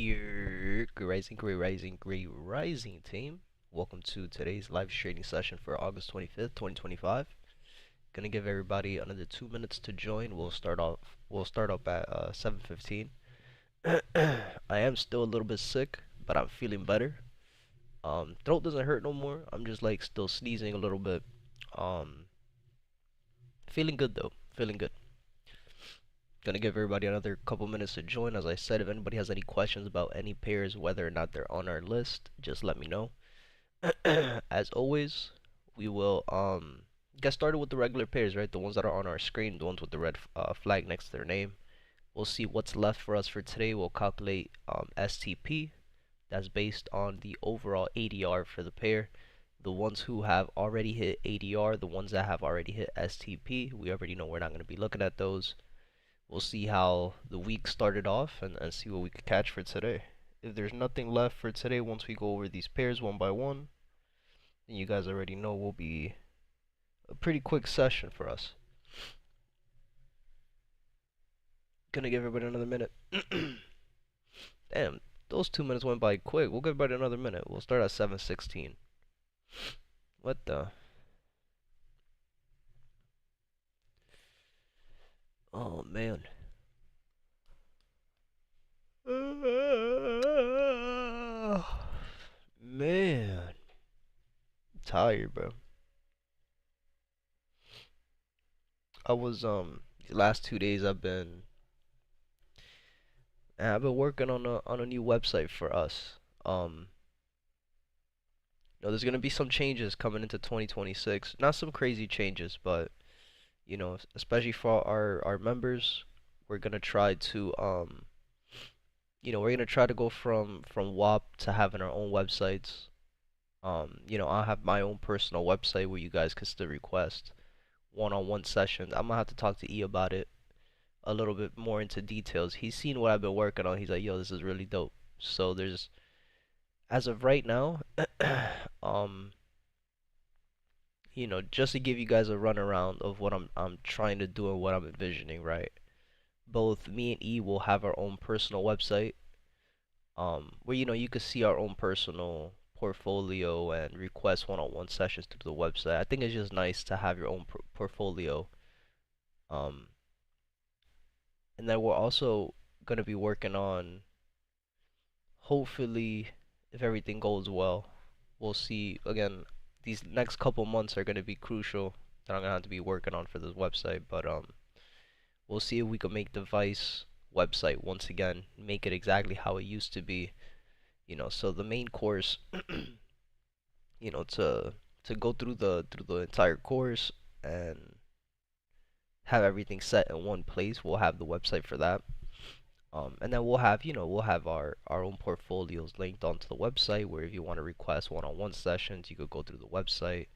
Your Great Rising team. Welcome to today's live trading session for August 25th, 2025. Gonna give everybody another 2 minutes to join. We'll start up at 7:15. I am still a little bit sick, but I'm feeling better. Throat doesn't hurt no more. I'm just like still sneezing a little bit. Um, Feeling good though. Feeling good. Gonna give everybody another couple minutes to join. As I said, if anybody has any questions about any pairs, whether or not they're on our list, just let me know. As always, we will get started with the regular pairs, right? The ones that are on our screen, the ones with the red flag next to their name. We'll see what's left for us for today. We'll calculate STP. That's based on the overall ADR for the pair. The ones who have already hit ADR, the ones that have already hit STP, we already know we're not going to be looking at those. We'll see how the week started off and see what we could catch for today. If there's nothing left for today, once we go over these pairs one by one, then you guys already know will be a pretty quick session for us. Gonna give everybody another minute. Damn, those 2 minutes went by quick. We'll give everybody another minute. We'll start at 7:16. What the? Oh man. Man, I'm tired, bro. I was the last 2 days I've been working on a new website for us. Um, there's gonna be some changes coming into 2026. Not some crazy changes, but especially for our members, we're gonna try to we're gonna try to go from WAP to having our own websites. I'll have my own personal website where you guys can still request one-on-one sessions. I'm gonna have to talk to E about it a little bit more into details. He's seen what I've been working on. He's like, yo, this is really dope. So there's, as of right now, um, just to give you guys a runaround of what I'm trying to do and what I'm envisioning, right? Both me and E will have our own personal website, where you can see our own personal portfolio and request one-on-one sessions through the website. I think it's just nice to have your own portfolio. Um, and then we're also gonna be working on, hopefully, if everything goes well, we'll see. Again, these next couple months are gonna be crucial that I'm gonna have to be working on for this website. But we'll see if we can make the Vice website once again, make it exactly how it used to be. So the main course, to go through the entire course and have everything set in one place. We'll have the website for that. And then we'll have our own portfolios linked onto the website where if you want to request one-on-one sessions, you could go through the website.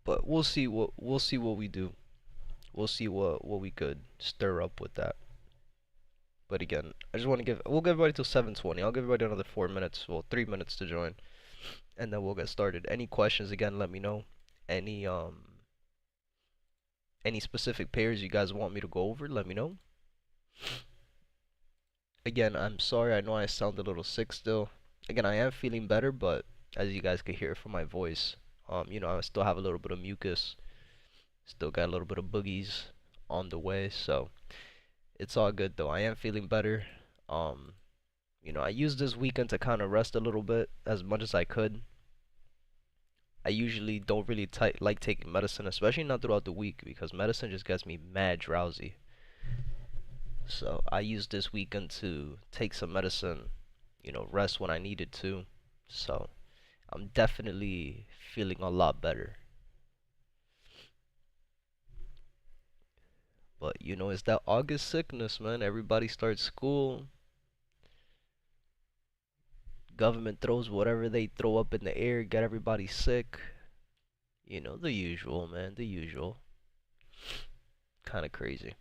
But we'll see what we do. We'll see what we could stir up with that. But again, we'll give everybody till 7:20. I'll give everybody another 4 minutes, well, 3 minutes to join, and then we'll get started. Any questions, again, let me know. Any specific pairs you guys want me to go over, let me know. Again, I'm sorry, I know I sound a little sick still. Again, I am feeling better, but as you guys can hear from my voice, I still have a little bit of mucus, still got a little bit of boogies on the way, so it's all good though. I am feeling better. I used this weekend to kind of rest a little bit as much as I could. I usually don't really like taking medicine, especially not throughout the week, because medicine just gets me mad drowsy. So I used this weekend to take some medicine, rest when I needed to. So I'm definitely feeling a lot better. But it's that August sickness, man. Everybody starts school. Government throws whatever they throw up in the air, get everybody sick. The usual, man. The usual. Kind of crazy.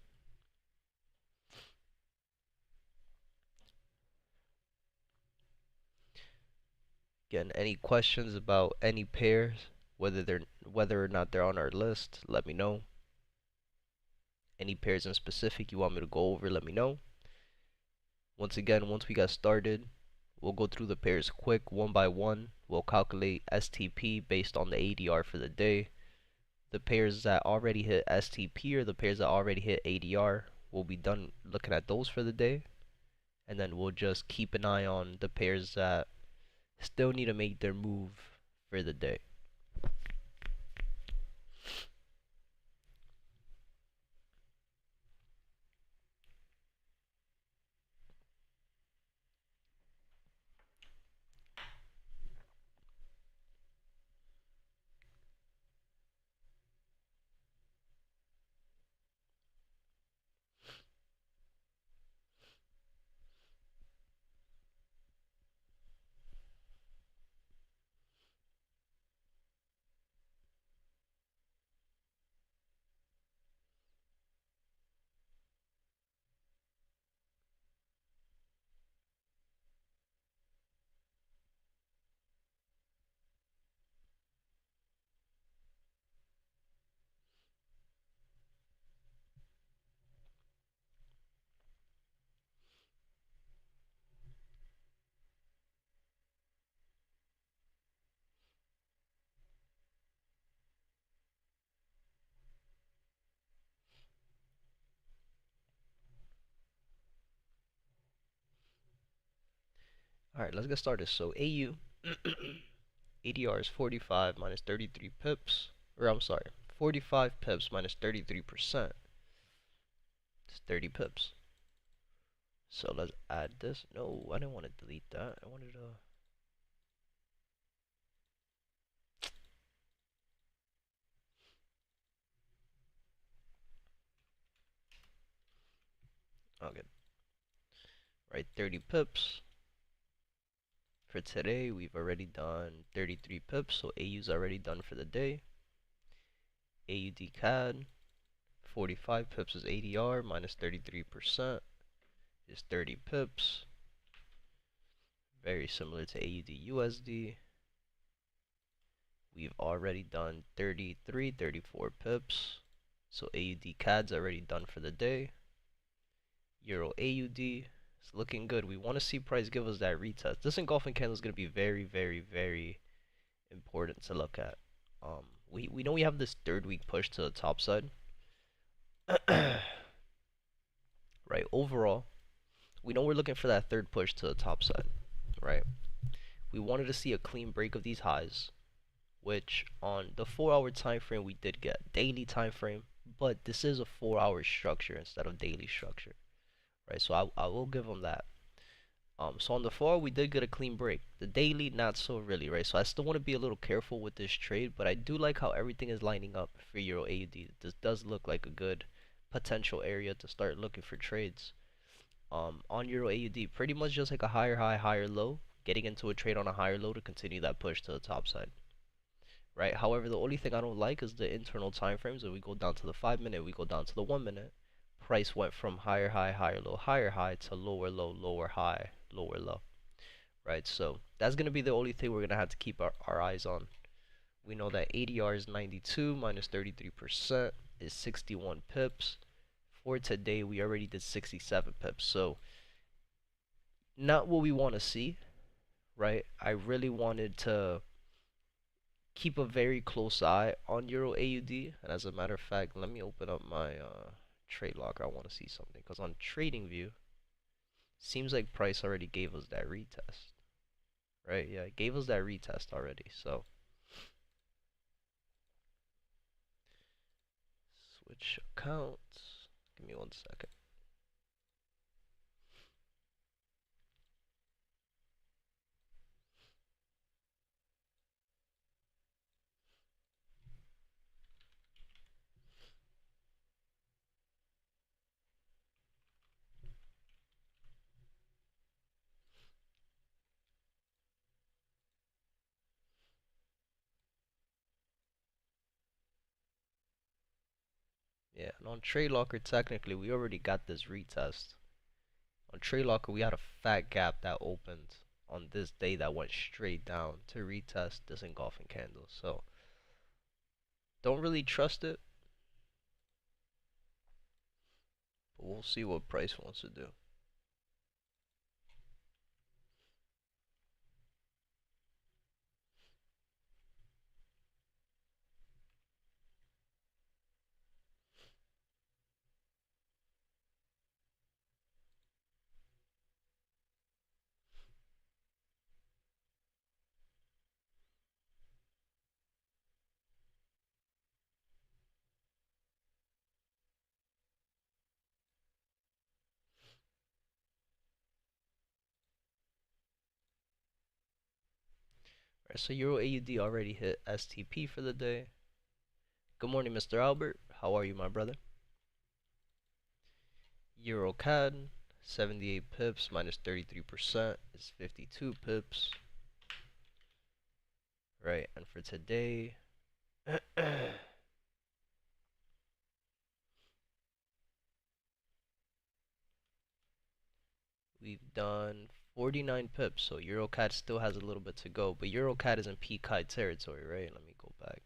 Again, any questions about any pairs, whether or not they're on our list, let me know. Any pairs in specific you want me to go over, let me know. Once again, once we got started, we'll go through the pairs quick one by one. We'll calculate STP based on the ADR for the day. The pairs that already hit STP or the pairs that already hit ADR, we'll be done looking at those for the day. And then we'll just keep an eye on the pairs that still need to make their move for the day. Alright, let's get started. So AU ADR is 45 minus 33 pips, or I'm sorry, 45 pips minus 33%. It's 30 pips. So let's add this. No, I didn't want to delete that. I wanted to. Okay. Right, 30 pips. For today, we've already done 33 pips, so AU's already done for the day. AUD CAD, 45 pips is ADR minus 33% is 30 pips. Very similar to AUD USD. We've already done 33, 34 pips. So AUD CAD's already done for the day. Euro AUD is looking good. We want to see price give us that retest. This engulfing candle is going to be very, very, very important to look at. We know we have this third week push to the top side. Right, overall, we know we're looking for that third push to the top side, right? We wanted to see a clean break of these highs, which on the 4-hour time frame we did get. Daily time frame, but this is a 4-hour structure instead of daily structure, right? So I will give them that. So on the 4 we did get a clean break. The daily, not so really, right? So I still want to be a little careful with this trade, but I do like how everything is lining up for Euro AUD. This does look like a good potential area to start looking for trades. On Euro AUD, pretty much just like a higher high, higher low, getting into a trade on a higher low to continue that push to the top side, right? However, the only thing I don't like is the internal time frames. If we go down to the 5-minute, we go down to the 1-minute, price went from higher high, higher high to lower low, lower high, lower low, right? So that's going to be the only thing we're going to have to keep our eyes on. We know that ADR is 92 minus 33% is 61 pips. For today, we already did 67 pips. So not what we want to see, right? I really wanted to keep a very close eye on Euro AUD. And as a matter of fact, let me open up my trade log. I want to see something because on TradingView, seems like price already gave us that retest, right? Yeah, it gave us that retest already. So switch accounts. Give me 1 second. Yeah, and on Trade Locker, technically, we already got this retest. On Trade Locker, we had a fat gap that opened on this day that went straight down to retest this engulfing candle. So don't really trust it, but we'll see what price wants to do. Alright, so Euro AUD already hit STP for the day. Good morning, Mr. Albert. How are you, my brother? Euro CAD, 78 pips minus 33% is 52 pips. Right, and for today, we've done 49 pips, so EuroCAD still has a little bit to go, but EuroCAD is in peak high territory, right? Let me go back.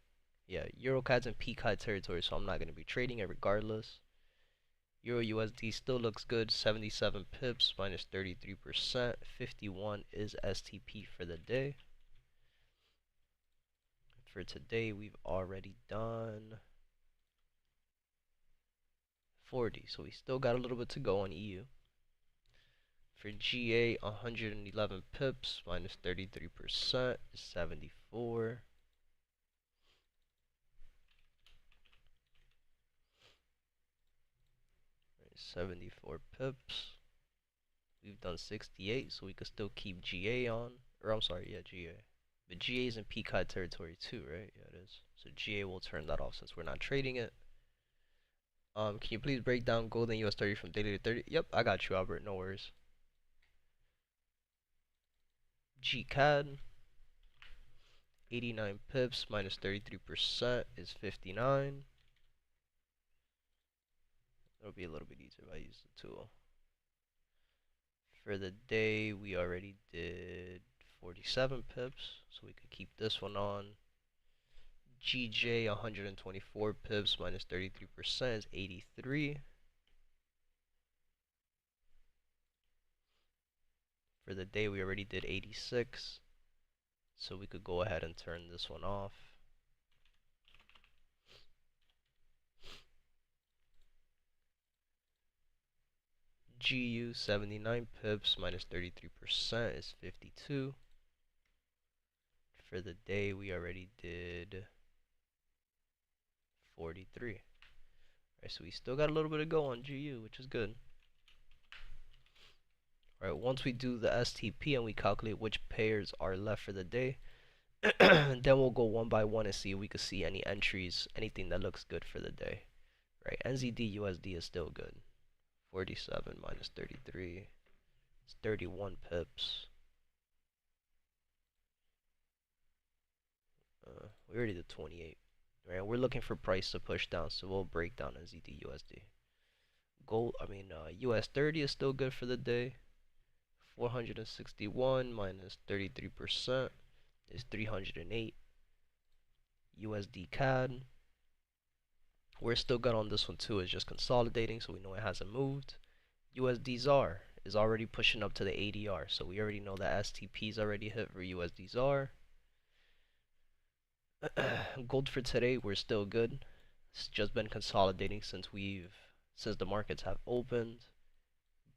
Yeah, EuroCAD's in peak high territory, so I'm not going to be trading it regardless. Euro USD still looks good, 77 pips minus 33%, 51 is STP for the day. For today, we've already done 40, so we still got a little bit to go on EU. For GA, 111 pips minus 33% is 74. 74 pips. We've done 68, so we could still keep GA on. Or I'm sorry, yeah, GA. But GA is in peak high territory too, right? Yeah, it is. So GA will turn that off since we're not trading it. Can you please break down gold and US 30 from daily to 30? Yep, I got you, Albert. No worries. GCAD, 89 pips minus 33% is 59. It'll be a little bit easier if I use the tool. For the day, we already did 47 pips, so we could keep this one on. GJ, 124 pips minus 33% is 83. For the day, we already did 86, so we could go ahead and turn this one off. GU, 79 pips minus 33% is 52. For the day, we already did 43. Alright, so we still got a little bit to go on GU, which is good. Alright, once we do the STP and we calculate which pairs are left for the day, then we'll go one by one and see if we can see any entries, anything that looks good for the day. Right, NZD USD is still good. 47 minus 33. It's 31 pips. We already did 28. Right, we're looking for price to push down, so we'll break down NZD USD. US 30 is still good for the day. 461 minus 33% is 308. USD CAD. We're still good on this one too. It's just consolidating, so we know it hasn't moved. USD ZAR is already pushing up to the ADR, so we already know that STP is already hit for USD ZAR. Gold for today, we're still good. It's just been consolidating since the markets have opened.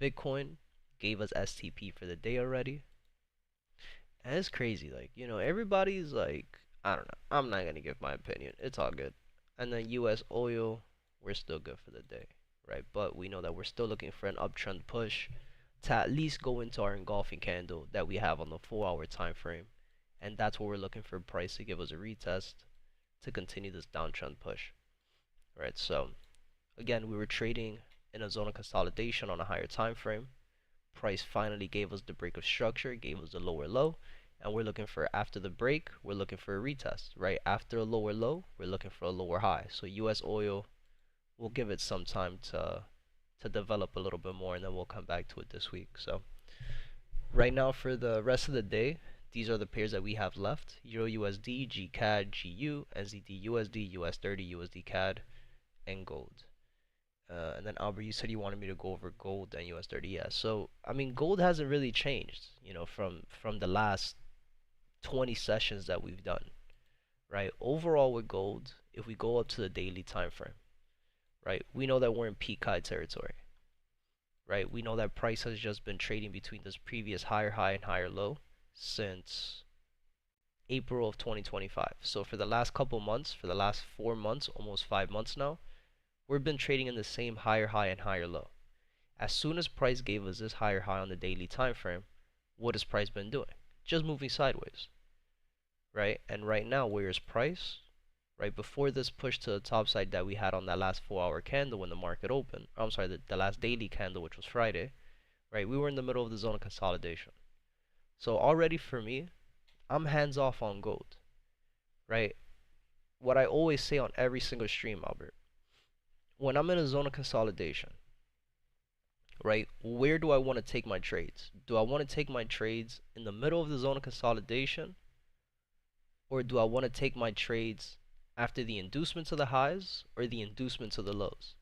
Bitcoin gave us STP for the day already. And it's crazy, like, everybody's like, I don't know. I'm not gonna give my opinion. It's all good. And then US oil, we're still good for the day, right? But we know that we're still looking for an uptrend push to at least go into our engulfing candle that we have on the 4-hour time frame. And that's what we're looking for price to give us a retest to continue this downtrend push. Right, so again, we were trading in a zone of consolidation on a higher time frame. Price finally gave us the break of structure, gave us the lower low, and we're looking for, after the break, we're looking for a retest, right? After a lower low, we're looking for a lower high. So US oil, we'll give it some time to develop a little bit more, and then we'll come back to it this week. So right now for the rest of the day, these are the pairs that we have left: Euro USD, GCAD, GU, NZD USD, US 30, USD CAD, and gold. And then Albert, you said you wanted me to go over gold and US 30. Yeah, so I mean, gold hasn't really changed, from the last 20 sessions that we've done, right? Overall with gold, if we go up to the daily time frame, right, we know that we're in peak high territory, right? We know that price has just been trading between this previous higher high and higher low since April of 2025. So for the last couple months, for the last 4 months, almost 5 months now, we've been trading in the same higher high and higher low. As soon as price gave us this higher high on the daily time frame, what has price been doing? Just moving sideways, right? And right now, where is price? Right before this push to the top side that we had on that last 4 hour candle when the market opened, I'm sorry, the last daily candle, which was Friday, right? We were in the middle of the zone of consolidation. So already for me, I'm hands off on gold, right? What I always say on every single stream, Albert, when I'm in a zone of consolidation, right? Where do I want to take my trades? Do I want to take my trades in the middle of the zone of consolidation, or do I want to take my trades after the inducement to the highs or the inducement to the lows?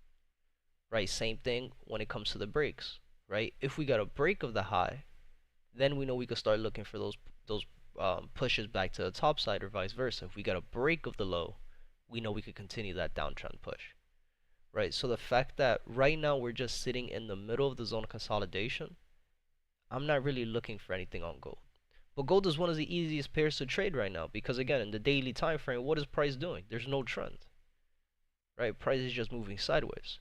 Right? Same thing when it comes to the breaks, right? If we got a break of the high, then we know we could start looking for those pushes back to the top side or vice versa. If we got a break of the low, we know we could continue that downtrend push, right? So the fact that right now we're just sitting in the middle of the zone of consolidation, I'm not really looking for anything on gold. But gold is one of the easiest pairs to trade right now because again, in the daily time frame, what is price doing? There's no trend, right? Price is just moving sideways,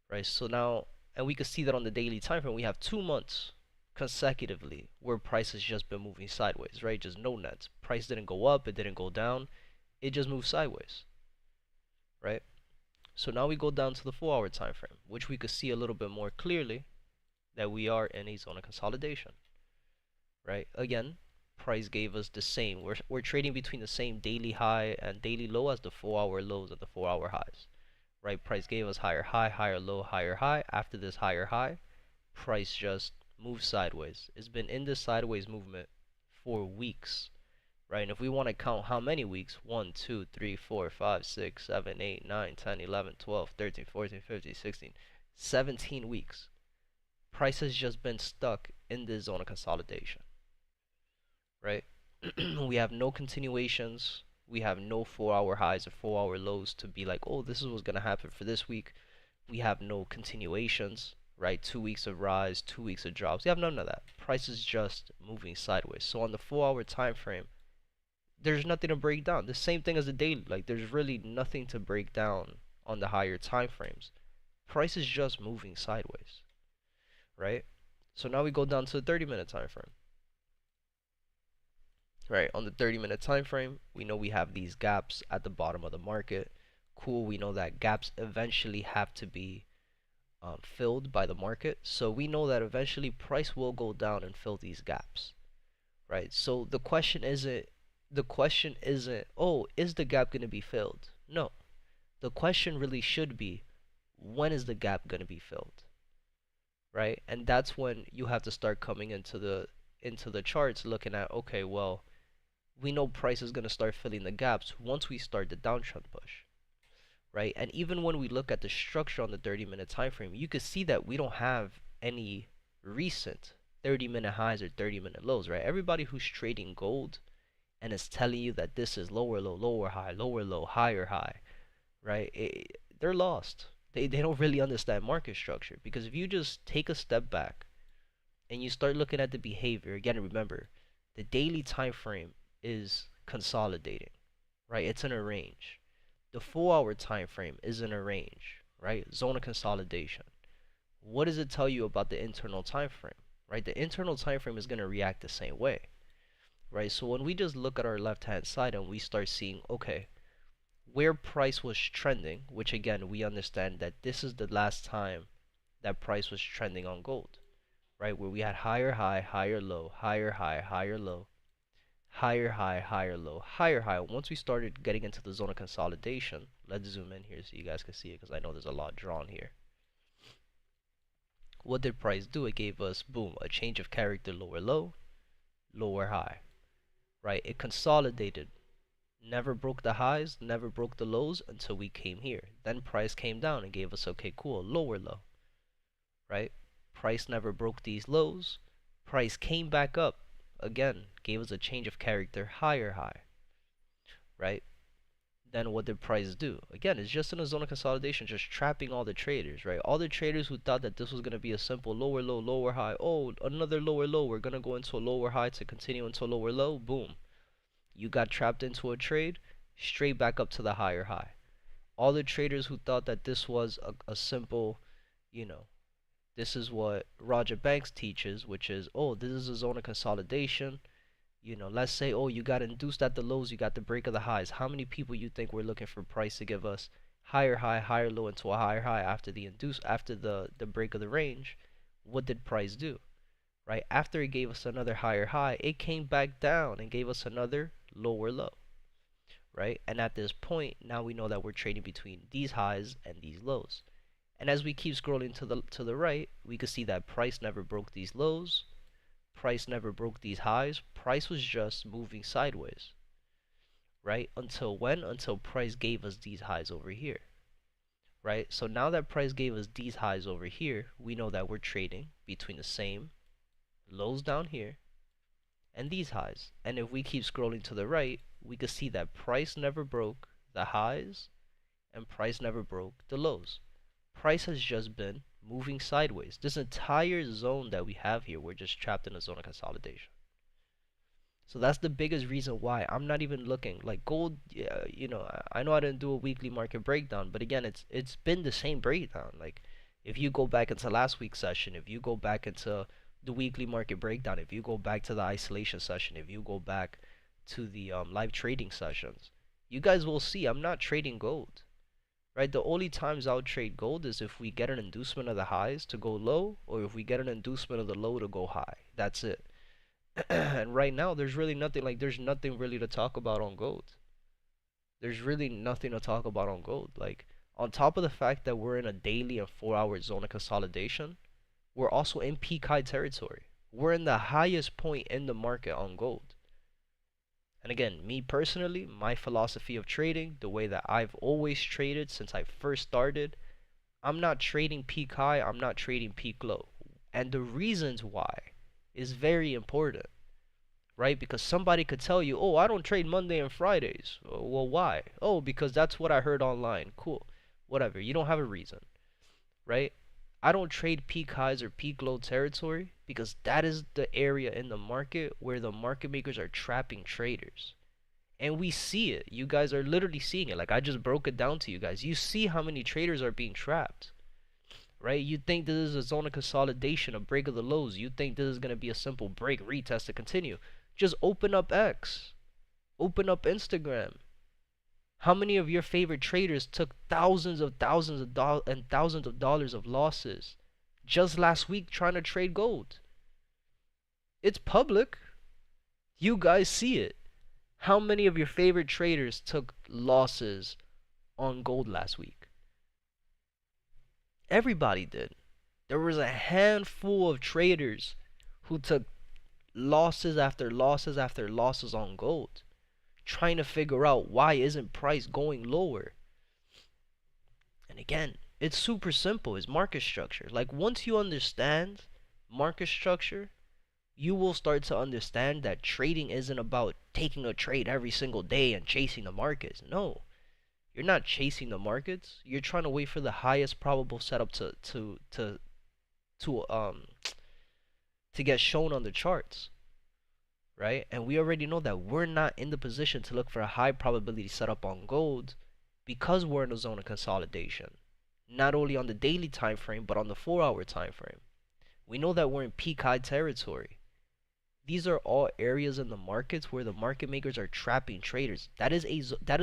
right? So now, and we can see that on the daily time frame, we have 2 months consecutively where price has just been moving sideways, right? Just no nets. Price didn't go up, it didn't go down, it just moved sideways, right? So now we go down to the 4 hour time frame, which we could see a little bit more clearly that we are in a zone of consolidation, right? Again, price gave us the same. We're trading between the same daily high and daily low as the 4 hour lows and the 4 hour highs, right? Price gave us higher high, higher low, higher high. After this higher high, price just moved sideways. It's been in this sideways movement for weeks, right? And if we want to count how many weeks, 1, 2, 3, 4, 5, 6, 7, 8, 9, 10, 11, 12, 13, 14, 15, 16, 17 weeks. Price has just been stuck in this zone of consolidation, right? We have no continuations. We have no 4 hour highs or 4 hour lows to be like, oh, this is what's going to happen for this week. We have no continuations, right? 2 weeks of rise, 2 weeks of drops. We have none of that. Price is just moving sideways. So on the 4 hour time frame, there's nothing to break down. The same thing as the daily. Like there's really nothing to break down on the higher time frames. Price is just moving sideways, right? So now we go down to the 30-minute time frame. Right, on the 30-minute time frame, we know we have these gaps at the bottom of the market. Cool, we know that gaps eventually have to be filled by the market. So we know that eventually price will go down and fill these gaps, right? So the question isn't, oh, is the gap going to be filled? No. The question really should be, when is the gap going to be filled? Right? And that's when you have to start coming into the charts looking at, okay, well, we know price is going to start filling the gaps once we start the downtrend push, right? And even when we look at the structure on the 30-minute time frame, you can see that we don't have any recent 30-minute highs or 30-minute lows, right? Everybody who's trading gold and is telling you that this is lower low, lower high, lower low, higher high, right? They're lost. They don't really understand market structure, because if you just take a step back and you start looking at the behavior, again, remember, the daily time frame is consolidating, right? It's in a range. The 4 hour time frame is in a range, right? Zone of consolidation. What does it tell you about the internal time frame, right? The internal time frame is going to react the same way, right? So when we just look at our left hand side and we start seeing, okay, where price was trending, which again, we understand that this is the last time that price was trending on gold, right? Where we had higher high, higher low, higher high, higher low, higher high, higher low, higher high. Once we started getting into the zone of consolidation, let's zoom in here so you guys can see it, because I know there's a lot drawn here. What did price do? It gave us, boom, a change of character, lower low, lower high, right? It consolidated, never broke the highs, never broke the lows until we came here. Then price came down and gave us, okay, cool, lower low, right? Price never broke these lows. Price came back up again, gave us a change of character, higher high, right? Then what did price do? Again, it's just in a zone of consolidation, just trapping all the traders, right? All the traders who thought that this was going to be a simple lower low, lower high. Oh, another lower low. We're going to go into a lower high to continue into a lower low. Boom. You got trapped into a trade, straight back up to the higher high. All the traders who thought that this was a simple, you know, this is what Roger Banks teaches, which is, oh, this is a zone of consolidation. let's say, oh, you got induced at the lows, you got the break of the highs. How many people you think were looking for price to give us higher high, higher low into a higher high after the break of the range? What did price do? Right? After it gave us another higher high, it came back down and gave us another lower low. Right? And at this point, now we know that we're trading between these highs and these lows. And as we keep scrolling to the right, we can see that price never broke these lows. Price never broke these highs. Price was just moving sideways. Right? Until when? Until price gave us these highs over here. Right? So now that price gave us these highs over here, we know that we're trading between the same lows down here and these highs. And if we keep scrolling to the right, we can see that price never broke the highs and price never broke the lows. Price has just been moving sideways. This entire zone that we have here, we're just trapped in a zone of consolidation. So that's the biggest reason why I'm not even looking like gold. Yeah, I know I didn't do a weekly market breakdown, but again, it's been the same breakdown. Like if you go back into last week's session, if you go back into the weekly market breakdown, if you go back to the isolation session, if you go back to the live trading sessions, you guys will see I'm not trading gold. Right? The only times I'll trade gold is if we get an inducement of the highs to go low, or if we get an inducement of the low to go high. That's it. And right now, there's really nothing, there's nothing really to talk about on gold. There's really nothing to talk about on gold. Like, on top of the fact that we're in a daily and 4-hour zone of consolidation, we're also in peak high territory. We're in the highest point in the market on gold. And again, me personally, my philosophy of trading, the way that I've always traded since I first started, I'm not trading peak high, I'm not trading peak low. And the reasons why is very important, right? Because somebody could tell you, oh, I don't trade Monday and Fridays. Well, why? Oh, because that's what I heard online. Cool. Whatever. You don't have a reason, right? I don't trade peak highs or peak low territory because that is the area in the market where the market makers are trapping traders. And we see it. You guys are literally seeing it. Like I just broke it down to you guys. You see how many traders are being trapped. Right? You think this is a zone of consolidation, a break of the lows. You think this is going to be a simple break, retest to continue. Just open up X. Open up Instagram. How many of your favorite traders took thousands of dollars of losses just last week trying to trade gold? It's public. You guys see it. How many of your favorite traders took losses on gold last week? Everybody did. There was a handful of traders who took losses after losses after losses on gold, trying to figure out why isn't price going lower. And again, it's super simple. It's market structure. Like once you understand market structure, you will start to understand that trading isn't about taking a trade every single day and chasing the markets. No, you're not chasing the markets. You're trying to wait for the highest probable setup to get shown on the charts. Right? And we already know that we're not in the position to look for a high probability setup on gold because we're in a zone of consolidation. Not only on the daily time frame, but on the 4-hour time frame. We know that we're in peak high territory. These are all areas in the markets where the market makers are trapping traders. That is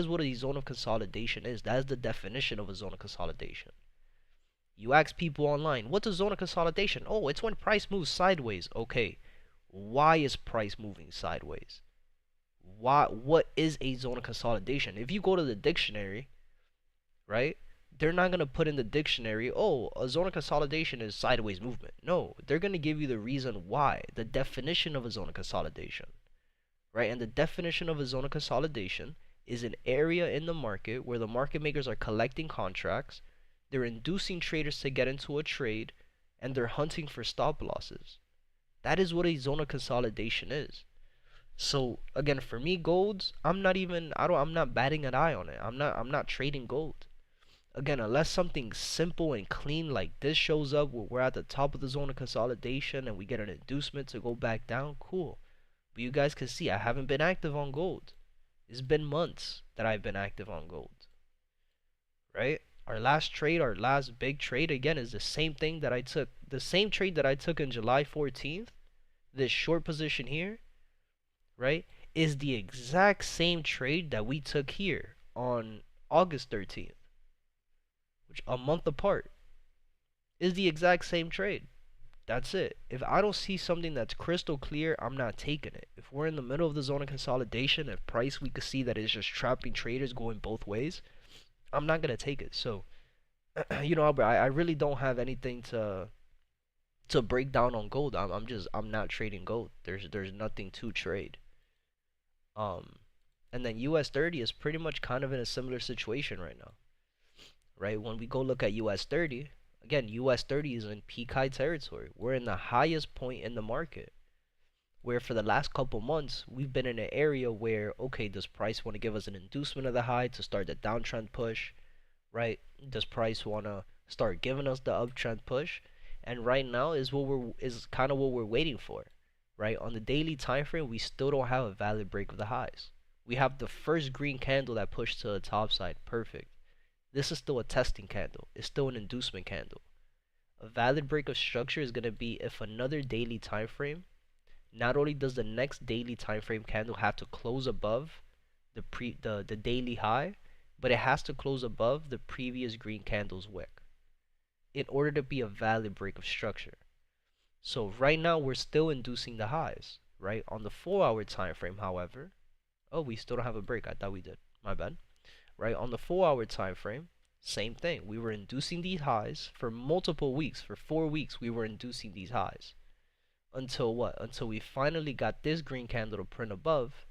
what a zone of consolidation is. That is the definition of a zone of consolidation. You ask people online, what's a zone of consolidation? Oh, it's when price moves sideways. Okay. Why is price moving sideways? What is a zone of consolidation? If you go to the dictionary, right, they're not going to put in the dictionary, oh, a zone of consolidation is sideways movement. No, they're going to give you the reason why, the definition of a zone of consolidation, right? And the definition of a zone of consolidation is an area in the market where the market makers are collecting contracts, they're inducing traders to get into a trade, and they're hunting for stop losses. That is what a zone of consolidation is. So again, for me, golds, I'm not batting an eye on it. I'm not trading gold. Again, unless something simple and clean like this shows up where we're at the top of the zone of consolidation and we get an inducement to go back down, cool. But you guys can see I haven't been active on gold. It's been months that I've been active on gold. Right? Our last big trade, again, is the same thing that I took. The same trade that I took in July 14th, this short position here, right, is the exact same trade that we took here on August 13th, which a month apart, is the exact same trade. That's it. If I don't see something that's crystal clear, I'm not taking it. If we're in the middle of the zone of consolidation, if price we could see that it's just trapping traders going both ways, I'm not gonna take it. So, Albert, I really don't have anything to break down on gold. I'm not trading gold. There's nothing to trade. Um, and then US 30 is pretty much kind of in a similar situation right now, right? When we go look at US 30, again, US 30 is in peak high territory. We're in the highest point in the market, where for the last couple months we've been in an area where, okay, does price want to give us an inducement of the high to start the downtrend push, right? Does price want to start giving us the uptrend push? And right now is kind of what we're waiting for, right? On the daily time frame, we still don't have a valid break of the highs. We have the first green candle that pushed to the top side, perfect. This is still a testing candle. It's still an inducement candle. A valid break of structure is going to be if another daily time frame, not only does the next daily time frame candle have to close above the daily high, but it has to close above the previous green candle's wick in order to be a valid break of structure. So right now we're still inducing the highs, right? On the 4-hour time frame, however, oh, we still don't have a break. I thought we did. My bad. Right? On the 4-hour time frame, same thing. We were inducing these highs for multiple weeks. For 4 weeks, we were inducing these highs. Until what? Until we finally got this green candle to print above.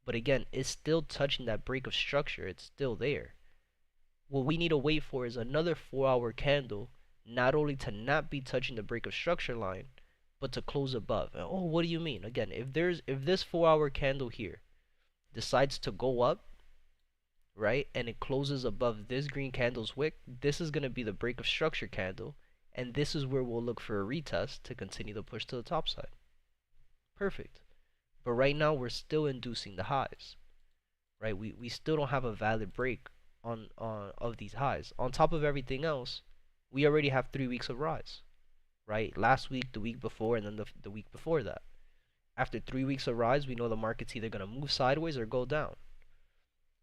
But again, it's still touching that break of structure. It's still there. What we need to wait for is another 4-hour candle, not only to not be touching the break of structure line, but to close above. And, oh, what do you mean? Again, if this 4-hour candle here decides to go up, right, and it closes above this green candle's wick, this is going to be the break of structure candle, and this is where we'll look for a retest to continue the push to the top side. Perfect. But right now we're still inducing the highs, right? We still don't have a valid break on of these highs. On top of everything else, we already have 3 weeks of rise, right? Last week, the week before, and then the week before that. After 3 weeks of rise, we know the market's either going to move sideways or go down,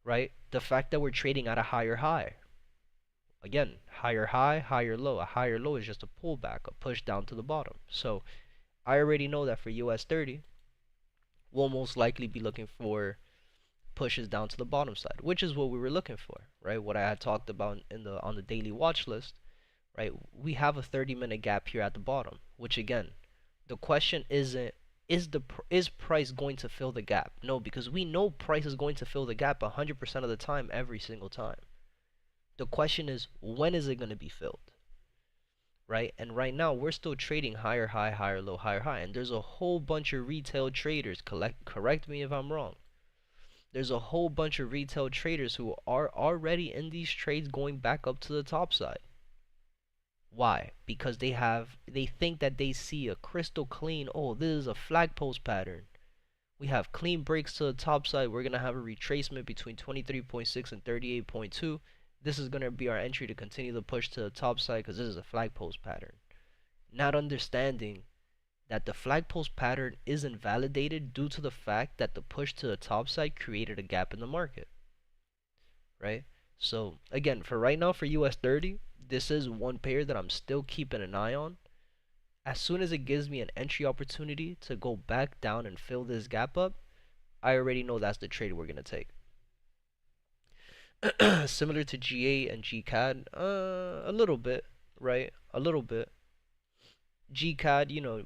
right? The fact that we're trading at a higher high, again, higher high, higher low. A higher low is just a pullback, a push down to the bottom. So I already know that for US 30, we'll most likely be looking for pushes down to the bottom side, which is what we were looking for, right? What I had talked about in the on the daily watch list, right? We have a 30-minute gap here at the bottom, which again, the question isn't is price going to fill the gap? No, because we know price is going to fill the gap 100% of the time, every single time. The question is, when is it going to be filled? Right? And right now, we're still trading higher high, higher low, higher high. And there's a whole bunch of retail traders, correct me if I'm wrong. There's a whole bunch of retail traders who are already in these trades going back up to the top side. Why? Because they think that they see a crystal clean, oh, this is a flag post pattern. We have clean breaks to the top side. We're going to have a retracement between 23.6 and 38.2. This is going to be our entry to continue the push to the top side because this is a flag post pattern. Not understanding that the flag post pattern isn't validated due to the fact that the push to the top side created a gap in the market. Right? So again, for right now, for US 30, this is one pair that I'm still keeping an eye on. As soon as it gives me an entry opportunity to go back down and fill this gap up, I already know that's the trade we're going to take. Similar to GA and GCAD, a little bit, right? A little bit. GCAD,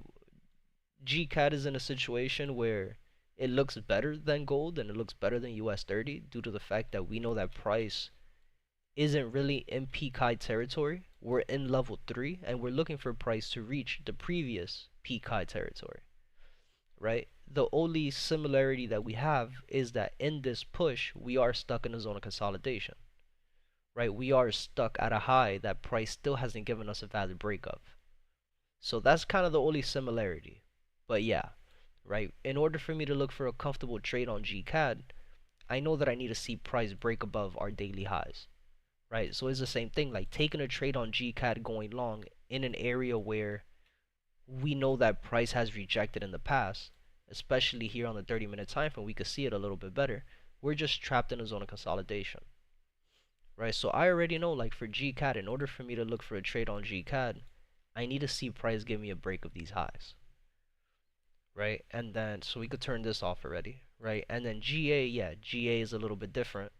GCAD is in a situation where it looks better than gold and it looks better than US 30 due to the fact that we know that price isn't really in peak high territory. We're in level 3 and we're looking for price to reach the previous peak high territory, right? The only similarity that we have is that in this push, we are stuck in a zone of consolidation, right? We are stuck at a high that price still hasn't given us a valid break of. So that's kind of the only similarity. But yeah, right? In order for me to look for a comfortable trade on GCAD, I know that I need to see price break above our daily highs. Right, so it's the same thing, like taking a trade on GCAD going long in an area where we know that price has rejected in the past. especially here on the 30-minute time frame, we could see it a little bit better. We're just trapped in a zone of consolidation, right? So I already know, like for GCAD, in order for me to look for a trade on GCAD, I need to see price give me a break of these highs, right? And then, so we could turn this off already, right? And then GA, yeah, GA is a little bit different.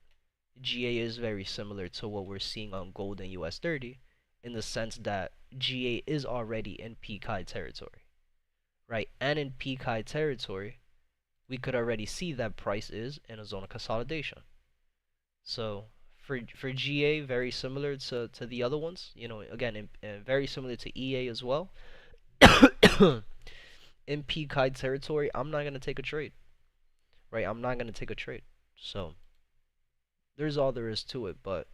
GA is very similar to what we're seeing on gold and US 30 in the sense that GA is already in peak high territory, right? And in peak high territory, we could already see that price is in a zone of consolidation. So for GA, very similar to the other ones, you know, again, very similar to EA as well. In peak high territory, I'm not gonna take a trade, right? I'm not gonna take a trade. So there's all there is to it. But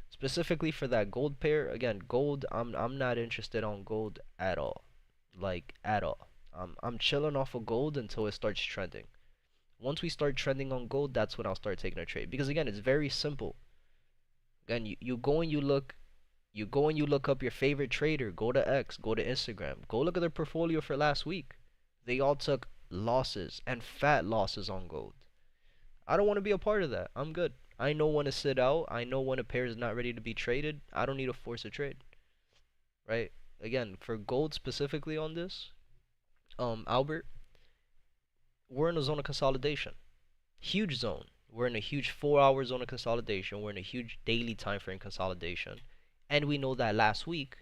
specifically for that gold pair, again, gold, I'm not interested on gold at all, like at all. I'm chilling off of gold until it starts trending. Once we start trending on gold, that's when I'll start taking a trade. Because again, it's very simple. Again, you go and you look up your favorite trader. Go to X, go to Instagram, go look at their portfolio for last week. They all took losses and fat losses on gold. I don't want to be a part of that. I'm good. I know when to sit out. I know when a pair is not ready to be traded. I don't need to force a trade, right? Again, for gold specifically on this, Albert, we're in a zone of consolidation. Huge zone. We're in a huge 4-hour zone of consolidation. We're in a huge daily time frame consolidation. And we know that last week,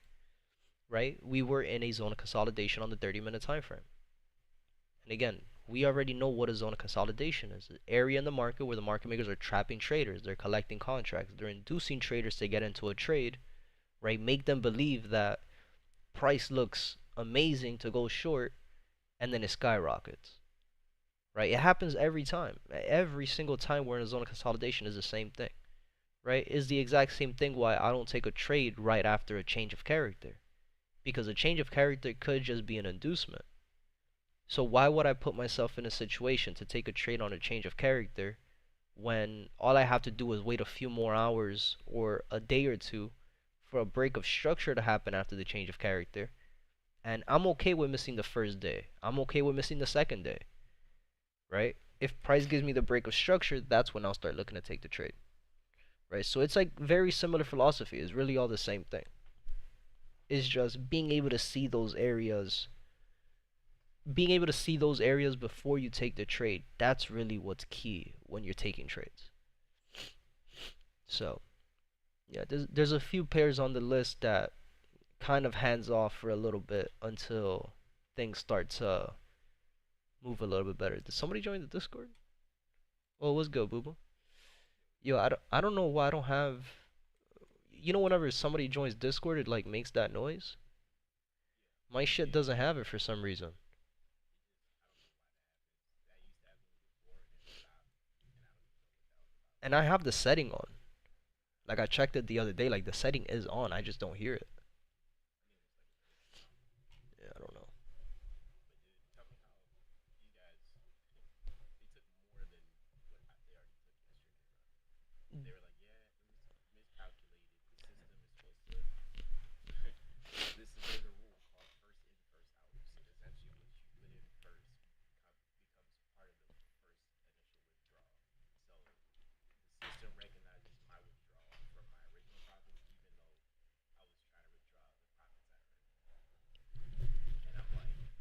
right, we were in a zone of consolidation on the 30-minute time frame. And again, we already know what a zone of consolidation is. An area in the market where the market makers are trapping traders. They're collecting contracts. They're inducing traders to get into a trade, right? Make them believe that price looks amazing to go short, and then it skyrockets, right? It happens every time. Every single time we're in a zone of consolidation is the same thing, right? Is the exact same thing why I don't take a trade right after a change of character. Because a change of character could just be an inducement. So why would I put myself in a situation to take a trade on a change of character when all I have to do is wait a few more hours or a day or two for a break of structure to happen after the change of character? And I'm okay with missing the first day. I'm okay with missing the second day, right? If price gives me the break of structure, that's when I'll start looking to take the trade, right? So it's like very similar philosophy. It's really all the same thing. It's just being able to see those areas, before you take the trade. That's really what's key when you're taking trades. So yeah, there's a few pairs on the list that kind of hands off for a little bit until things start to move a little bit better. Did somebody join the Discord? Oh, what's good, boo boo? Yo, I don't know why I don't have. You know, whenever somebody joins Discord, it like makes that noise. My shit doesn't have it for some reason. And I have the setting on. Like I checked it the other day. Like the setting is on. I just don't hear it. Yeah, I don't know.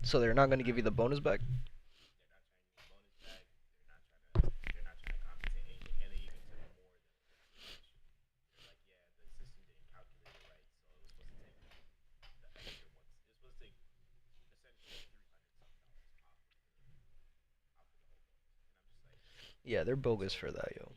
So they're not gonna give you the bonus back? Yeah, they're bogus for that, yo.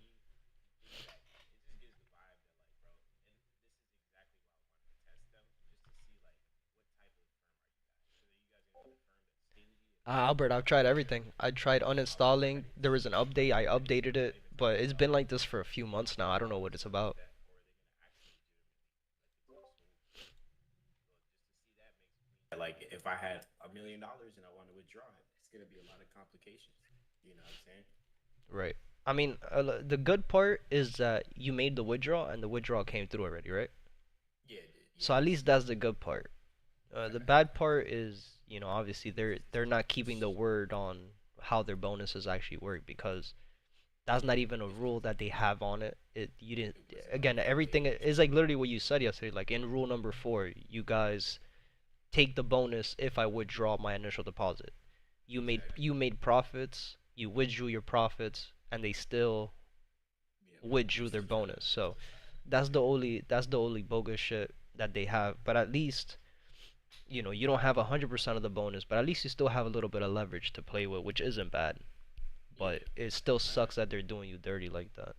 Albert, I've tried everything. I tried uninstalling. There was an update. I updated it, but it's been like this for a few months now. I don't know what it's about. Like if I had $1 million and I want to withdraw it, it's gonna be a lot of complications. You know what I'm saying? Right. I mean, the good part is that you made the withdrawal and the withdrawal came through already, right? Yeah, it did. So Yeah. at least that's the good part. The Exactly. bad part is, you know, obviously they're not keeping the word on how their bonuses actually work, because that's not even a It's rule that they have on it. It you didn't it wasn't on the again front everything page. is like literally what you said yesterday. Like in rule number 4, you guys take the bonus if I withdraw my initial deposit. Exactly. You made profits, you withdrew your profits, and they still Yeah. You're withdrew their still trying to bonus. So justify. that's Yeah. the only bogus shit that they have. But at least you don't have 100% of the bonus, but at least you still have a little bit of leverage to play with, which isn't bad. But Yeah. it still Man, sucks that they're doing you dirty like that.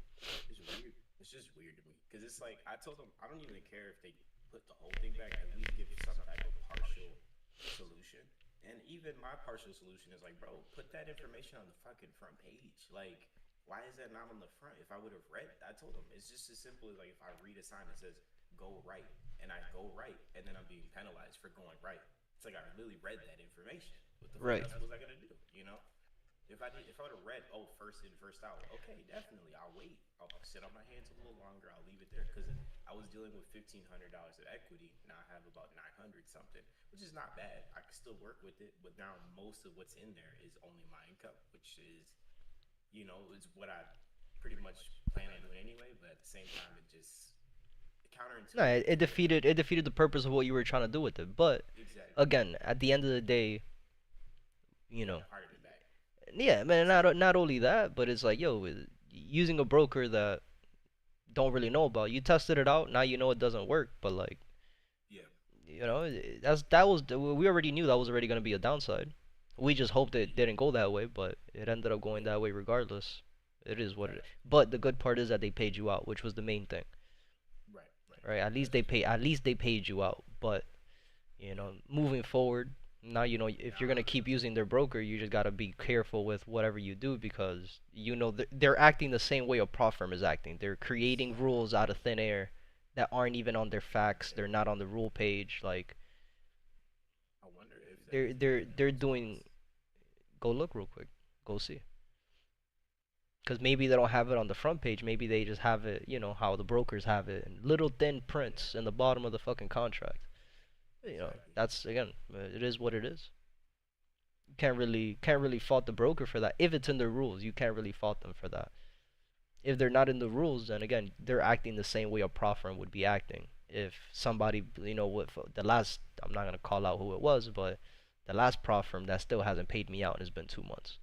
it's weird. It's just weird to me because it's like I told them I don't even care if they put the whole thing back. At least give some type of partial solution. And even my partial solution is like, bro, put that information on the fucking front page. Like, why is that not on the front? If I would have read, I told them it's just as simple as like if I read a sign that says "go right" and I go right, and then I'm being penalized for going right. It's like I really read that information. What the fuck Right. else was I gonna do? You know? If I would have read, oh, first in, first out, okay, definitely, I'll wait. I'll sit on my hands a little longer. I'll leave it there because I was dealing with $1,500 of equity. Now I have about 900 something, which is not bad. I can still work with it, but now most of what's in there is only my income, which is, is what I pretty much plan on doing anyway. But at the same time, it just No, counterintuitive it to me. defeated the purpose of what you were trying to do with it. But Exactly. again, at the end of the day, you You got know, a part of it back. yeah, man. It's like, Not only that, but it's like, yo, using a broker that don't really know about, you tested it out. Now you know it doesn't work. But like, yeah, we already knew that was already gonna be a downside. We just hoped it didn't go that way, but it ended up going yeah, that way regardless. It is what it is. right, But the good part is that they paid you out, which was the main thing, right, right. right? That's At least they paid you out. But yeah. moving forward, now if you're gonna Nah, keep using their broker, you just gotta be careful with whatever you do, because they're acting the same way a prop firm is acting. They're creating exactly. rules out of thin air that aren't even on their facts. They're not on the rule page. Like I wonder if that is even in they're those doing. laws. Go look real quick. Go see. Because maybe they don't have it on the front page. Maybe they just have it, how the brokers have it, in little thin Yeah, prints in the bottom of the fucking contract. exactly. That's again, it is what it is. You can't really fault the broker for that. If it's in the rules, you can't really fault them for that. If they're not in the rules, then again, they're acting the same way a prop firm would be acting. If somebody, with the last, I'm not gonna call out who it was, but the last prop firm that still hasn't paid me out, and it's been 2 months.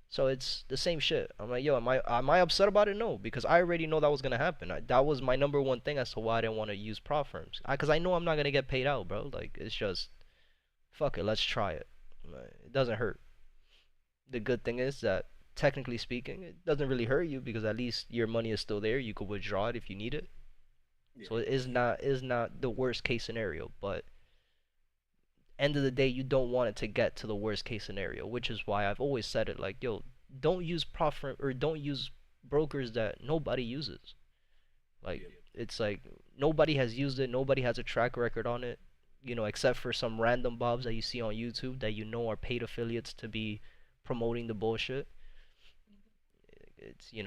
So it's the same shit. I'm like, yo, am I upset about it? No, because I already know that was gonna happen. That was my number one thing as to why I didn't want to use prop firms. Because I know I'm not gonna get paid out, bro. Like it's just fuck it, let's try it. It doesn't hurt. The good thing is that technically speaking, it doesn't really hurt you, because at least your money is still there. You could withdraw it if you need it. Yeah, So it is not the worst case scenario, but end of the day, you don't want it to get to the worst case scenario, which is why I've always said it. Like, yo, don't use profit, or don't use brokers that nobody uses. Like, yeah, it's like nobody has used it, nobody has a track record on it, except for some random bobs that you see on YouTube that are paid affiliates to be promoting the bullshit. It's you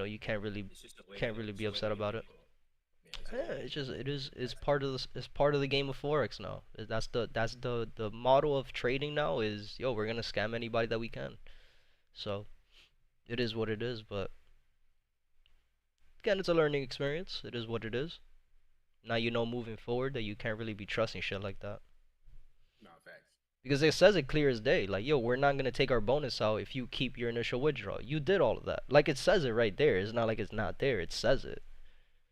it's just a way to can't really it's be a way to upset make about it. money, bro. Yeah, it's a way to Yeah, make money. it's That's the part of this. It's part of the game of forex now. That's the model of trading now. Is yo, we're gonna scam anybody that we can. So it is what it is. But again, it's a learning experience. It is what it is. Now you know moving forward that you can't really be trusting shit like that, no facts. because it says it clear as day. Like, yo, we're not gonna take our bonus out if you keep your initial withdrawal. You did all of that. Like, it says it right there. It's not like it's not there. It says it.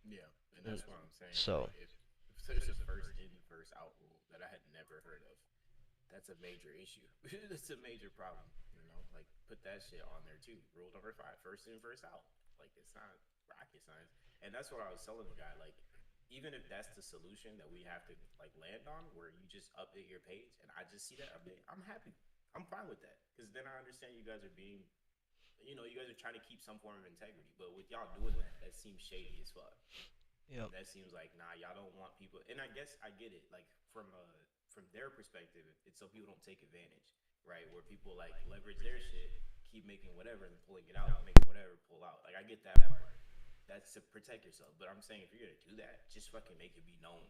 Yeah, and Mm, that's what I'm saying. So Like, if there's a first in, first out rule that I had never heard of, that's a major issue. That's a major problem. Like put that shit on there too. Rule number 5: first in, first out. Like it's not rocket science. And that's what I was telling the guy. Like, even if that's the solution that we have to like land on, where you just update your page and I just see that update, I'm happy. I'm fine with that because then I understand you guys are being, you guys are trying to keep some form of integrity. But with y'all doing that, that seems shady as fuck. yeah, That seems like, nah, y'all don't want people. And I guess I get it. Like from their perspective, it's so people don't take advantage, right? Where people like leverage their shit, keep making whatever and pulling it out, making whatever pull out. Like I get that part. That's to protect yourself. But I'm saying if you're gonna do that, just fucking make it be known,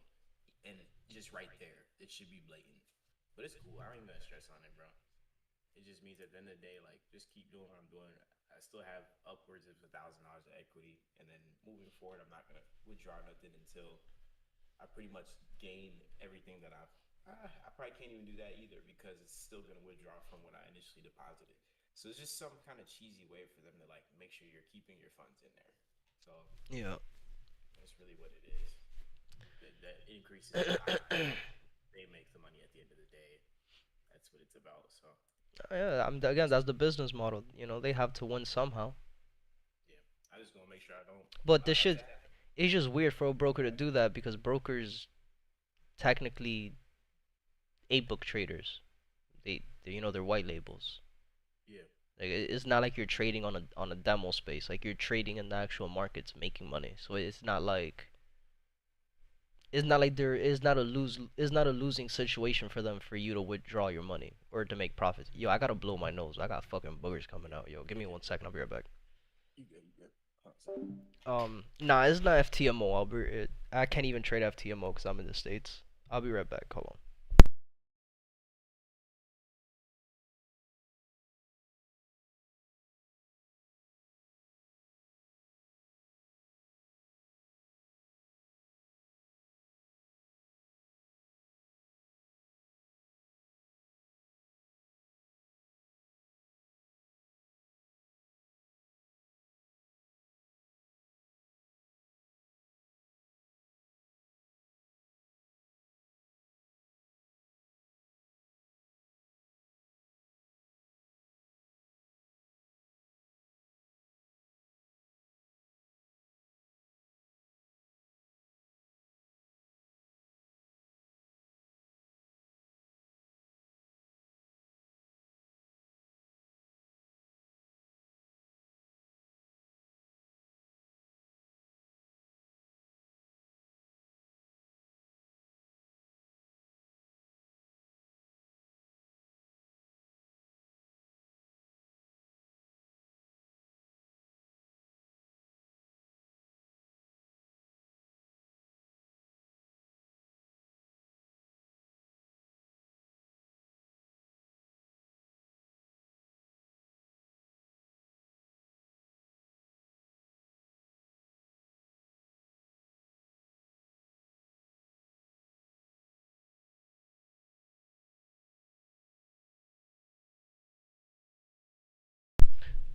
and just right there, it should be blatant. But it's cool. I ain't gonna stress on it, bro. It just means at the end of the day, like just keep doing what I'm doing. I still have upwards of $1,000 of equity, and then moving forward, I'm not gonna withdraw nothing until I pretty much gain everything that I've. I probably can't even do that either because it's still gonna withdraw from what I initially deposited. So it's just some kind of cheesy way for them to like make sure you're keeping your funds in there. So Yeah. that's really what it is. That increases the high. They make the money at the end of the day. That's what it's about. So Yeah, again, that's the business model. You know, they have to win somehow. yeah, I just gonna make sure I don't But allow this that to shit, happen. it's just weird for a broker to do that because brokers technically ain't book traders. They you know, they're white labels. Yeah, Like it's not like you're trading on a demo space. Like you're trading in the actual markets, making money. So it's not like there is not a lose it's not a losing situation for them for you to withdraw your money or to make profits. Yo, I gotta blow my nose. I got fucking boogers coming out. Yo, give me 1 second. I'll be right back. you good, you good. Oh, Nah, it's not FTMO. I can't even trade FTMO because I'm in the States. I'll be right back. Hold on.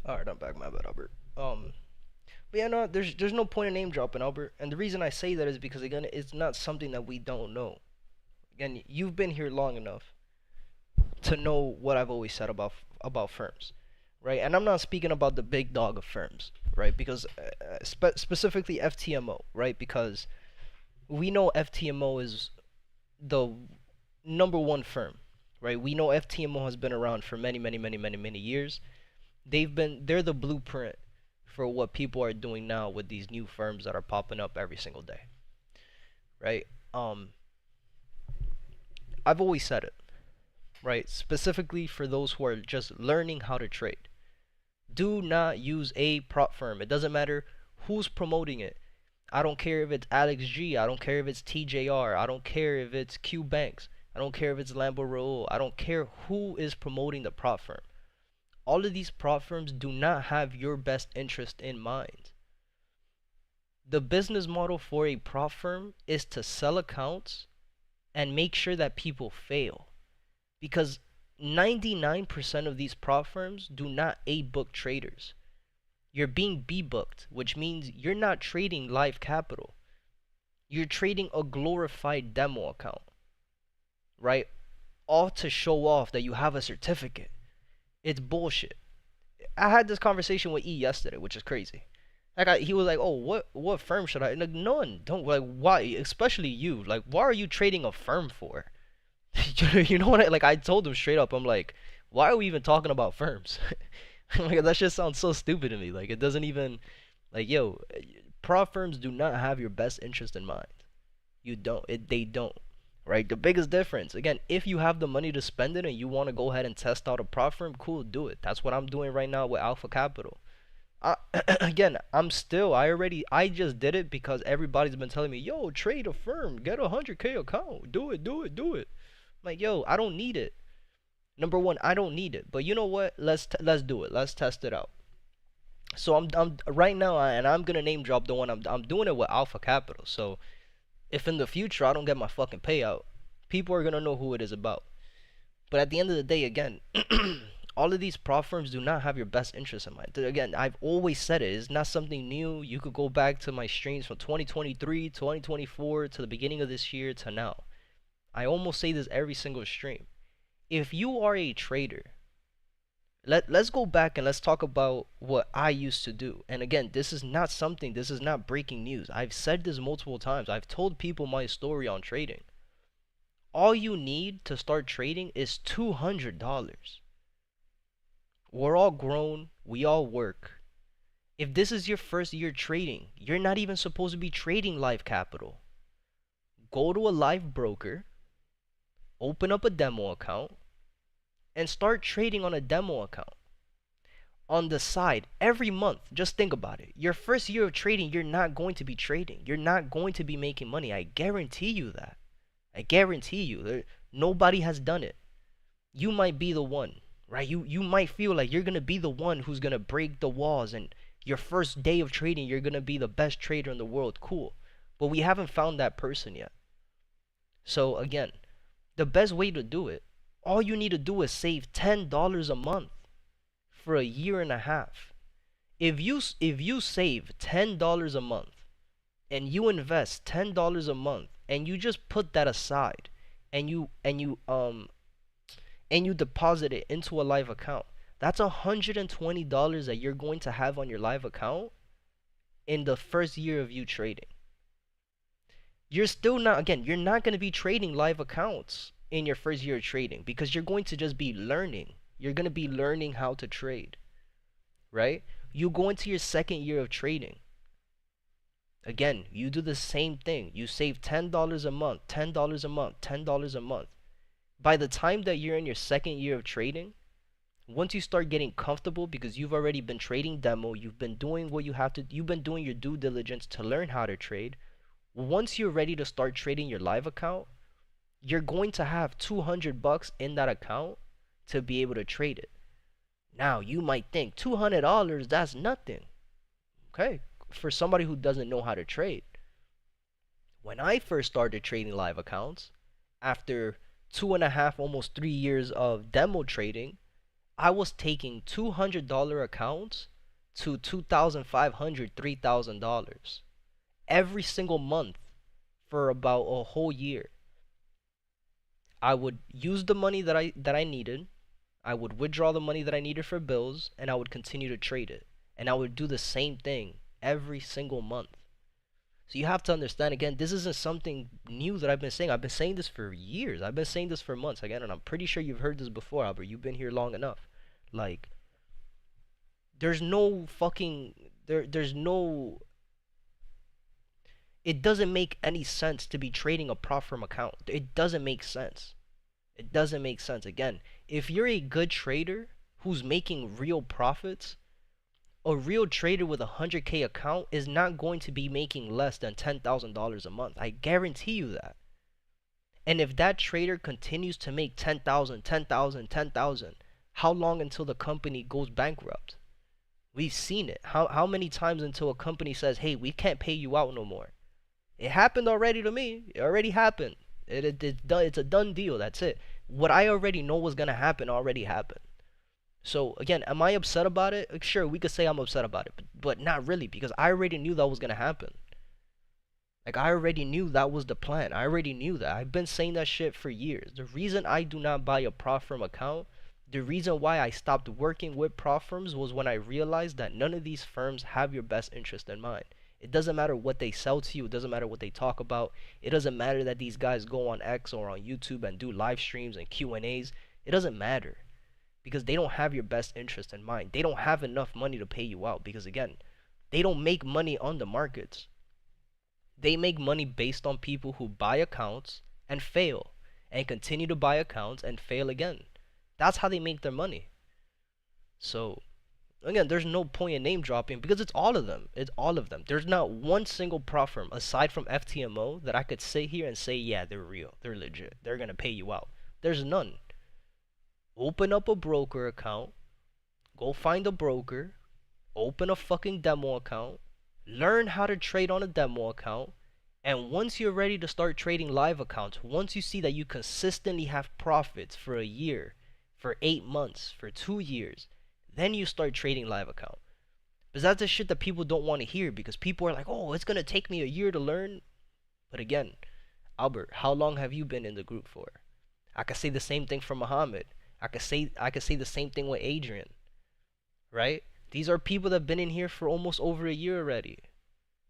All right, I'm back. My bad, Albert. But yeah, no, there's no point in name dropping, Albert. And the reason I say that is because again, it's not something that we don't know. Again, you've been here long enough to know what I've always said about firms, right? And I'm not speaking about the big dog of firms, right? Because specifically FTMO, right? Because we know FTMO is the number one firm, right? We know FTMO has been around for many years. They're the blueprint for what people are doing now with these new firms that are popping up every single day, right? Um, I've always said it, right? Specifically for those who are just learning how to trade. Do not use a prop firm. It doesn't matter who's promoting it. I don't care if it's Alex G. I don't care if it's TJR. I don't care if it's Q Banks. I don't care if it's Lambo Raul. I don't care who is promoting the prop firm. All of these prop firms do not have your best interest in mind. The business model for a prop firm is to sell accounts and make sure that people fail. Because 99% of these prop firms do not A book traders. You're being B booked, which means you're not trading live capital. You're trading a glorified demo account, right? All to show off that you have a certificate. It's bullshit. I had this conversation with E yesterday, which is crazy. He was like, "Oh, what firm should I?" Like, none. Don't like why, especially you. Like, why are you trading a firm for? You know what? I told him straight up. I'm like, why are we even talking about firms? Like that just sounds so stupid to me. Like it doesn't even like yo, prop firms do not have your best interest in mind. You don't. They don't. Right? The biggest difference, again, if you have the money to spend it and you want to go ahead and test out a prop firm, cool, do it. That's what I'm doing right now with Alpha Capital. I, again, I just did it because everybody's been telling me, yo, trade a firm, get a 100K account, do it. I'm like, yo, I don't need it. Number one, I don't need it, but you know what? Let's do it. Let's test it out. So I'm right now, and I'm gonna name drop the one I'm doing it with Alpha Capital. So if in the future I don't get my fucking payout, people are gonna know who it is about. But at the end of the day, again, all of these prop firms do not have your best interest in mind. Again, I've always said it. It's not something new. You could go back to my streams from 2023, 2024, to the beginning of this year to now. I almost say this every single stream. If you are a trader, let's go back and let's talk about what I used to do. And again, this is not breaking news. I've said this multiple times. I've told people my story on trading. All you need to start trading is $200. We're all grown, we all work. If this is your first year trading, you're not even supposed to be trading live capital. Go to a live broker, open up a demo account, and start trading on a demo account. On the side, every month, just think about it. Your first year of trading, you're not going to be trading. You're not going to be making money. I guarantee you that. I guarantee you. Nobody has done it. You might be the one, right? You might feel like you're going to be the one who's going to break the walls, and your first day of trading, you're going to be the best trader in the world. Cool. But we haven't found that person yet. So again, the best way to do it, all you need to do is save $10 a month for a year and a half. If you save $10 a month and you invest $10 a month and you just put that aside and you deposit it into a live account, that's $120 that you're going to have on your live account in the first year of you trading. You're still not, again, you're not going to be trading live accounts in your first year of trading because you're going to just be learning. You're going to be learning how to trade, right? You go into your second year of trading. Again, you do the same thing. You save $10 a month, $10 a month, $10 a month. By the time that you're in your second year of trading, once you start getting comfortable because you've already been trading demo, you've been doing what you have to, you've been doing your due diligence to learn how to trade. Once you're ready to start trading your live account, you're going to have $200 in that account to be able to trade it. Now, you might think $200, that's nothing. Okay, for somebody who doesn't know how to trade. When I first started trading live accounts, after 2.5, almost 3 years of demo trading, I was taking $200 accounts to $2,500, $3,000 every single month for about a whole year. I would use the money that I needed. I would withdraw the money that I needed for bills, and I would continue to trade it. And I would do the same thing every single month. So you have to understand, again, this isn't something new that I've been saying. I've been saying this for years. I've been saying this for months, again, and I'm pretty sure you've heard this before, Albert. You've been here long enough. Like, there's no fucking, there's no, it doesn't make any sense to be trading a prop firm account. It doesn't make sense. It doesn't make sense. Again, if you're a good trader who's making real profits, a real trader with a 100K account is not going to be making less than $10,000 a month. I guarantee you that. And if that trader continues to make 10,000, 10,000, 10,000, how long until the company goes bankrupt? We've seen it. How many times until a company says, hey, we can't pay you out no more? It happened already to me. It already happened. It's a done deal. That's it. What I already know was going to happen already happened. So, again, am I upset about it? Sure, we could say I'm upset about it, but not really, because I already knew that was going to happen. Like, I already knew that was the plan. I already knew that. I've been saying that shit for years. The reason I do not buy a prop firm account, the reason why I stopped working with prop firms was when I realized that none of these firms have your best interest in mind. It doesn't matter what they sell to you. It doesn't matter what they talk about. It doesn't matter that these guys go on X or on YouTube and do live streams and Q&As. It doesn't matter. Because they don't have your best interest in mind. They don't have enough money to pay you out. Because again, they don't make money on the markets. They make money based on people who buy accounts and fail. And continue to buy accounts and fail again. That's how they make their money. So, again, there's no point in name dropping because it's all of them. It's all of them. There's not one single prop firm aside from FTMO that I could sit here and say, yeah, they're real. They're legit. They're going to pay you out. There's none. Open up a broker account, go find a broker, open a fucking demo account, learn how to trade on a demo account, and once you're ready to start trading live accounts, once you see that you consistently have profits for a year, for 8 months, for 2 years, then you start trading live account. But that's the shit that people don't want to hear, because people are like, oh, it's gonna take me a year to learn. But again, Albert, how long have you been in the group for? I could say the same thing for Muhammad. I could say the same thing with Adrian, right? These are people that have been in here for almost over a year already.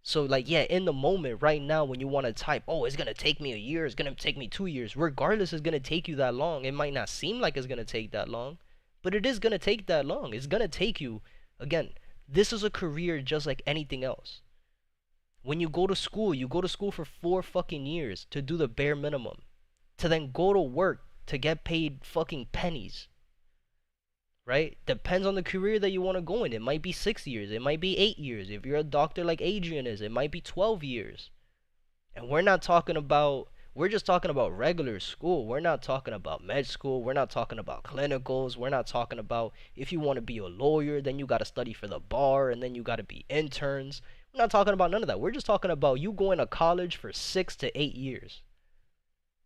So like, yeah, in the moment right now when you want to type, oh, it's gonna take me a year, it's gonna take me 2 years, regardless, it's gonna take you that long. It might not seem like it's gonna take that long, but it is gonna take that long. It's gonna take you, again, this is a career just like anything else. When you go to school for 4 fucking years to do the bare minimum, to then go to work to get paid fucking pennies, right? Depends on the career that you want to go in. It might be 6 years, it might be 8 years. If you're a doctor like Adrian is, it might be 12 years. And we're just talking about regular school. We're not talking about med school. We're not talking about clinicals. We're not talking about if you want to be a lawyer, then you got to study for the bar and then you got to be interns. We're not talking about none of that. We're just talking about you going to college for 6 to 8 years.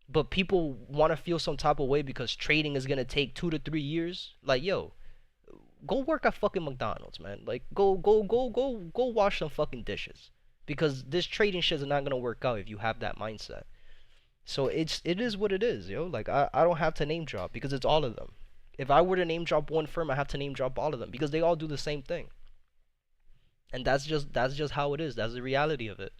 But people want to feel some type of way because trading is going to take 2 to 3 years. Like, yo, go work at fucking McDonald's, man. Like, go wash some fucking dishes. Because this trading shit is not going to work out if you have that mindset. So it is what it is, yo. Like, I don't have to name drop because it's all of them. If I were to name drop one firm, I have to name drop all of them because they all do the same thing. And that's just how it is. That's the reality of it.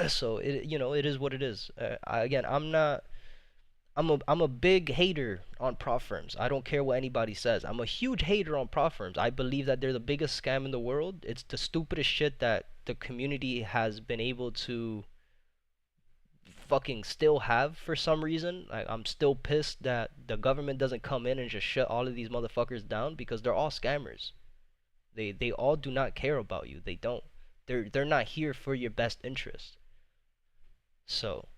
So it is what it is. Again, I'm a big hater on prop firms. I don't care what anybody says. I'm a huge hater on prop firms. I believe that they're the biggest scam in the world. It's the stupidest shit that the community has been able to fucking still have for some reason. Like, I'm still pissed that the government doesn't come in and just shut all of these motherfuckers down because they're all scammers. They all do not care about you. They don't. They're not here for your best interest. So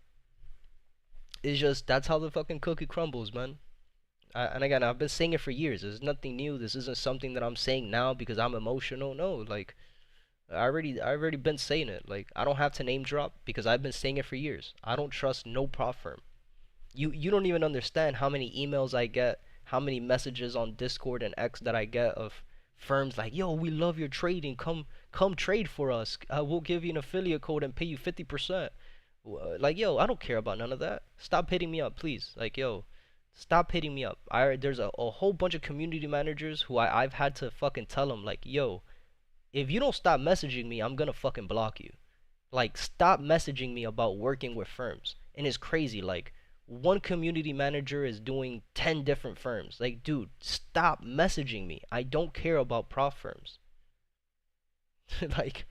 it's just that's how the fucking cookie crumbles, man. And again, I've been saying it for years. There's nothing new. This isn't something that I'm saying now because I'm emotional. No, like I already been saying it. Like, I don't have to name drop because I've been saying it for years. I don't trust no prop firm. You don't even understand how many emails I get, how many messages on Discord and X that I get of firms like, yo, we love your trading. Come trade for us. We'll give you an affiliate code and pay you 50%. Like, yo, I don't care about none of that. Stop hitting me up, please. Like, yo, stop hitting me up. There's a whole bunch of community managers who I've had to fucking tell them, like, yo, if you don't stop messaging me, I'm gonna fucking block you. Like, stop messaging me about working with firms. And it's crazy. Like, one community manager is doing 10 different firms. Like, dude, stop messaging me. I don't care about prop firms. like,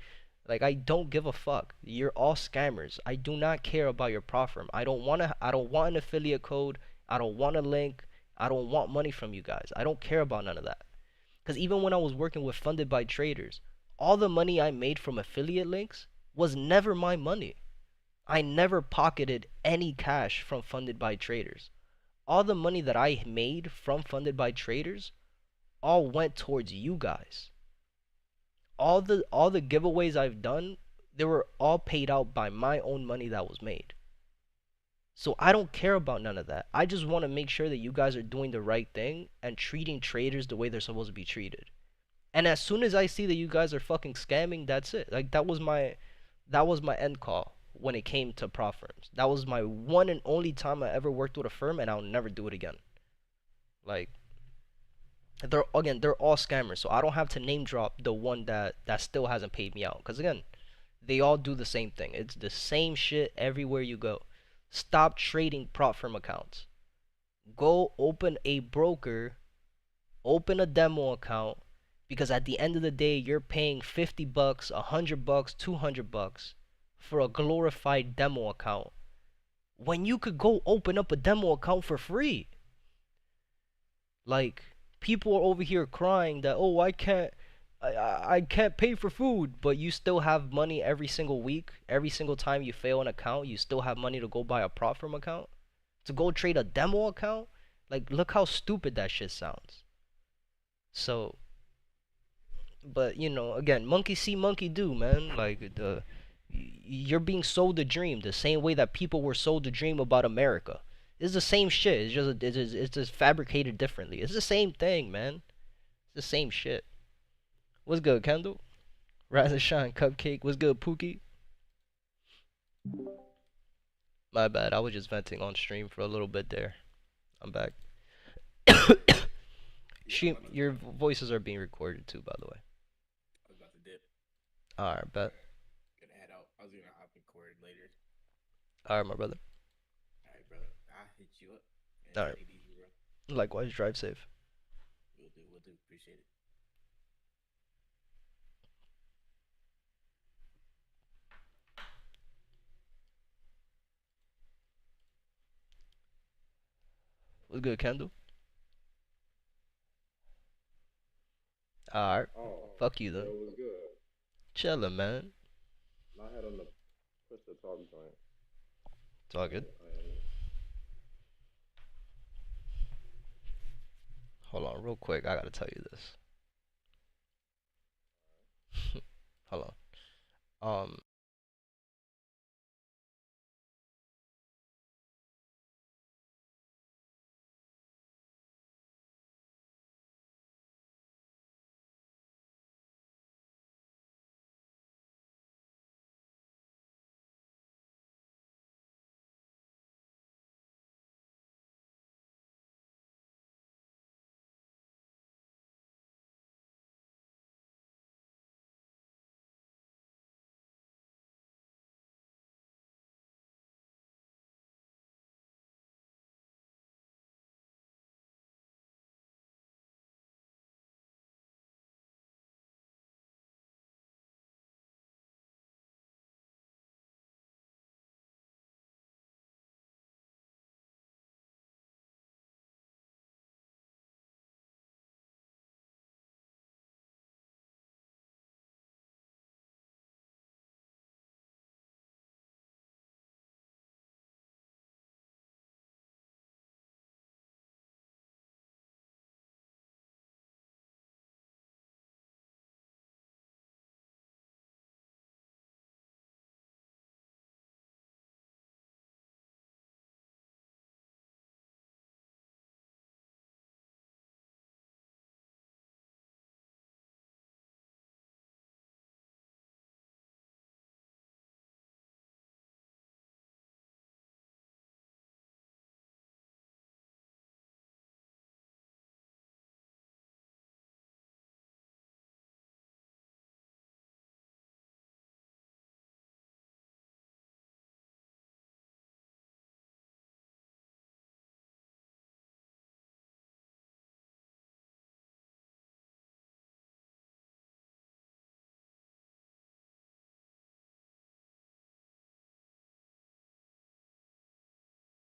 like, I don't give a fuck. You're all scammers. I do not care about your prop firm. I don't want an affiliate code. I don't want a link. I don't want money from you guys. I don't care about none of that. Because even when I was working with FundedbyTraders, all the money I made from affiliate links was never my money. I never pocketed any cash from FundedbyTraders. All the money that I made from FundedbyTraders all went towards you guys. All the giveaways I've done, they were all paid out by my own money that was made. So I don't care about none of that. I just want to make sure that you guys are doing the right thing and treating traders the way they're supposed to be treated. And as soon as I see that you guys are fucking scamming, that's it. Like, that was my end call when it came to prop firms. That was my one and only time I ever worked with a firm, and I'll never do it again. Like, they're all scammers, so I don't have to name drop the one that still hasn't paid me out. Cause again, they all do the same thing. It's the same shit everywhere you go. Stop trading prop firm accounts. Go open a broker, open a demo account, because at the end of the day, you're paying $50, $100, $200 for a glorified demo account when you could go open up a demo account for free. Like, people are over here crying that, oh, I can't pay for food, but you still have money every single week. Every single time you fail an account, you still have money to go buy a prop firm account, to go trade a demo account. Like, look how stupid that shit sounds. So, but you know, again, monkey see, monkey do, man. Like you're being sold a dream the same way that people were sold a dream about America. It's the same shit. It's just fabricated differently. It's the same thing, man. It's the same shit. What's good, Kendall? Rise and shine, cupcake. What's good, Pookie? My bad. I was just venting on stream for a little bit there. I'm back. Your voices are being recorded too, by the way. I was about to dip. Alright, bet. Gonna head out. I was gonna hop in court later. Alright, my brother. Alright, brother. I'll hit you up. Alright. Likewise, drive safe. We'll do. Appreciate it. What's good, Kendall? Alright. Oh, Fuck you then. it was good. Chillin', man. I had on the push the talk joint. It's all good. Hold on, real quick. I gotta tell you this. Hold on.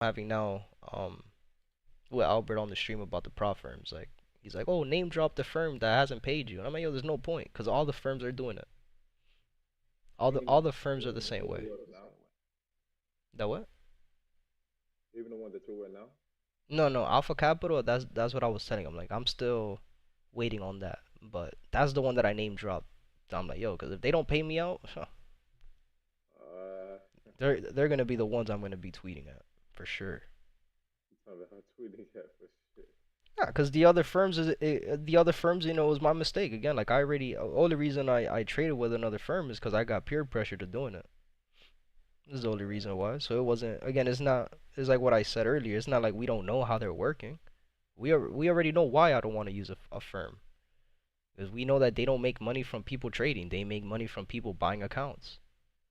Having now with Albert on the stream about the prop firms. Like he's like, oh, name drop the firm that hasn't paid you. And I'm like, yo, there's no point because all the firms are doing it. All the firms are the same way. That what? Even the one that you're with now? No, Alpha Capital. That's what I was telling him. Like I'm still waiting on that, but that's the one that I name dropped. I'm like, yo, because if they don't pay me out, they're gonna be the ones I'm gonna be tweeting at for sure. Tweeting at for shit. Yeah, because the other firms you know, was my mistake again. Like I already, only reason I traded with another firm is because I got peer pressure to doing it. This is the only reason why. So it wasn't, again, it's like what I said earlier. It's not like we don't know how they're working. We already know why I don't want to use a firm. Because we know that they don't make money from people trading. They make money from people buying accounts.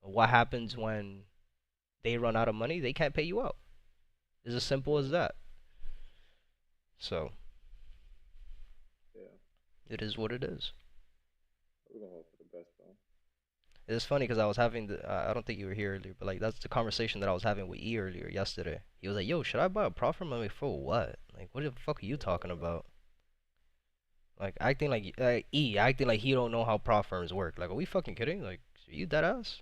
What happens when they run out of money? They can't pay you out. It's as simple as that. So, yeah, it is what it is. We're gonna hope for the best though. It's funny because I was having I don't think you were here earlier, but like that's the conversation that I was having with E earlier yesterday. He was like, "Yo, should I buy a prop firm?" I'm like, "For what? Like, what the fuck are you talking about?" Like acting like E acting like he don't know how prop firms work. Like, are we fucking kidding? Like, are you dead ass?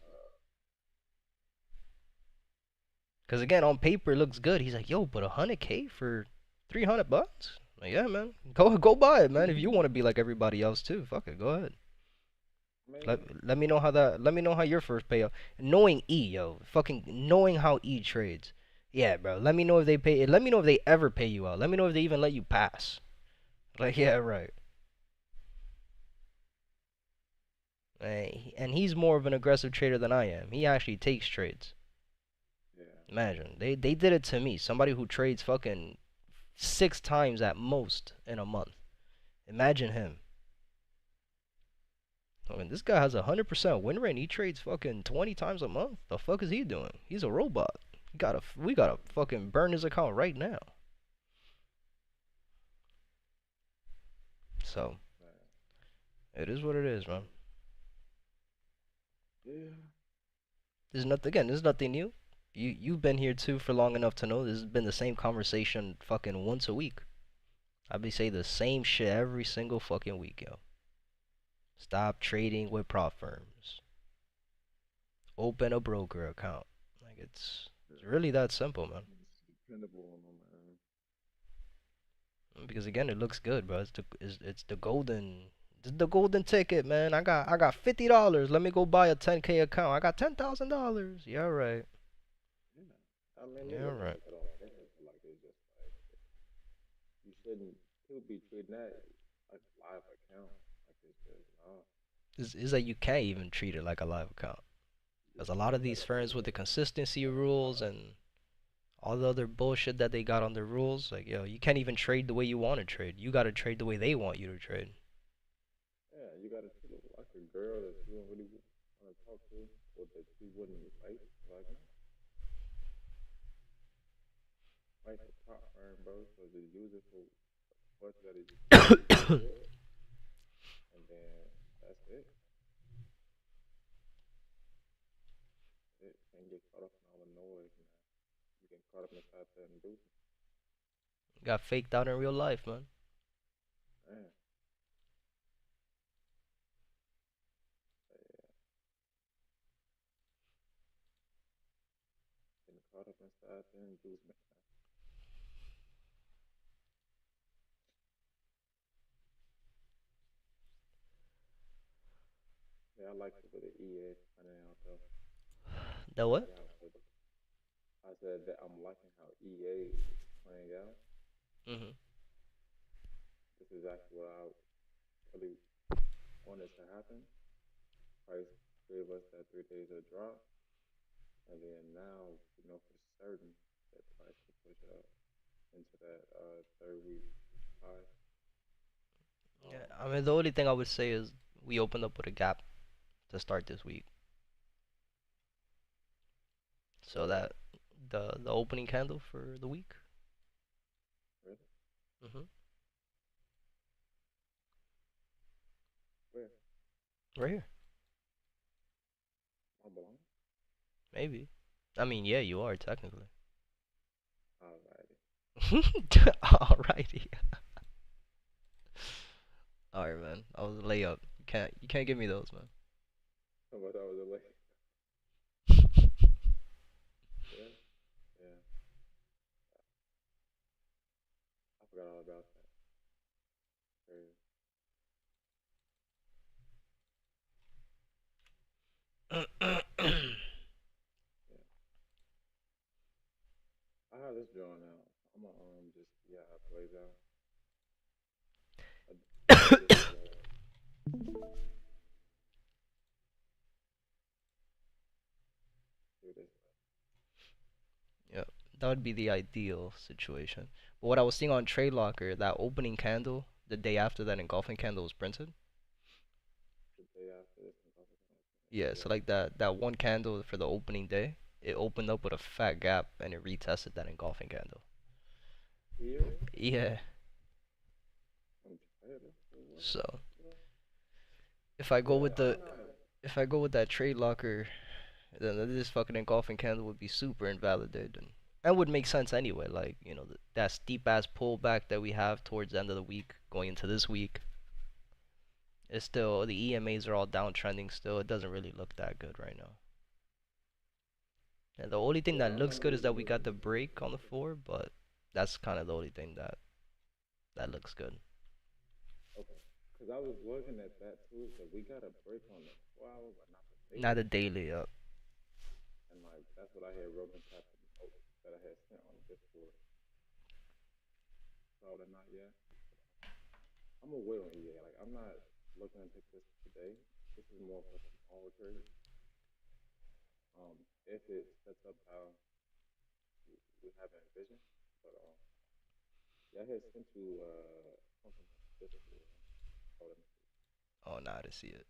Because again, on paper it looks good. He's like, "Yo, but 100K for $300? Like, yeah, man. Go buy it, man. If you want to be like everybody else too, fuck it, go ahead. I mean, Let me know how that. Let me know how your first payout. Knowing E, yo, fucking knowing how E trades. Yeah, bro. Let me know if they pay. Let me know if they ever pay you out. Let me know if they even let you pass. Like, yeah, right. And he's more of an aggressive trader than I am. He actually takes trades. yeah. Imagine they did it to me. Somebody who trades fucking 6 times at most in a month. Imagine him. I mean, this guy has a 100% win rate. And he trades fucking 20 times a month. The fuck is he doing? He's a robot. We gotta fucking burn his account right now. So Man. it is what it is, man. Yeah. There's nothing new. You've been here too for long enough to know this has been the same conversation fucking once a week. I be say the same shit every single fucking week, yo. Stop trading with prop firms. Open a broker account. Like it's really that simple, man. It's dependable on them, man. Because again, it looks good, bro. It's the golden ticket, man. I got $50. Let me go buy a 10K account. I got $10,000. Yeah, right. Yeah. I mean, Yeah, niggas right. make it on purpose, like it's just like you shouldn't. People be treating that like a live account, like it's just no. Is that you can't even treat it like a live account. Because a lot of these firms with the consistency rules and all the other bullshit that they got on their rules, like yo, you can't even trade the way you want to trade. You gotta trade the way they want you to trade. Yeah, you gotta treat it like a girl that you don't really want to talk to, or that you wouldn't like. Like, no. Like the prop firm, bro, so just use it for what that is good, and then that's it. It can't get caught up in all the noise, man. You get caught up inside that and do, Got faked out in real life, man. man. Yeah, getting caught up inside the inducement. Yeah, I like the way the EA running out though. That Like what? how I said that I'm liking how EA is playing out. Mhm. This is actually what I really wanted to happen. Price gave us that 3 days of drop, and then now we know for certain that price will push up into that third week high. Yeah, Um, I mean the only thing I would say is we opened up with a gap to start this week. So so that the opening candle for the week. really, Mhm. where Right here. I belong. Maybe. I mean, yeah, you are technically. Alrighty. Alrighty. Alright, man. I was a layup. You can't give me those, man. How about that was a late? Yeah, yeah. I forgot all about that. Crazy. Yeah, I have this drawn out. I'm gonna just see how it plays out. I do this do this. Yeah, that would be the ideal situation. But what I was seeing on Trade Locker, that opening candle, the day after that engulfing candle was printed. The day after this and Yeah, yeah. so like that one candle for the opening day, it opened up with a fat gap and it retested that engulfing candle. Here, Yeah, I'm tired. so if I go Yeah, with I'm the not. if I go with that Trade Locker, then this fucking engulfing candle would be super invalidated. And that would make sense anyway. Like, that steep ass pullback that we have towards the end of the week going into this week is still, the EMAs are all downtrending still. It doesn't really look that good right now. And the only thing Yeah, that I'm looks not good is really that we got looking the for break on the floor, but that's kind of the only thing that That looks good. Okay. Because I was looking at that too, so we got a break on the 4 hour, but not the Not daily. a daily up. And like that's what I had Rogan tap in the note that I had sent on Discord. Saw it or not yet. I'm gonna wait on EA. Like I'm not looking to take this today. This is more for smaller trades. If it sets up how we have envisioned, but yeah, I had sent you something on Discord. Hold on. Oh, nah, I see it.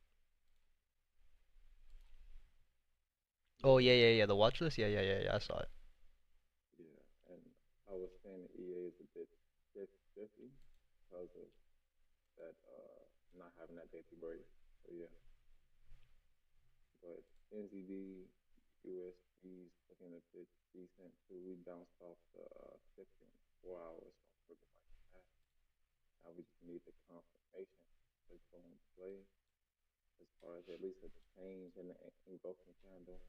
Yeah, Oh, yeah, yeah, yeah. The watch list? Yeah, yeah, yeah, yeah. I saw it. yeah, and I was saying that EA is a bit 50 because of that not having that daily break. So yeah, but NZD, USD's looking a bit decent too. We bounced off the 50 in 4 hours, so looking like that. Now we just need the confirmation to go and play as far as at least a change in the engulfing candle.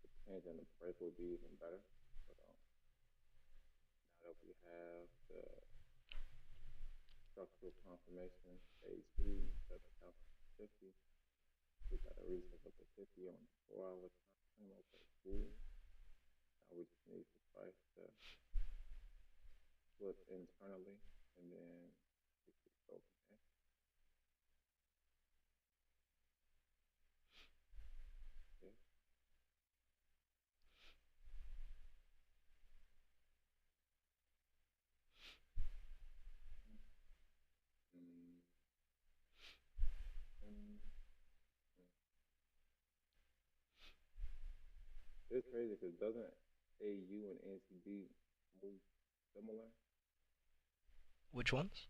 The change in the break will be even better. But now that we have the structural confirmation, A2, that accounts for 50, we got a reset up to 50 on the 4 hour time frame. Okay, cool. Now we just need the price to flip internally, and then we could go from there. Yeah. Mm, mm, mm. It's crazy because doesn't AU and NCD move similar? Which ones?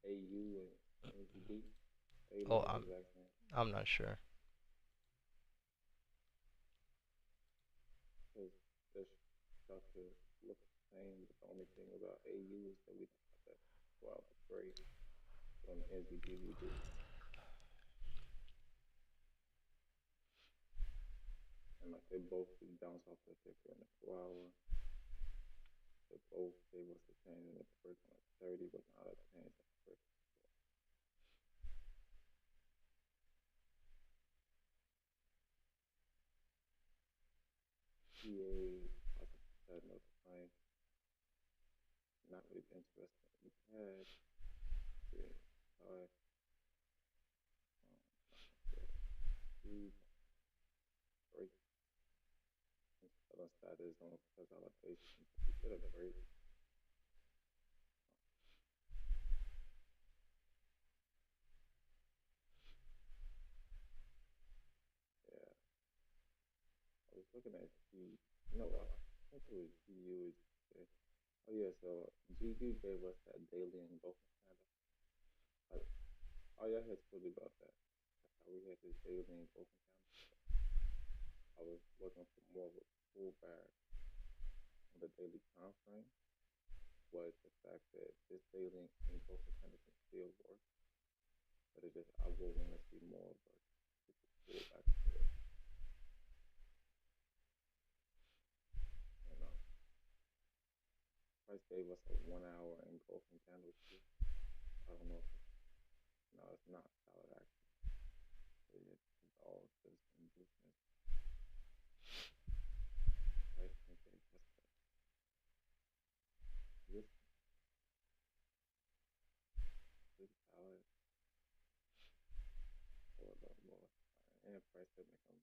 AU and NCD, they Oh, look the exact same. I'm not sure. Because the structure looks the same, but the only thing about AU is that we don't have that 12 break. But on the NCD we do. And like they both just bounce off the 50 on the 4 hour. They both gave us a change in the break on the 30, but not a change in the break. EA, I think setting up fine. Not really interested in CAD. Yeah, huge break. Selling status on consolidation. We get a break. Yeah, I was looking at G. No, I think it was GU. Oh yeah, so GU gave us that daily engulfing candle. Like, oh yeah, I had told you about that. How we had this daily engulfing candle. I was looking for more of a pullback on the daily time frame. Was the fact that this daily engulfing candle can still work, but it just I would want to see more of a pullback to it. And price gave us a 1 hour engulfing candle too. I don't know if it's, no, it's not solid action. It's all just inducement. Price can gave us this solid or a little more. And price didn't become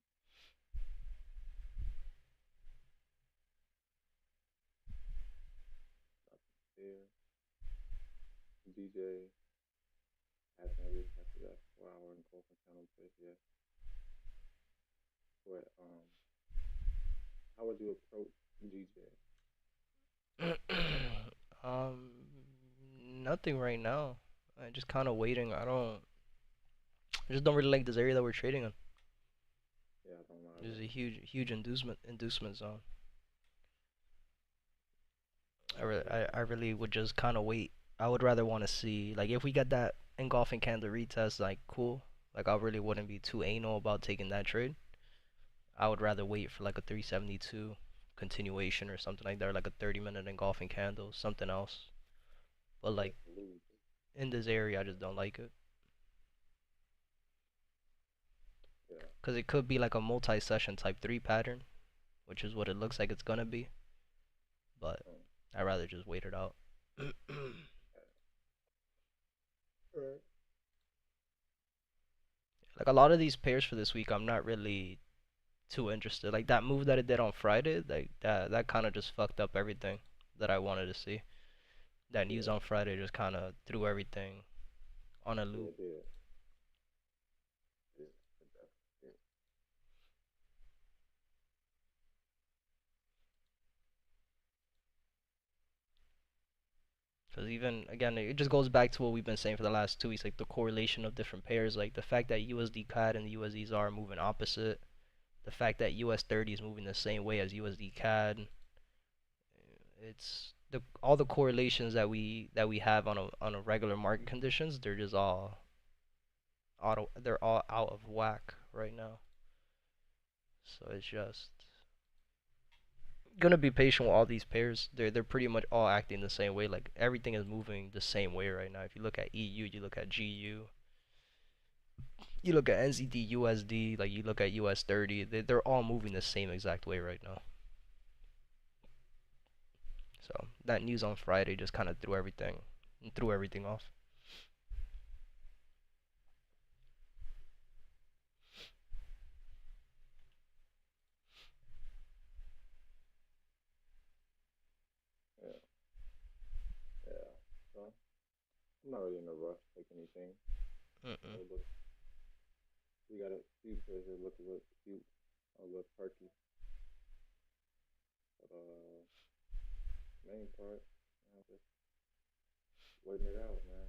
nothing there. DJ hasn't retested that 4 hour engulfing candle just yet. But how would you approach DJ? um, Nothing right now. I just kind of waiting. I just don't really like this area that we're trading on. Yeah, I don't know. There's a huge inducement zone. I really would just kind of wait. I would rather want to see, like, if we get that engulfing candle retest, like, cool. Like, I really wouldn't be too anal about taking that trade. I would rather wait for like a 372 continuation or something like that, or like a 30-minute engulfing candle, something else. But Yeah, like to lose. in this area, I just don't like it. Yeah. Cause it could be like a multi-session type 3 pattern, which is what it looks like it's gonna be. But Um, I'd rather just wait it out. Alright. Like a lot of these pairs for this week, I'm not really too interested. Like that move that it did on Friday, like that kind of just fucked up everything that I wanted to see. That news Yeah. on Friday just kind of threw everything on a Yeah, loop. it did. Yeah. It definitely did. Because even again, it just goes back to what we've been saying for the last 2 weeks, like the correlation of different pairs, like the fact that USD CAD and the USD ZAR are moving opposite, the fact that US 30 is moving the same way as USD CAD. It's the all the correlations that we have on a regular market conditions, they're just all they're all out of whack right now. So it's just gonna be patient with all these pairs. They're pretty much all acting the same way. Like everything is moving the same way right now. If you look at EU, you look at GU, you look at NZD, USD, like you look at US 30, they're all moving the same exact way right now. So that news on Friday just kind of threw everything off. Yeah. Yeah. So I'm not really in a rush to take anything. Mm-mm. Look, we got a few pairs that look a little cute, a little perky. But main part, just waiting it out, man.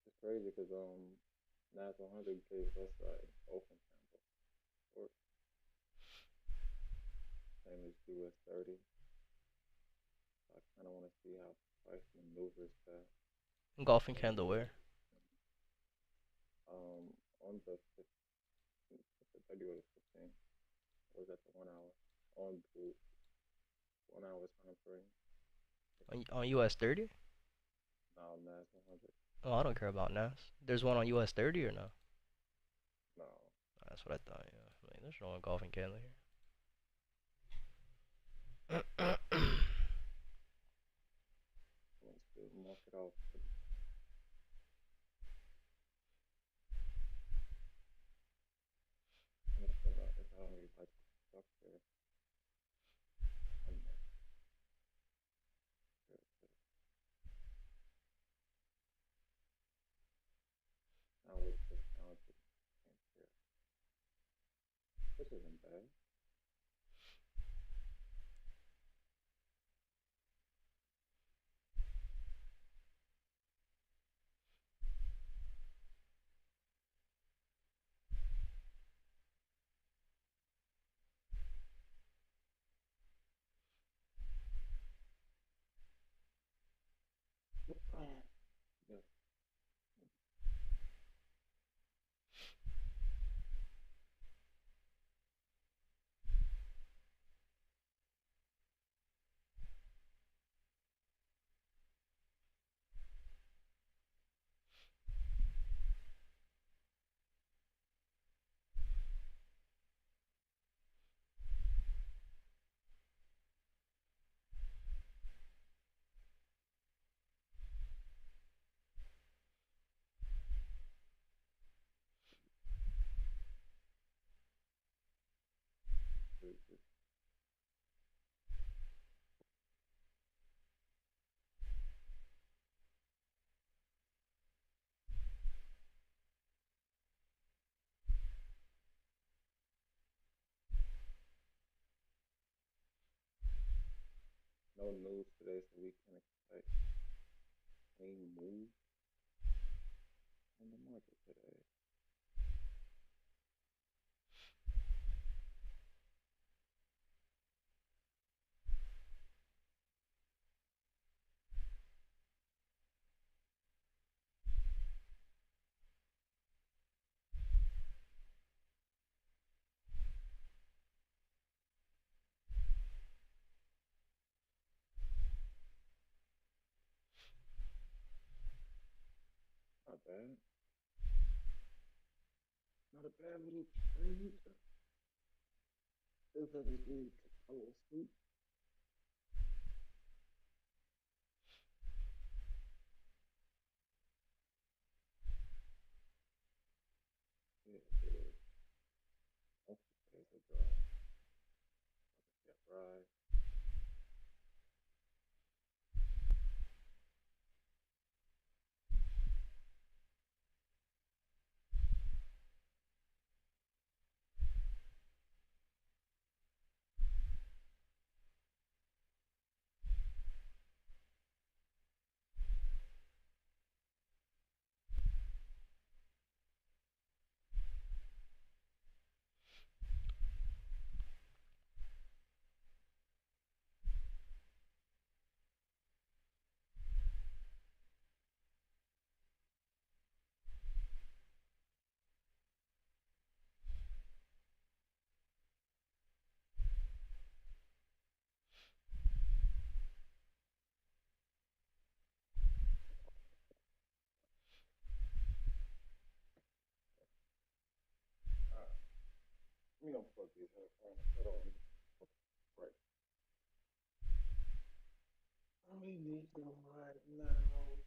It's crazy because NAS 100 gave us an open candle. Or same as US 30. So I kind of want to see how price maneuvers that. Engulfing candle where? On the 30 or the 15, or was that the 1 hour? On the 1 hour time frame. On US 30? No, NAS 100. Oh, I don't care about NAS. There's one on US 30 or no? No, That's what I thought. Yeah, like, there's no engulfing candle here. let's do mark it off. I'm just gonna, if I don't really like the structure, I'm like, good. Now with this talented here, which isn't bad. Yeah, good, good. No news today, so we can expect clean moves in the market today. not bad. Not a bad little trade. Feels like it did a little swoop. Yeah, it is. There's a drop. Yeah, right. Let me unplug these headphones. Hold on. Right. I need them right now.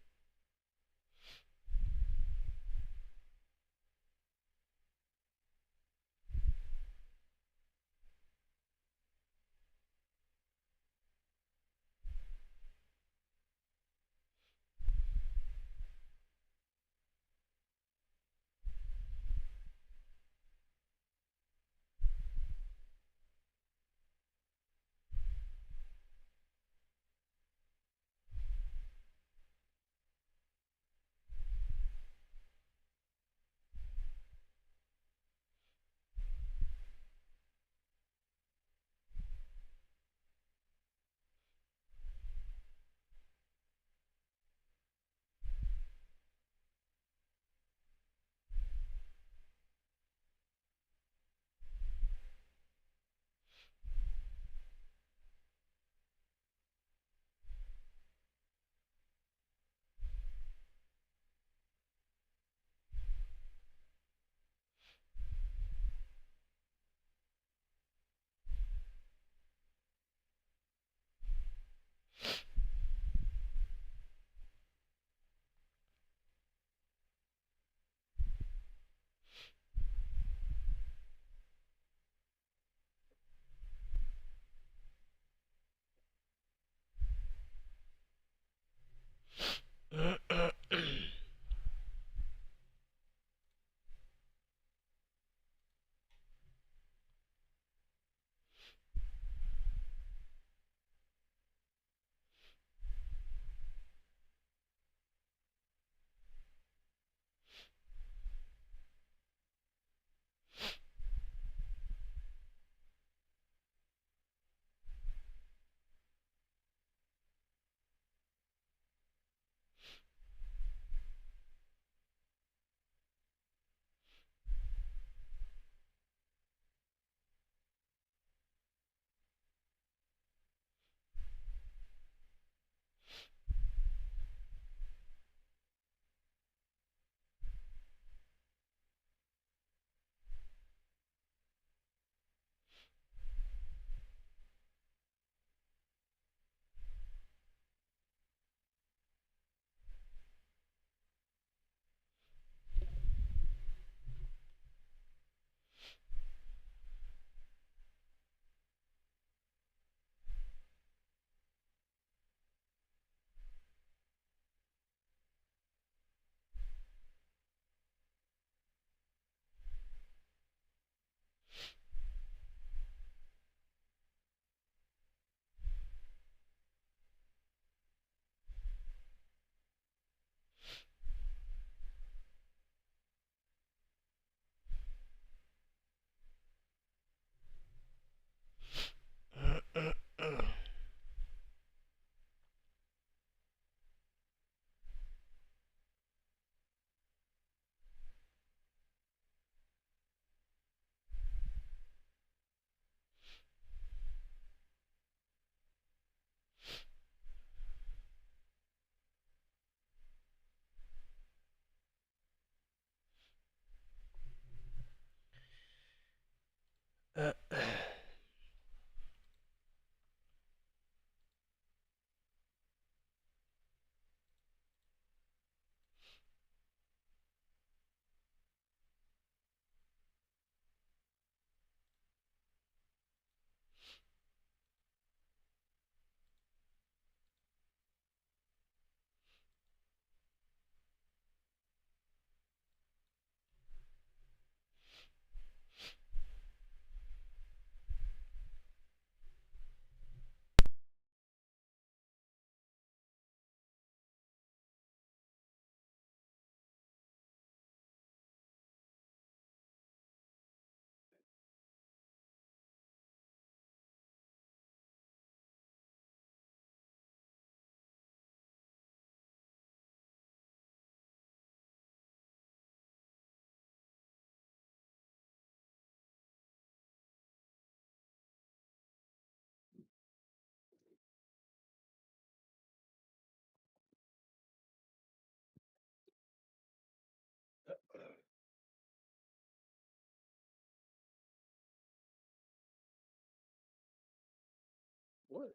What?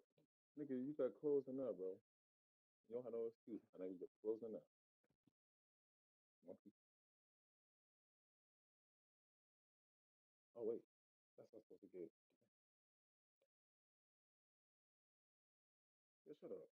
Nigga, you got closing up, bro. You don't have no excuse. I know you got closing up. Monkey. Oh, wait. That's not supposed to get. Yeah, shut up.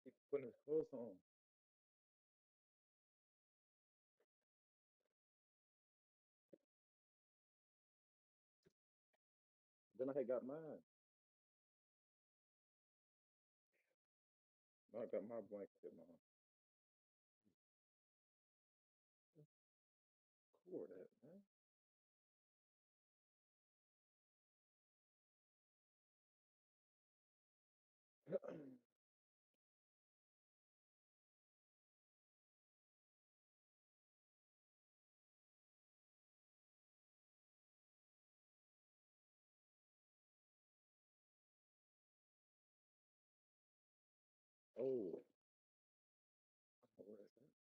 Keep putting his clothes on. Then I had got mine. Now I got my blanket, man. Cord that, man. Oh, where is that?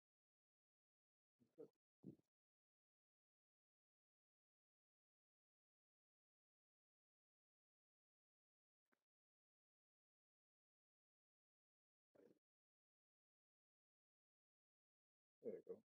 There you go.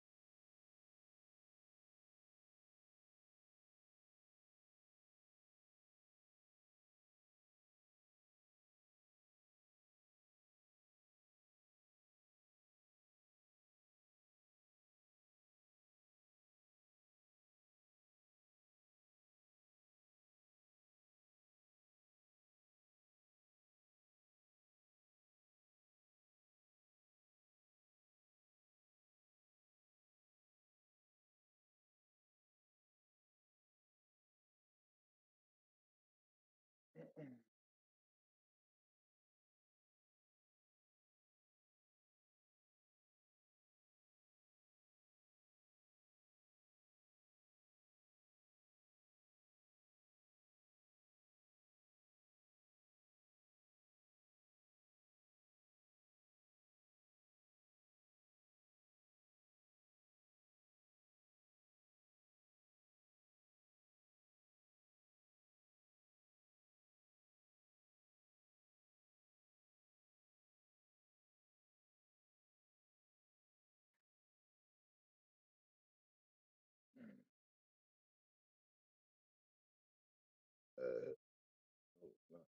Oh, no.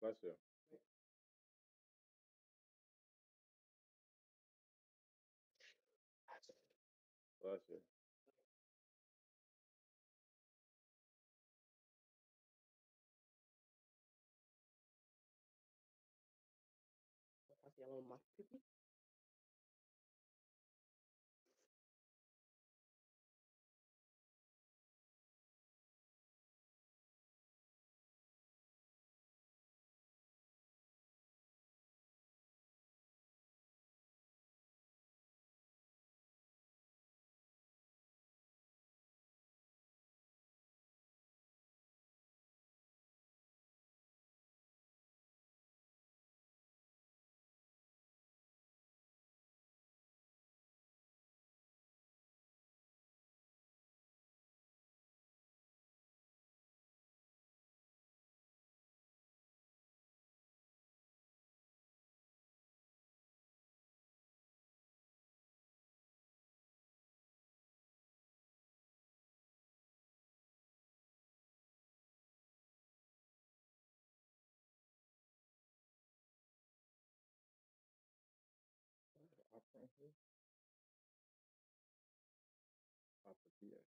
Bless you. Bless you. I see on my pee. Off the PA.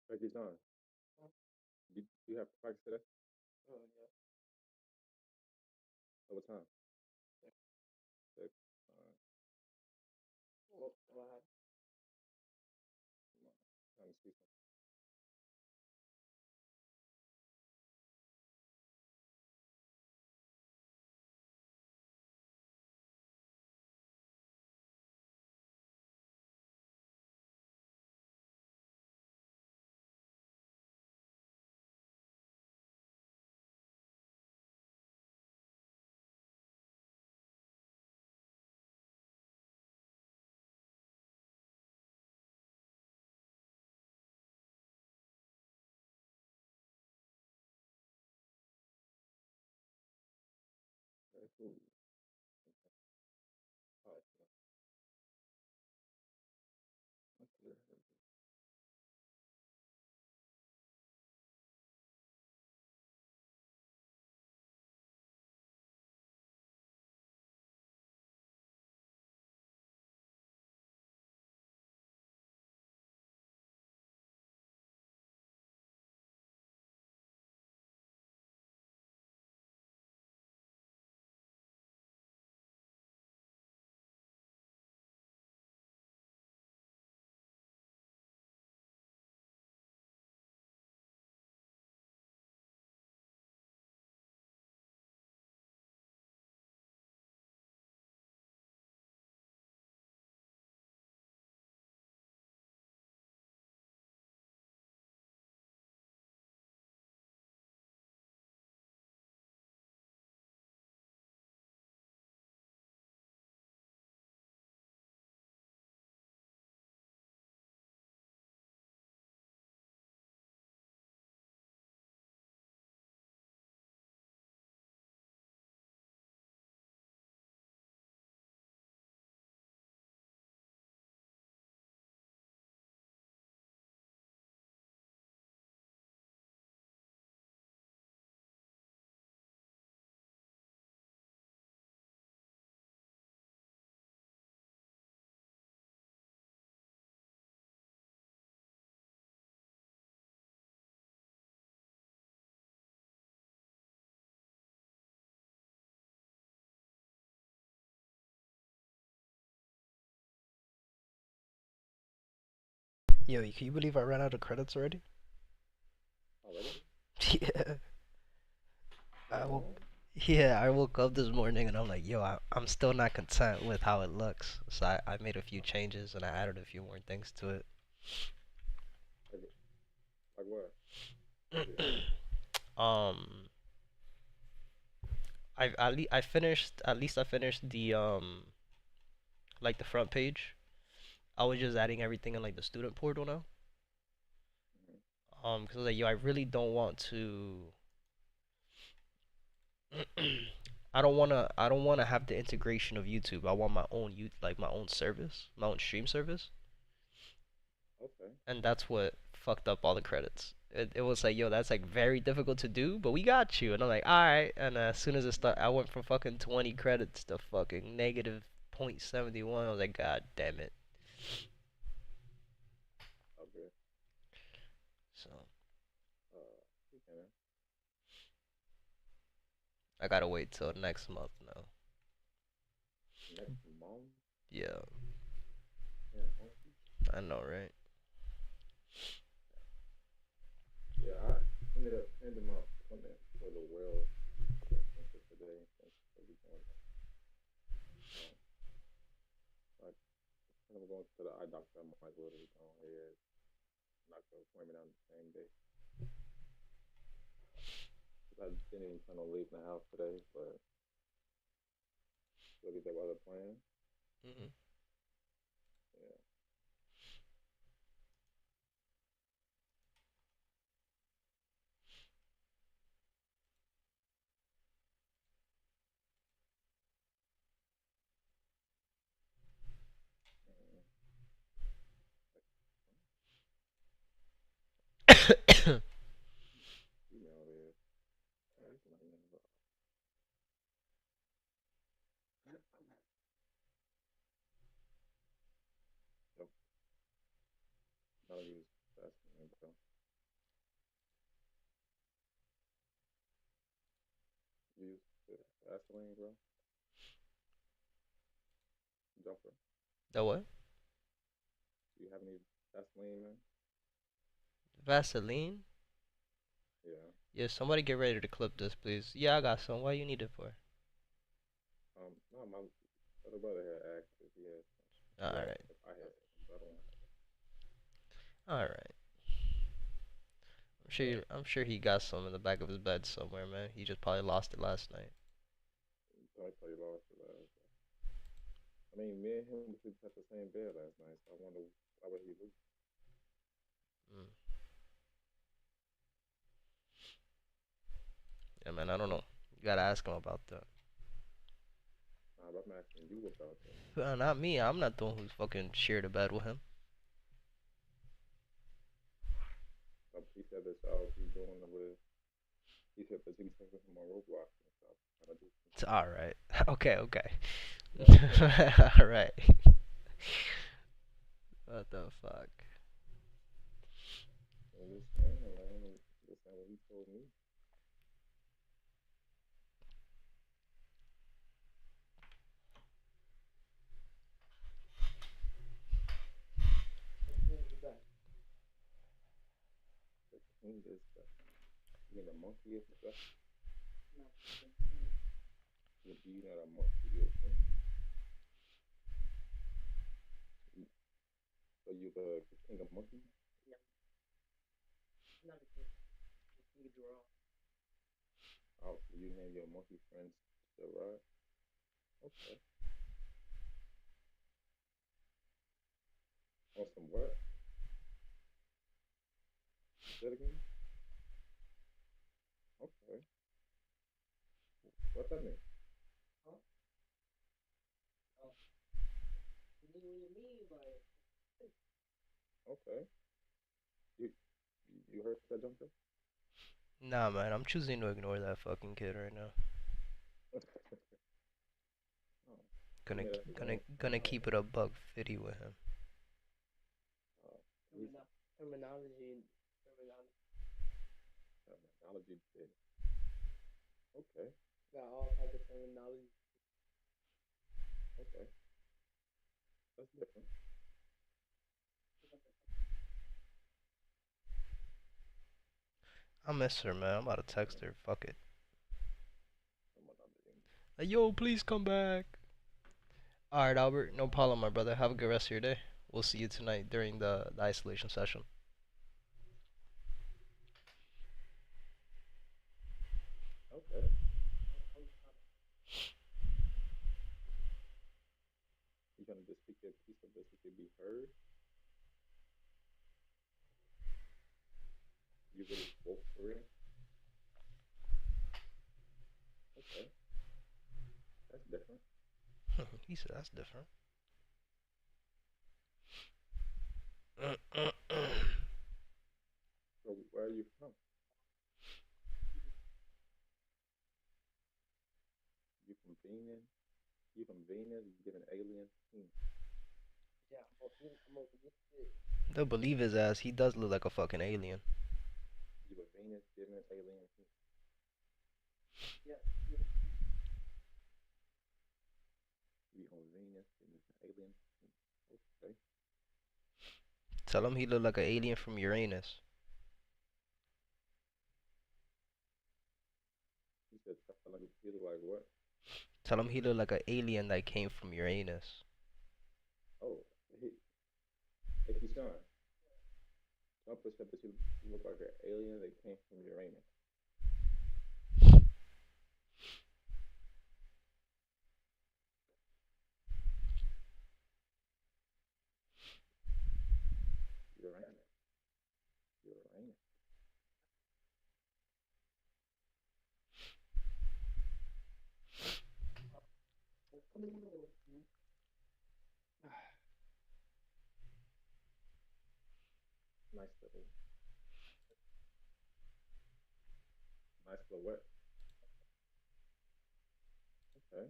Turkey's on. Do you have practice today? Oh, yeah. At what time? 6. 6. All right. What happened? Come on. Time to see something. Very cool. Oh, okay. Yo, can you believe I ran out of credits already? Already? Yeah. That I woke, long? yeah, I woke up this morning and I'm like, yo, I'm still not content with how it looks. So I made a few changes and I added a few more things to it. Like, like what? What you added? um, I finished at least I finished the like the front page. I was just adding everything in like the student portal now. Mm-hmm. Because like yo, I really don't want to. I don't wanna have the integration of YouTube. I want my own like my own service, my own stream service. Okay. And that's what fucked up all the credits. It was like, yo, that's like very difficult to do, but we got you. And I'm like, all right. And as soon as it started, I went from fucking 20 credits to fucking negative 0.71. I was like, god damn it. Okay. So Okay. Man. I gotta wait till next month now. Next month? Yeah, Yeah. Okay. I know, right? Yeah, I ended up sending my appointment for the well center today. So we going, like, I'm going to the eye doctor. I might as well just go ahead and knock the appointment on the same day. I didn't even plan on leaving the house today, but still get that other plan. Mhm. Yeah. Mm, you know it is. Nope. I'll use Vaseline, bro. Use Vaseline, bro. Jumper. The what? Do you have any Vaseline, man? Vaseline? Yeah. Yeah, somebody get ready to clip this, please. Yeah, I got some. What you need it for? No, my little brother had asked if he had some. Well, Alright. if I had some, but I don't have Alright. it. I'm sure he got some in the back of his bed somewhere, man. He just probably lost it last night. I tell you lost it last. I mean, me and him we slept at the same bed last night, so I wonder why would he lose? Mm. Yeah, man, I don't know. You gotta ask him about that. Nah, but I'm asking you about that. Not me. I'm not the one who's fucking shared a bed with him. He said that y'all be doing it with. He said that you be taking him on Roblox and stuff. Trying to do It's alright. Okay, okay. some. Alright. What the fuck? I'm just saying, man. Just saying what he told me. The king is the. You mean the monkey is the best? You know the monkey is the king. So you the king of monkeys? Oh, so you name your monkey friends the right? Okay. On some what? Say it again? Okay. What that mean? Okay. You you heard that, Jumper? Nah, man, I'm choosing to ignore that fucking kid right now. Oh, you made us Gonna keep it a buck 50 with him. uh, Terminology. terminology bit. Okay. Got all types of terminology. Okay. That's different. I miss her, man. I'm about to text her. Fuck it. Some other thing. Hey, yo, please come back. Alright, Albert. No problem, my brother. Have a good rest of your day. We'll see you tonight during the isolation session. Okay. You gonna just speak your piece so this could be heard? You really spoke for real? Okay. That's different. He said that's different. So where are you from? You from Venus? You from Venus? You giving aliens? Yeah, I'm over this shit. They'll believe his ass. He does look like a fucking alien. You a Venus giving aliens? Yeah, You on Venus giving aliens? Okay. Tell him he look like an alien from Uranus. You said something like you look like what? Tell him he look like an alien that came from Uranus. Oh, hey, Keyshawn. JumpeR said that you look like an alien that came from Uranus. Uranus. Uranus. Nice little what? Okay.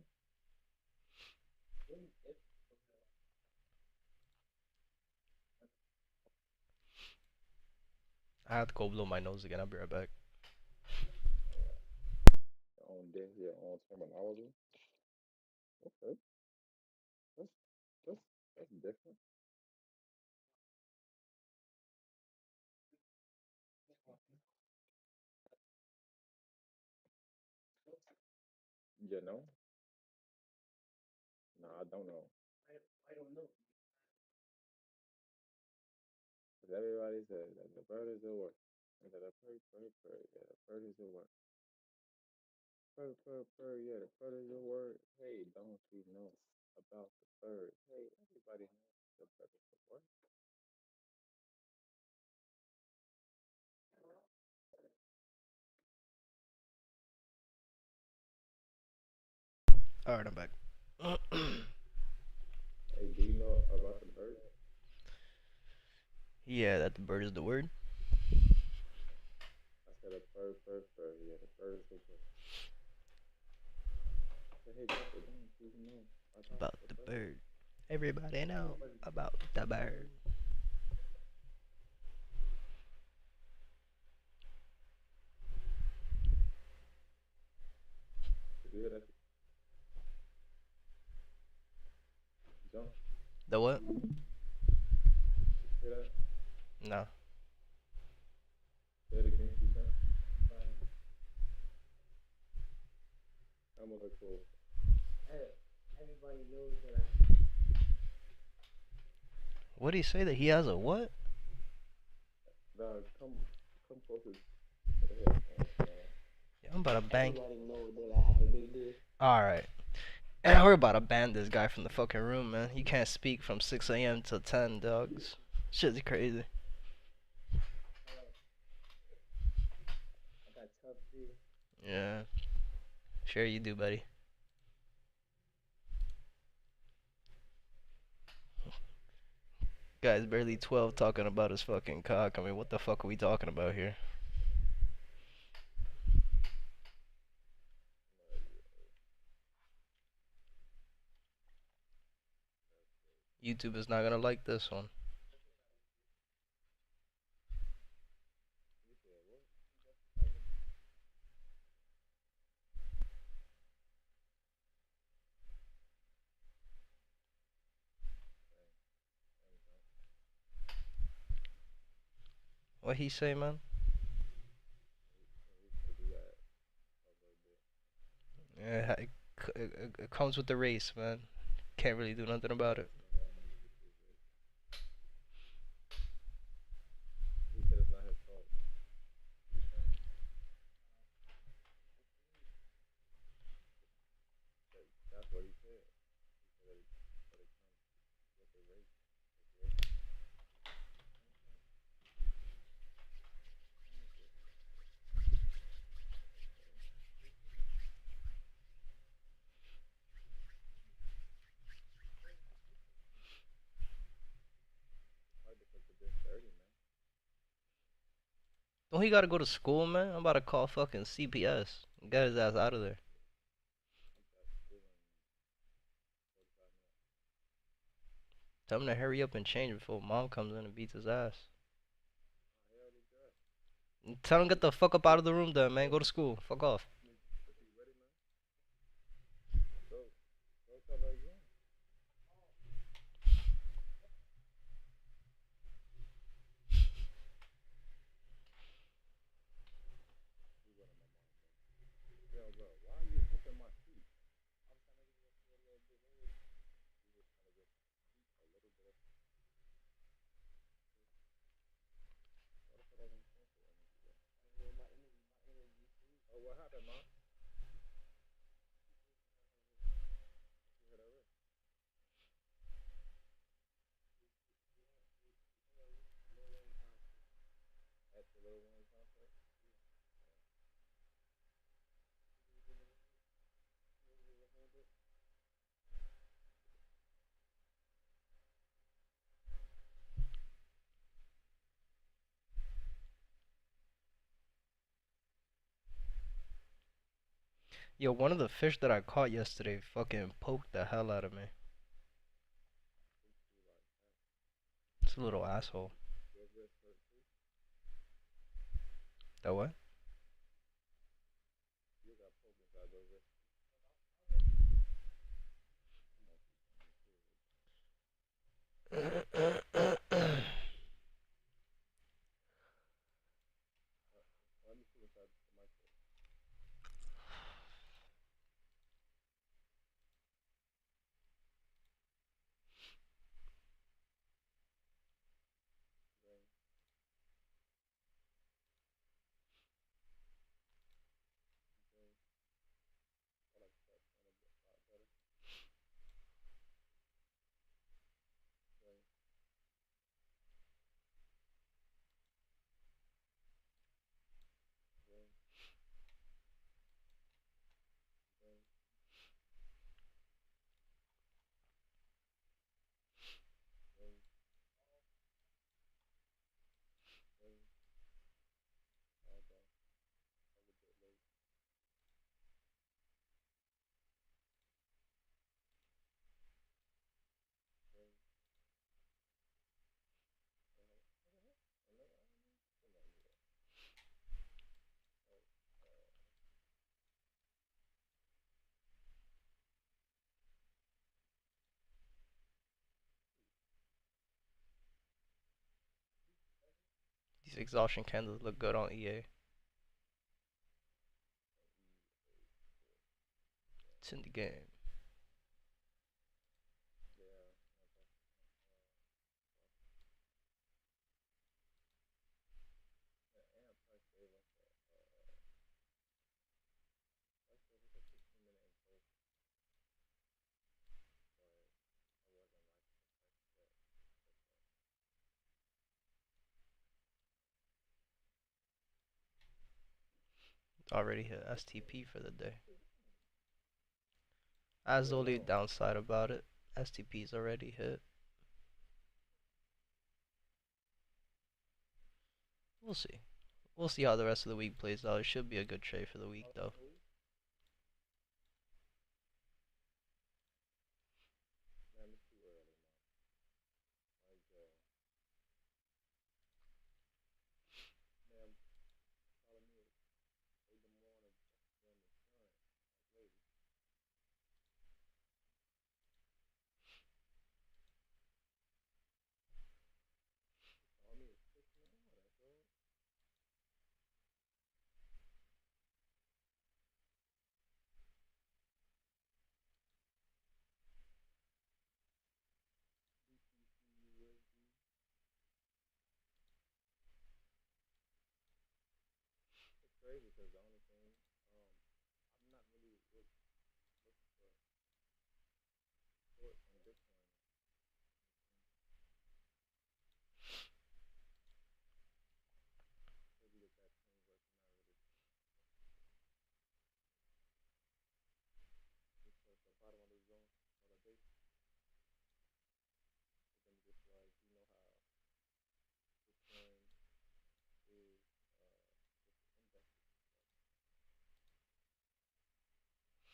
I have to go blow my nose again. I'll be right back. Your own day, your own terminology. Okay. That's that's that's different. You know? No, I don't know. I don't know. Because everybody says that the bird is the word. And that a bird, bird. Yeah, the bird is the word. Bird. Yeah, the bird is the word. Hey, don't you know about the bird? Hey, everybody knows the bird is the word. Alright, I'm back. Hey, do you know about the bird? Yeah, that the bird is the word. I said a bird. Yeah, the bird is the word. Hey, don't you know about About the the bird? bird. Everybody know about the bird. Did you hear that? Jump? The what? Did you hear that? No. Say it again, Keyshawn. I'm gonna go. Everybody knows that What did he say that he has a what? Nah, come closer to the head. Yeah, I'm about to bang. everybody knows that I have a big dick. Alright. And we're about to ban this guy from the fucking room, man. You can't speak from 6 a.m. till 10, dogs. Shit's crazy. I got tough dick. Yeah. Sure you do, buddy. Guy's barely 12 talking about his fucking cock. I mean, what the fuck are we talking about here? YouTube is not gonna like this one. What he say, man? it comes with the race, man. Can't really do nothing about it. He said it's not his fault. That's what he said. He said that it comes with the race. Hard to cook to this 30, man. Don't he gotta go to school, man? I'm about to call fucking CPS and get his ass out of there. Tell him to hurry up and change before mom comes in and beats his ass. And tell him get the fuck up out of the room then, man. Go to school. Fuck off. Go cover again. Yo, bro, why are you humping my feet? I'm trying to get a little bit. You were trying to get a little bit of. What if I don't cancel anything? Oh, what happened, Mom? You hit her wrist. At the little one concert? Yo, one of the fish that I caught yesterday fucking poked the hell out of me. It's a little asshole. That what? You got poked inside your wrist. Let me see inside the microwave. Ring. Ring. I like that. I like that a lot better. Ring. Ring. Ring. Ring. Ring. All done. A little bit late. Ring. These exhaustion candles look good on EA. It's in the game. Yeah. And price gave us price gave us a 15-minute impulse, but I wasn't liking the price yet. Already hit STP for the day. That's the only downside about it. STP's already hit. We'll see. We'll see how the rest of the week plays out. It should be a good trade for the week, though. Man, it's too early, man. Like, man, follow me 8 in the morning when the sun, like, lady. Follow me at 6 in the morning, bro. crazy because the only thing, I'm not really looking for short on Bitcoin. Maybe that that chain works not really just for the bottom of the zone on a base. But then just like you know how Bitcoin is just indexes and stuff. Very nice. Very nice. Very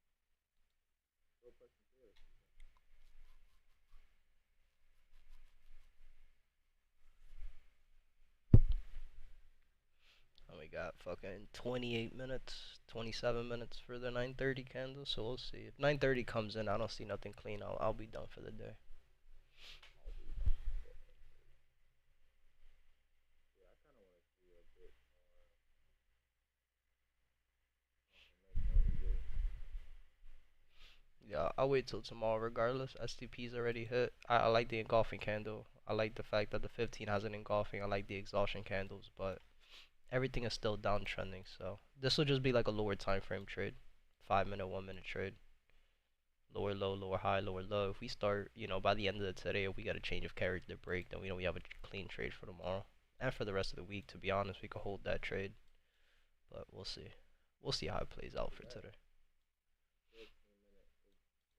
nice. Real person here. And we got fucking 28 minutes, 27 minutes for the 9:30 candle, so we'll see. If 9:30 comes in, I don't see nothing clean. I'll be done for the day. I'll be done. Yeah, I kind of want to see a bit more informational EA. Yeah, I'll wait till tomorrow regardless. STP's already hit. I like the engulfing candle. I like the fact that the 15 has an engulfing. I like the exhaustion candles, but everything is still downtrending. So this will just be like a lower time frame trade, 5 minute, 1 minute trade. Lower low, lower high, lower low. If we start, by the end of the today, if we got a change of character break, then we have a clean trade for tomorrow and for the rest of the week. To be honest, we could hold that trade, but we'll see. We'll see how it plays out for today. 15 minute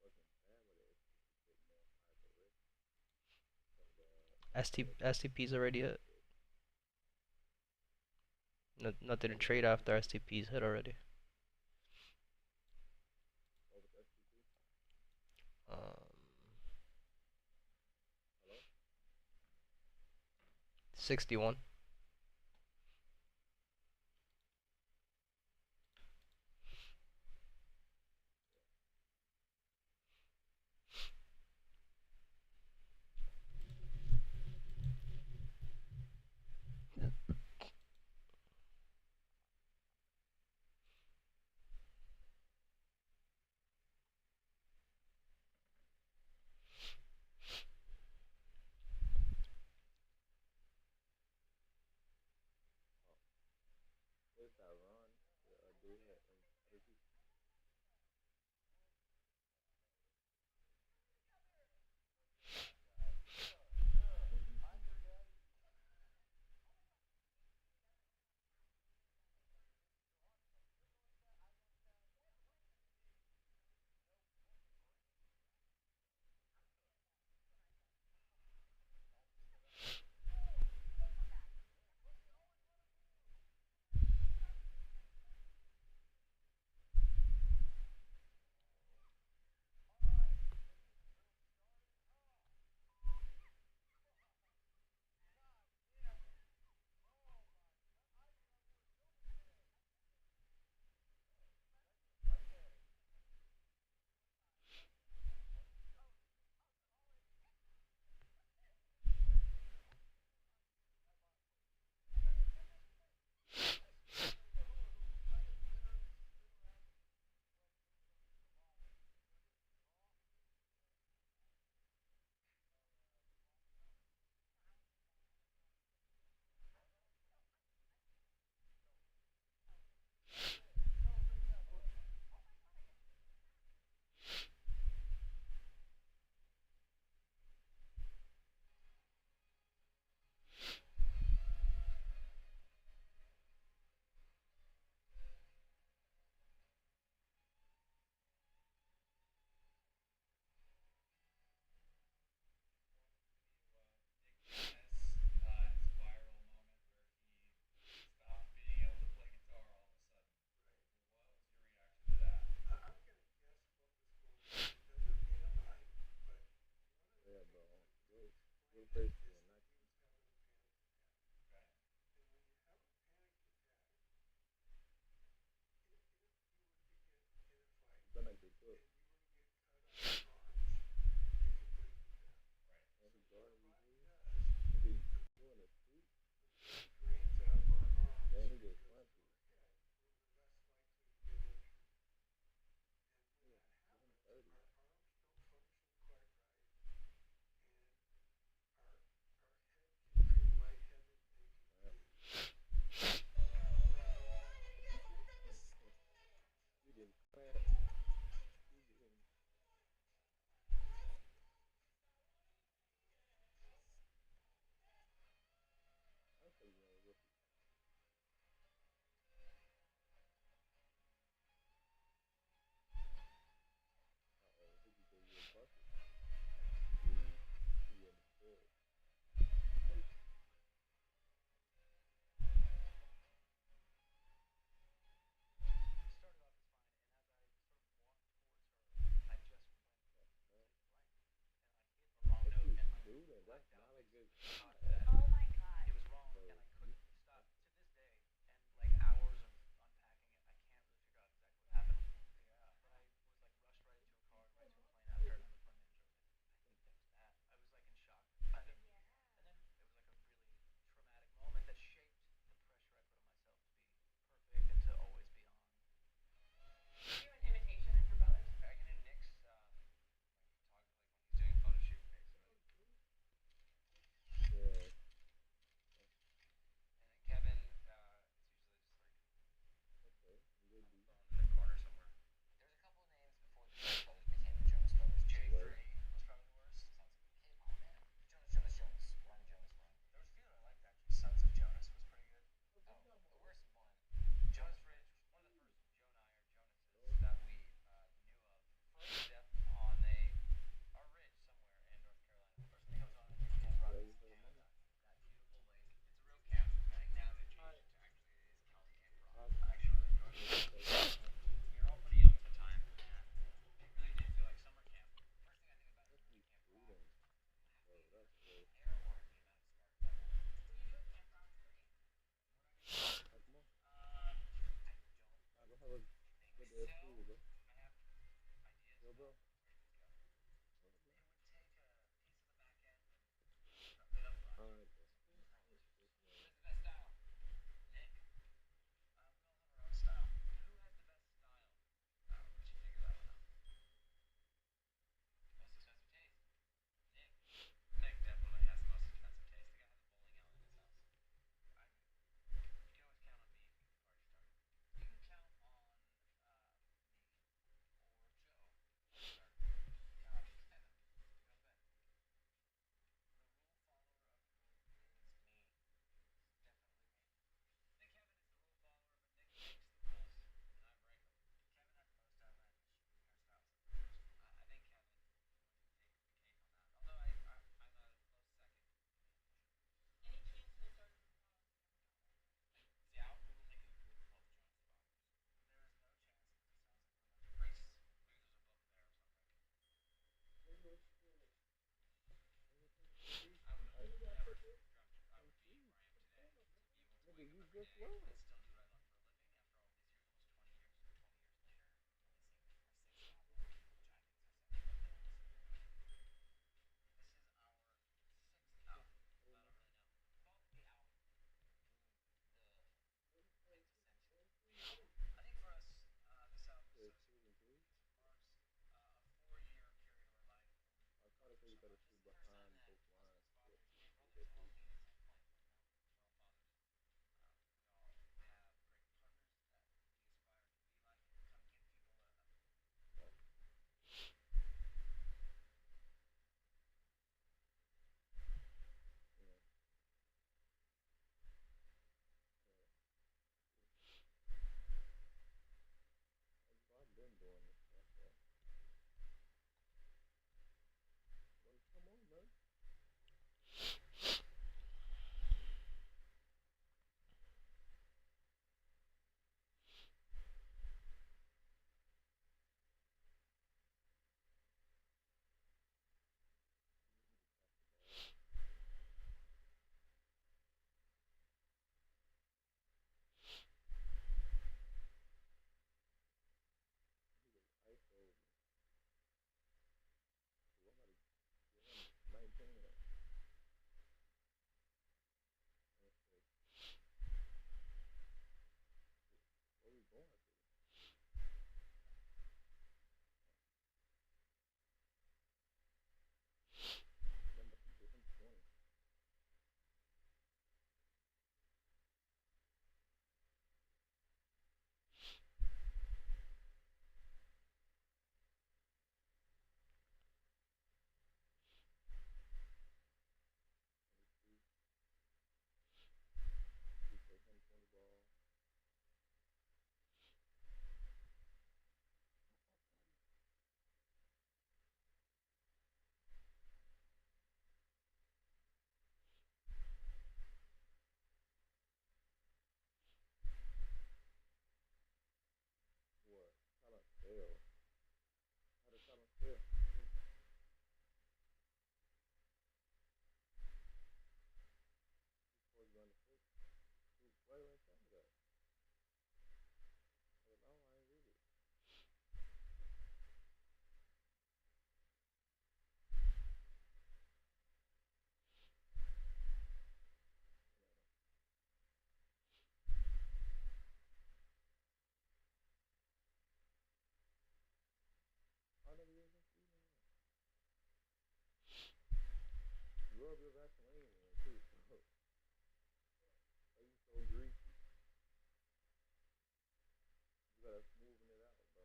wasn't bad, but it's a bit more high risk from the STP's already hit. Nothing to trade after STP's hit already. What was STP? Um, Hello? 61. Where's that run? Do we have other people? Guess what? Yeah, 2 and 3. I try to say you better shoot behind both lines. Yeah, yeah, 3. Right. Yeah. Yeah. I've been doing this stuff, bro. Well, come on, man. He just ISO'd me. So I'm about to get him 19 up. And said, what we going to? I'm about to get him 20. Let me see. He said him 20 ball. What? Talent fail. How did talent fail? Before you run the six. Why you ain't tell me that? I said, no, I ain't read it. I never used that season. Rub your Vaseline in too. Why you so greasy? You gotta smoothen it out, bro.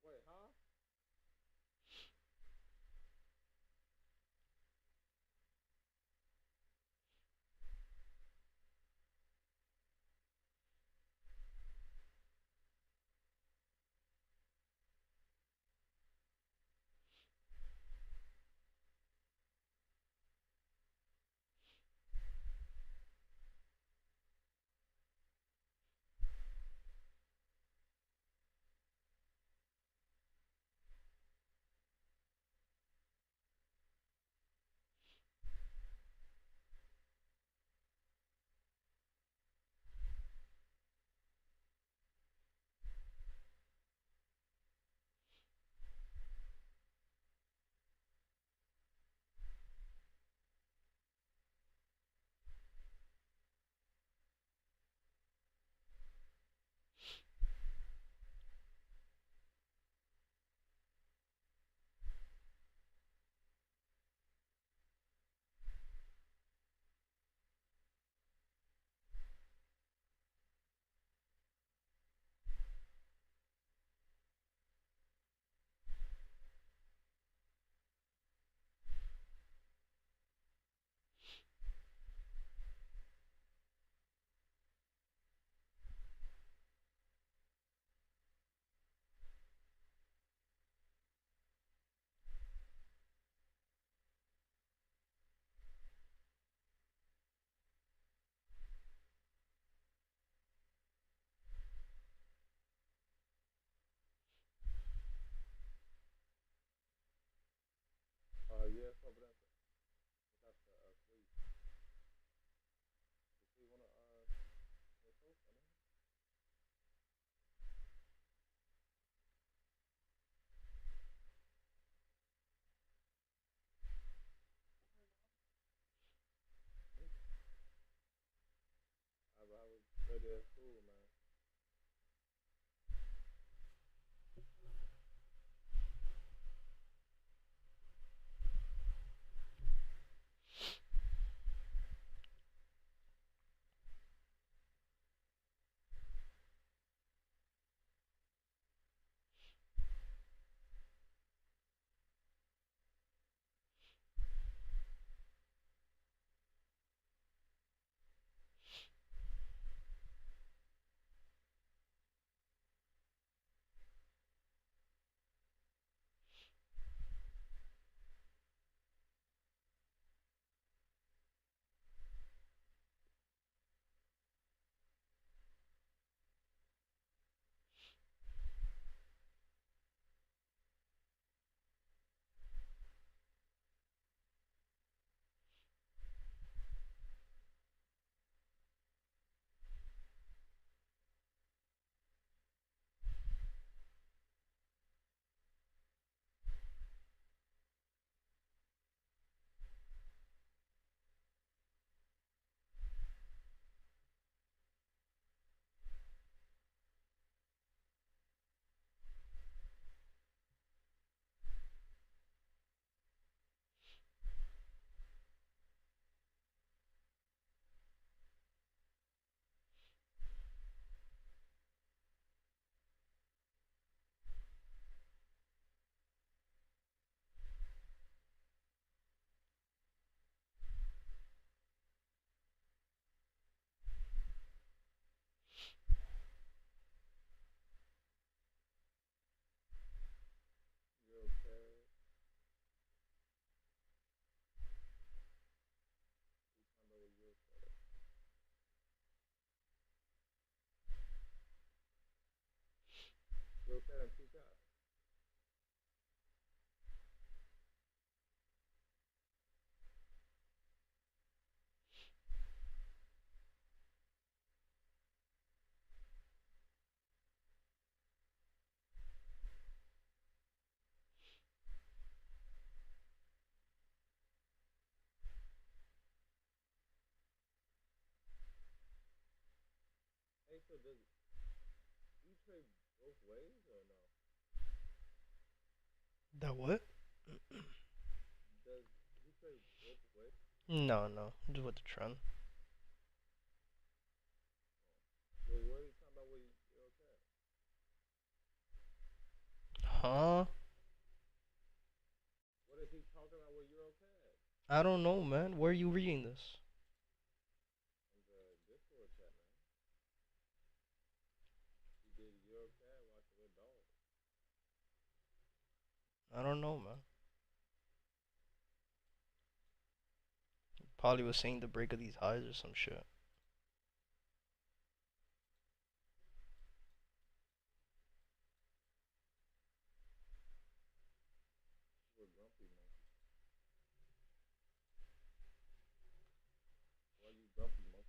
Wait, huh? good ass food, man. You okay? We talking about what you okay? You okay? Them peacock? Hey, so does you trade both ways or no? That what? Does you trade both ways? No, no. Just with the trend. Well, what are you talking about? What you're okay? Huh? What is he talking about? What you're okay? I don't know, man. Where are you reading this? On the Discord chat, man. He did you're okay. Watch the little dog. I don't know, man. Probably was saying the break of these highs or some shit. You a grumpy monkey. Why you grumpy monkey?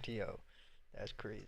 Yo, that's crazy.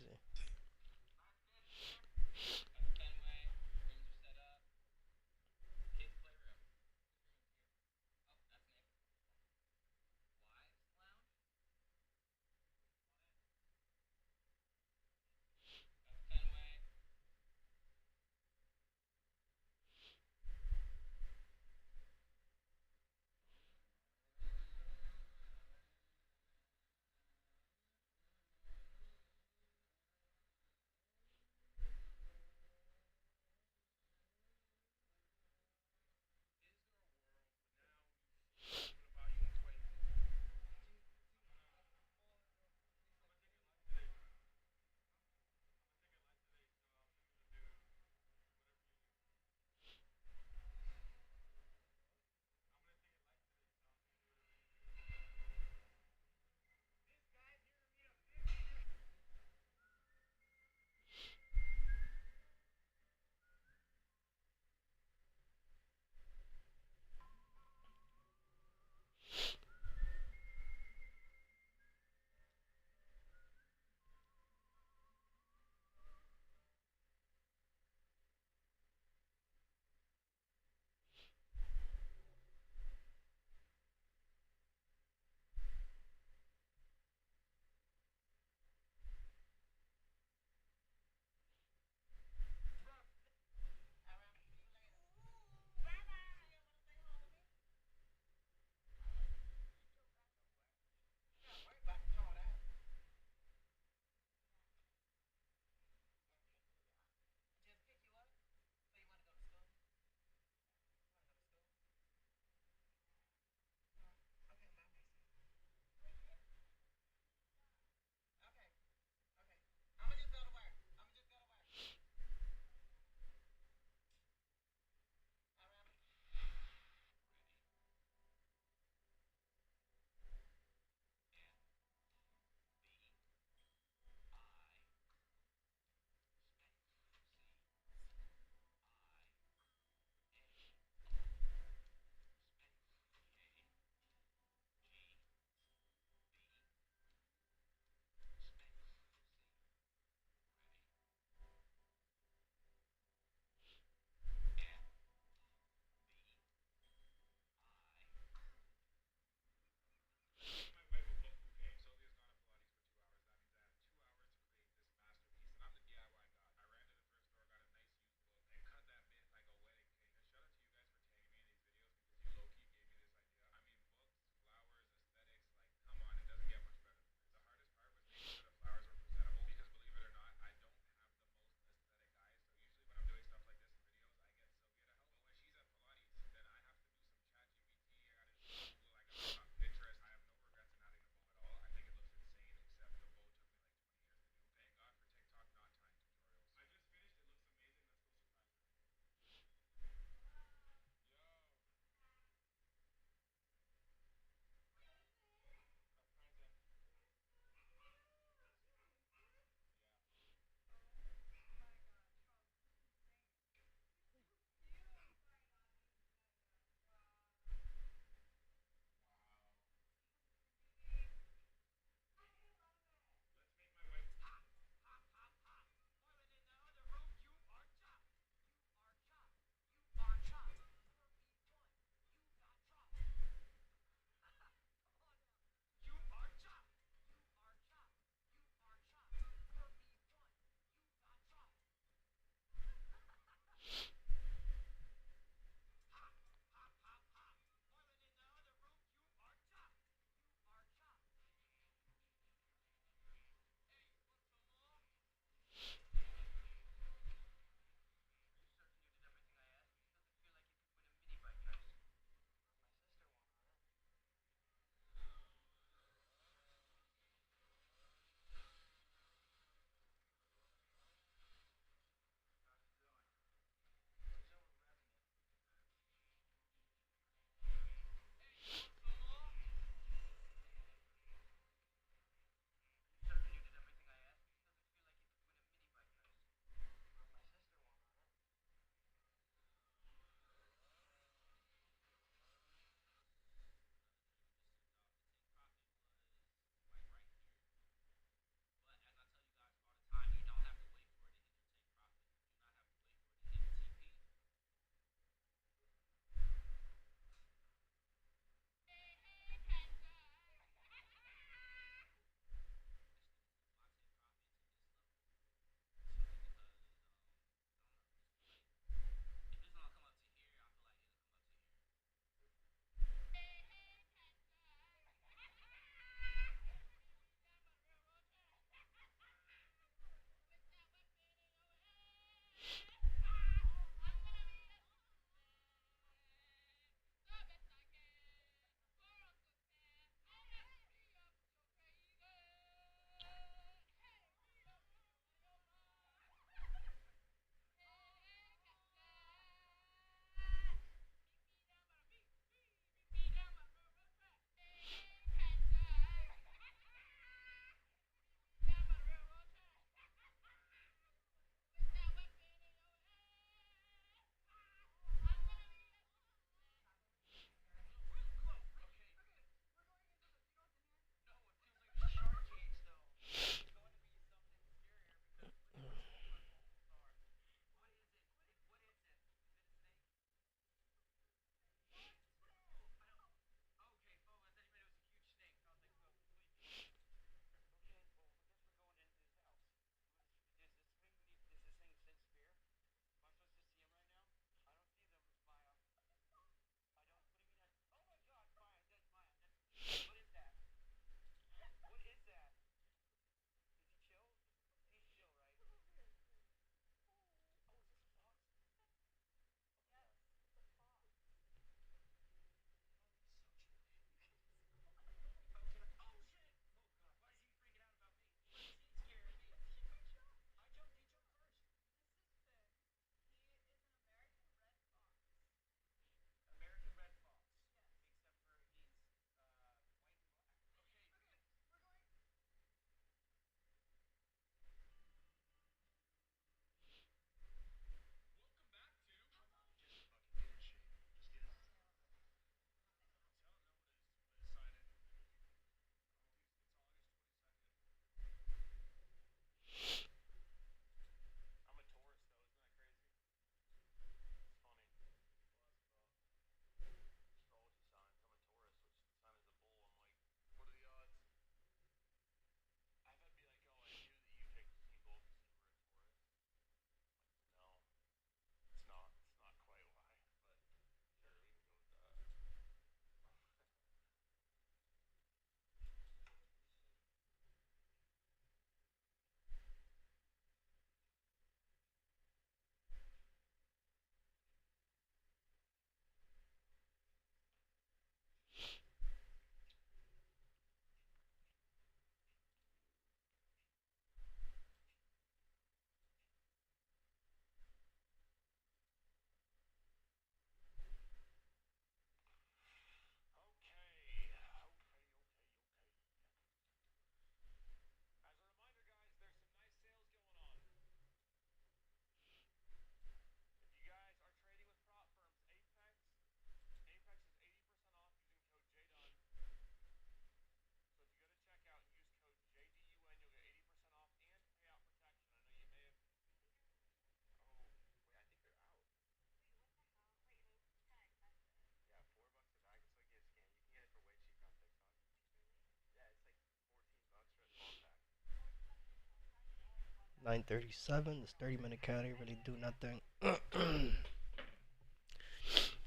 9:37. This 30-minute candle didn't really do nothing.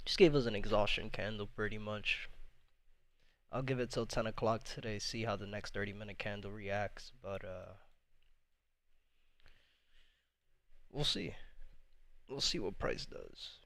Just gave us an exhaustion candle pretty much. I'll give it till 10 o'clock today, see how the next 30-minute candle reacts, but we'll see. We'll see what price does.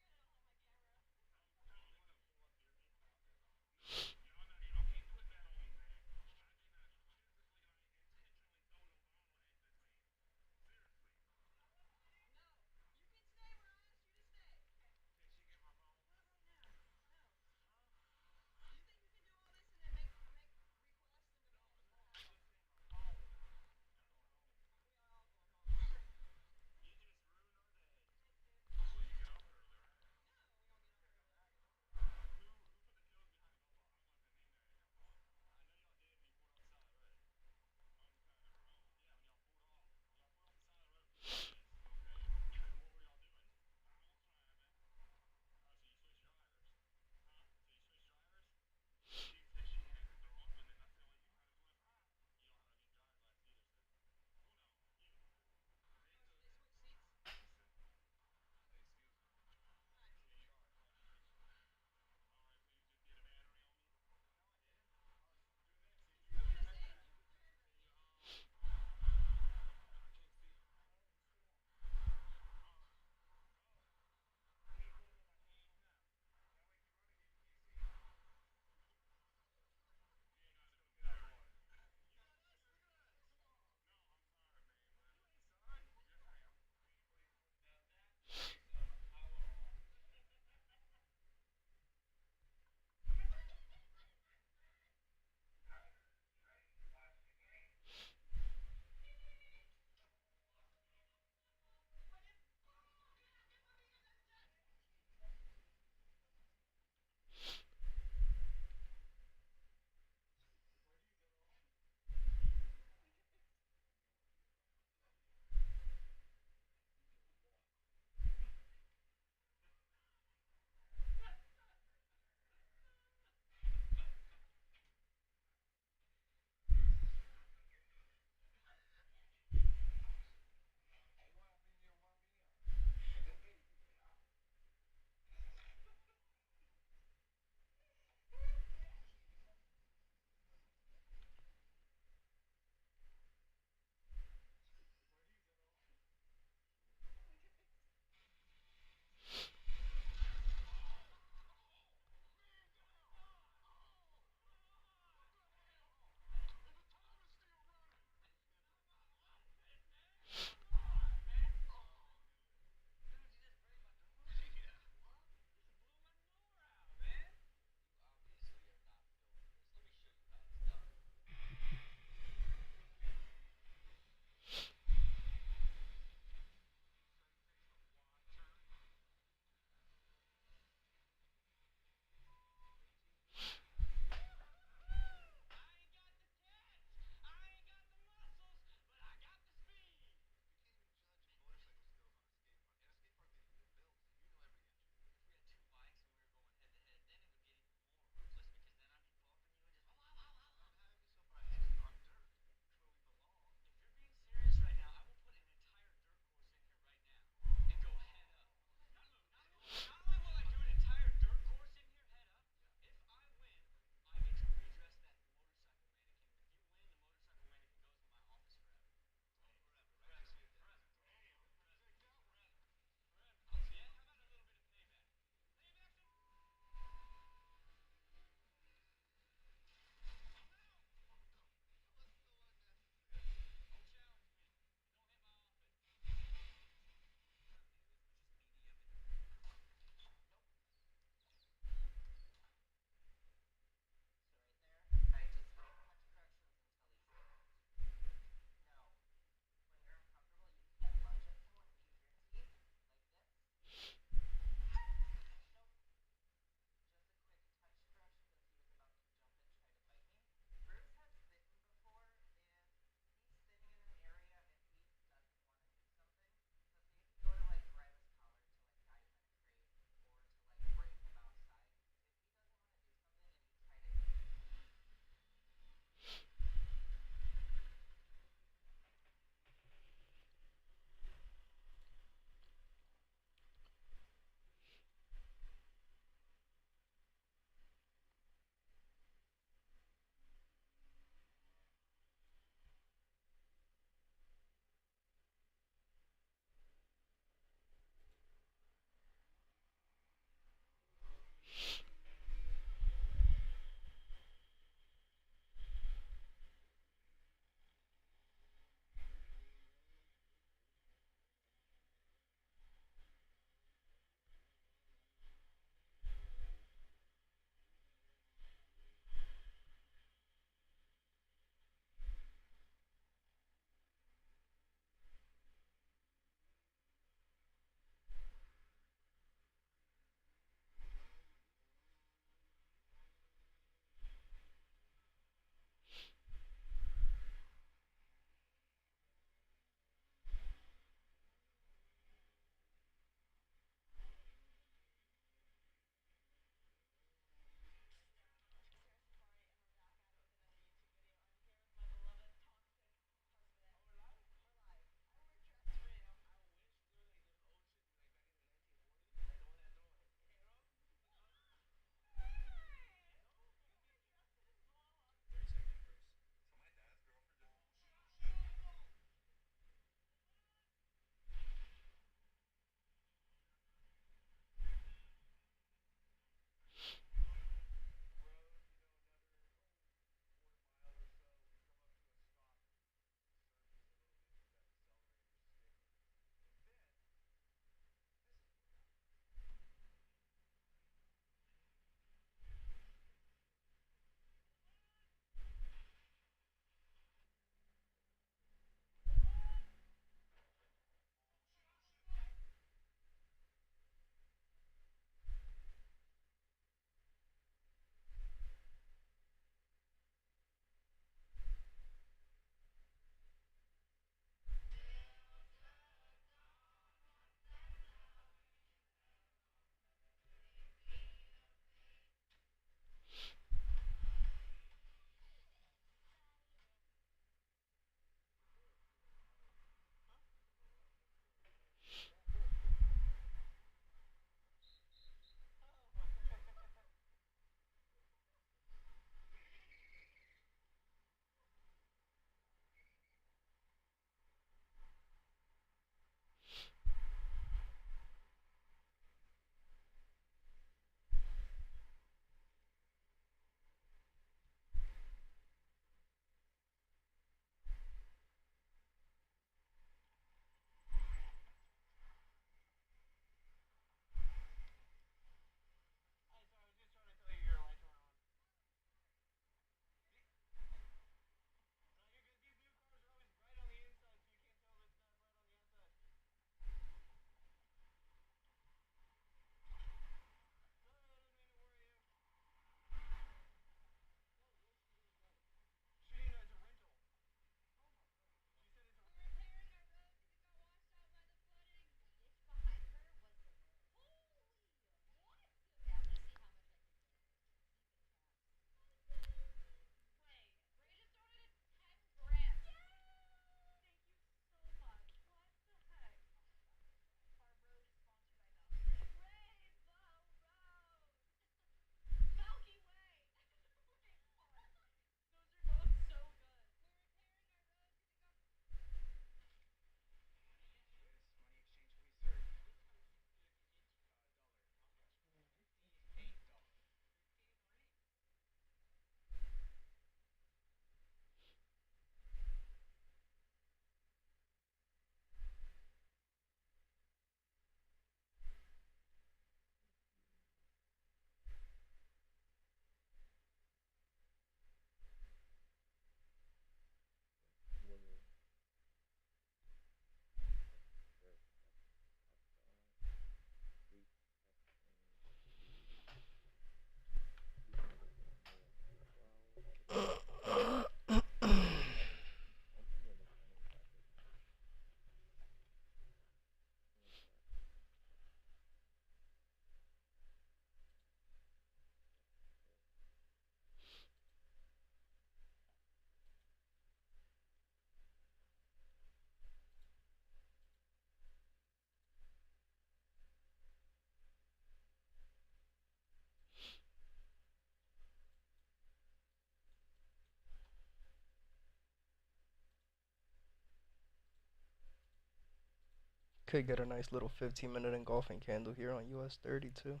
Could get a nice little 15-minute engulfing candle here on US 30 too.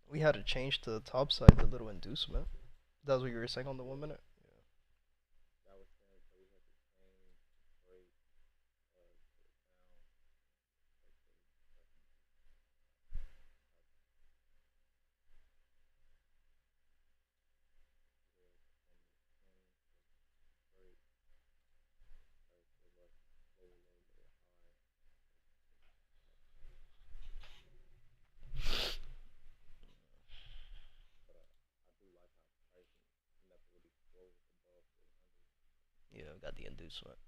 We had to change to the top side, the little inducement. That's what you were saying on the 1 minute? Yeah, got the inducement.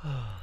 Man.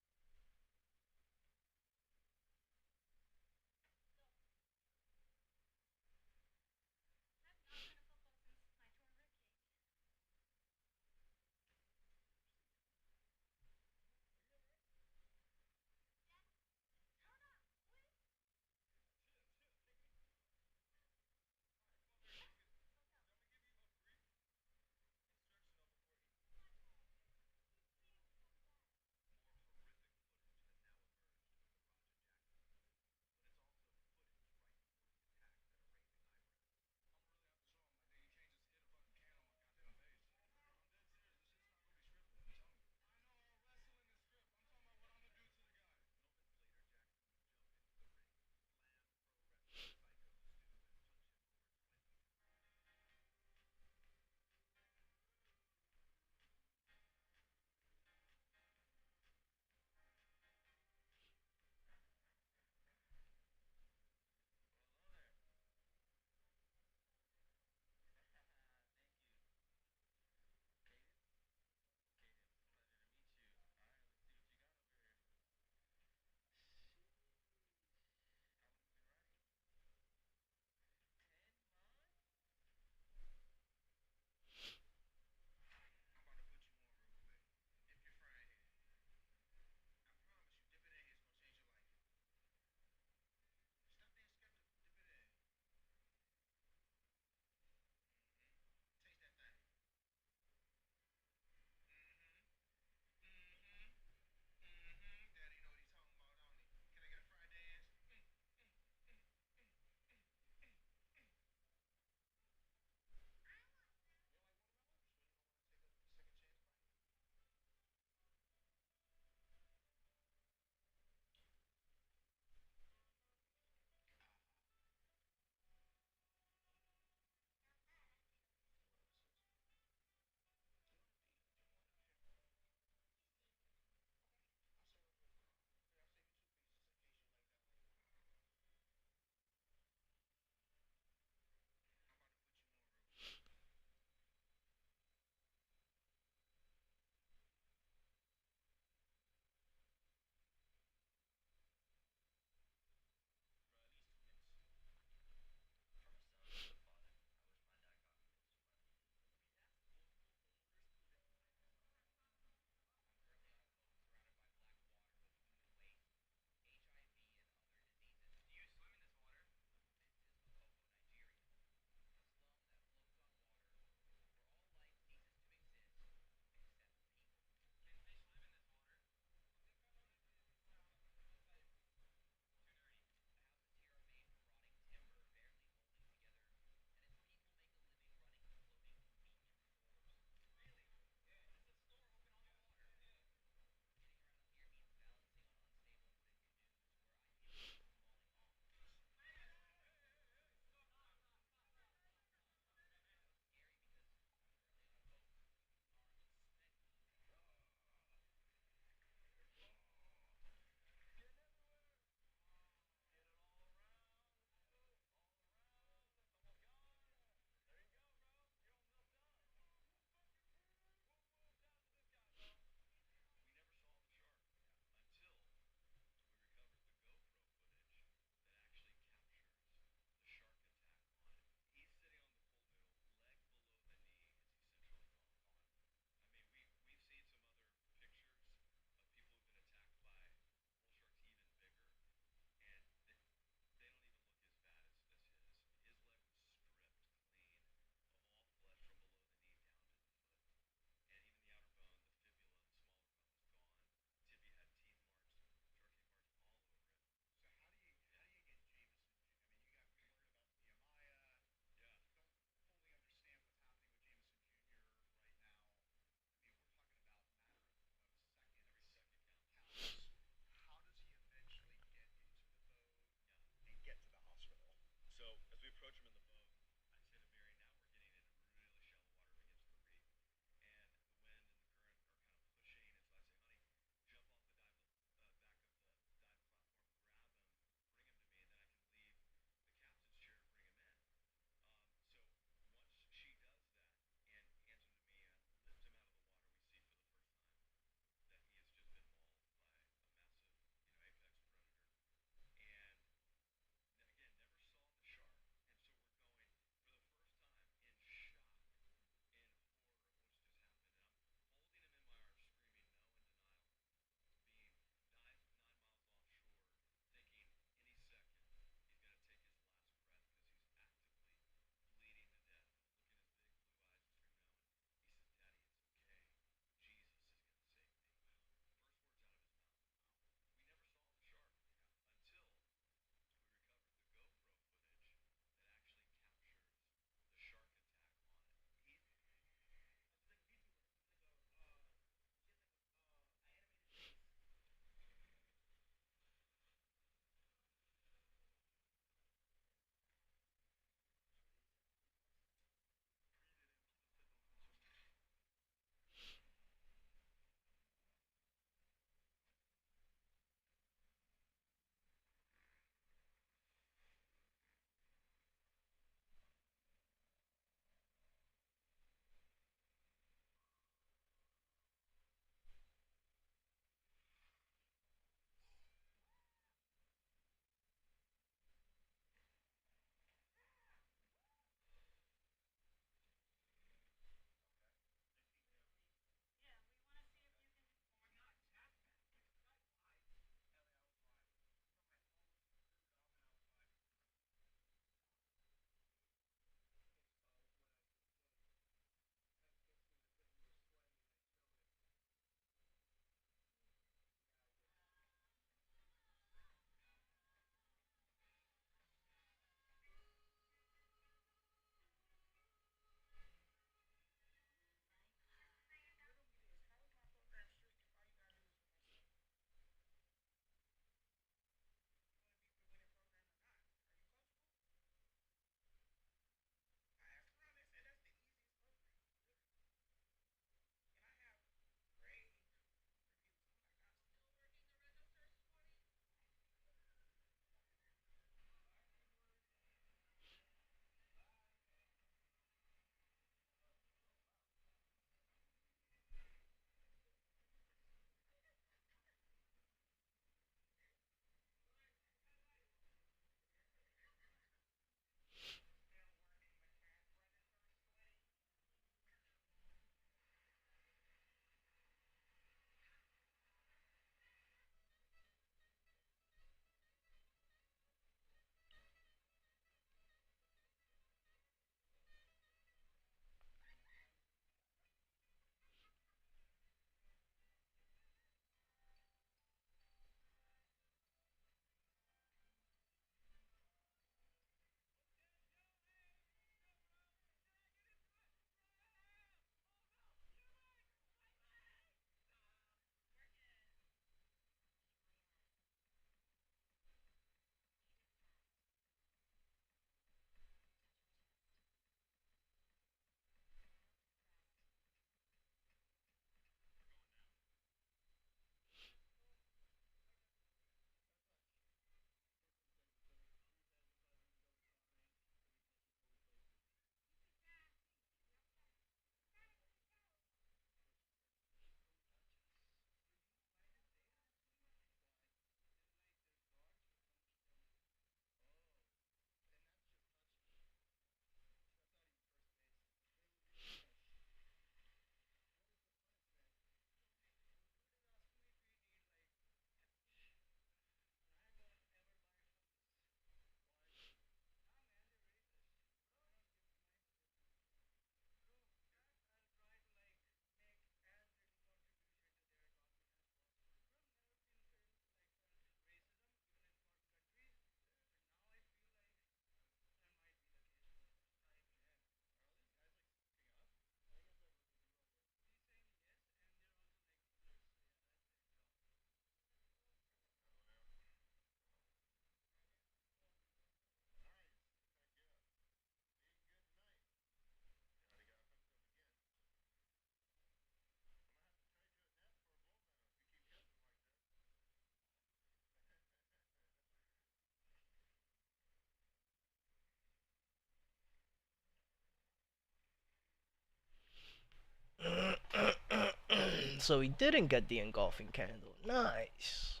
so he didn't get the engulfing candle. Nice.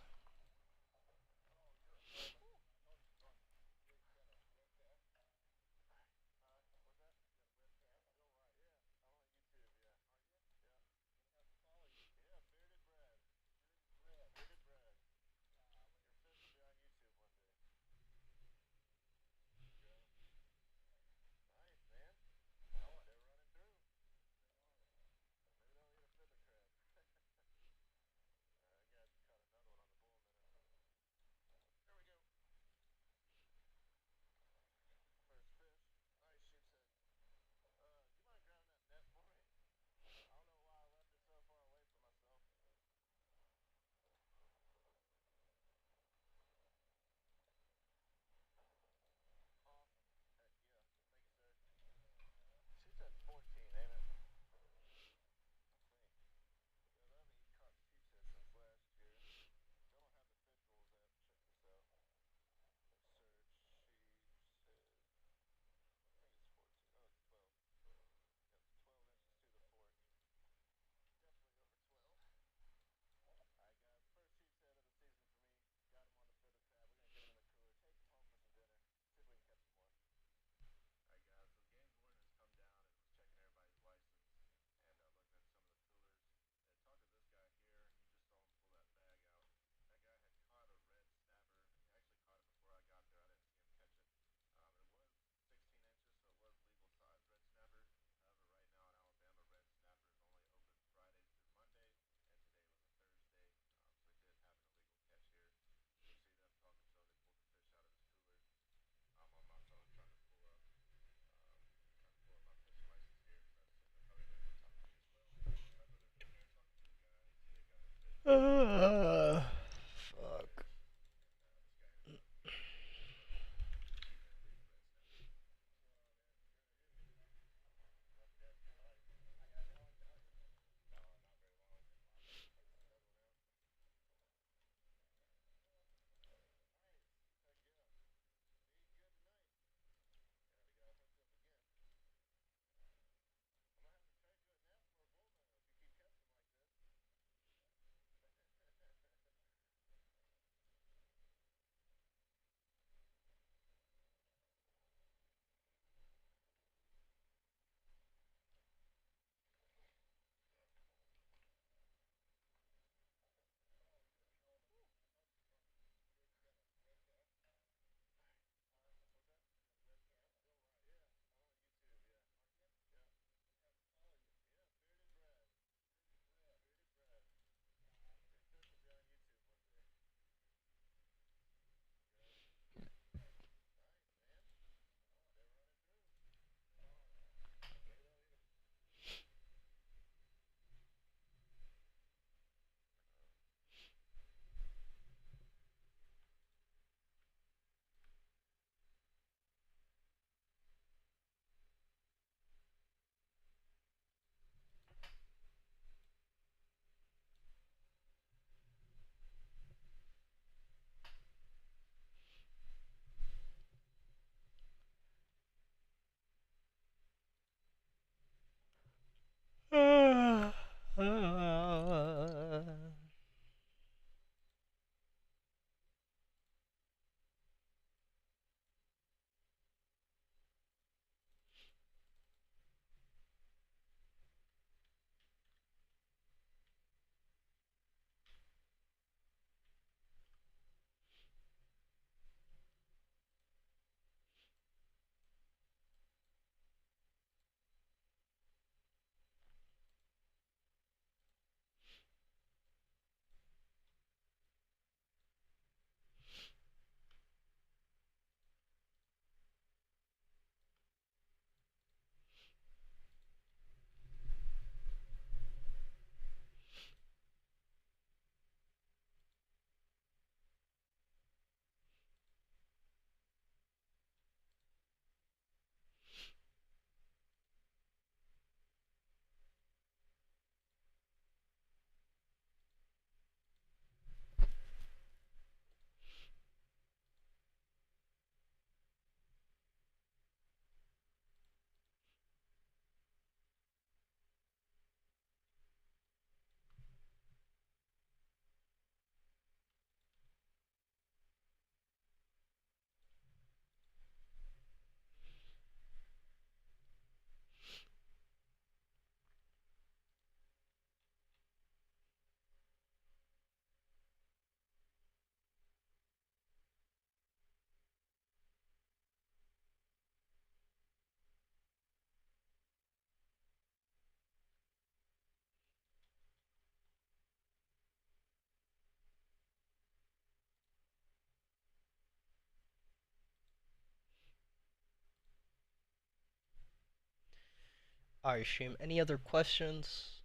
Alright, stream. Any other questions?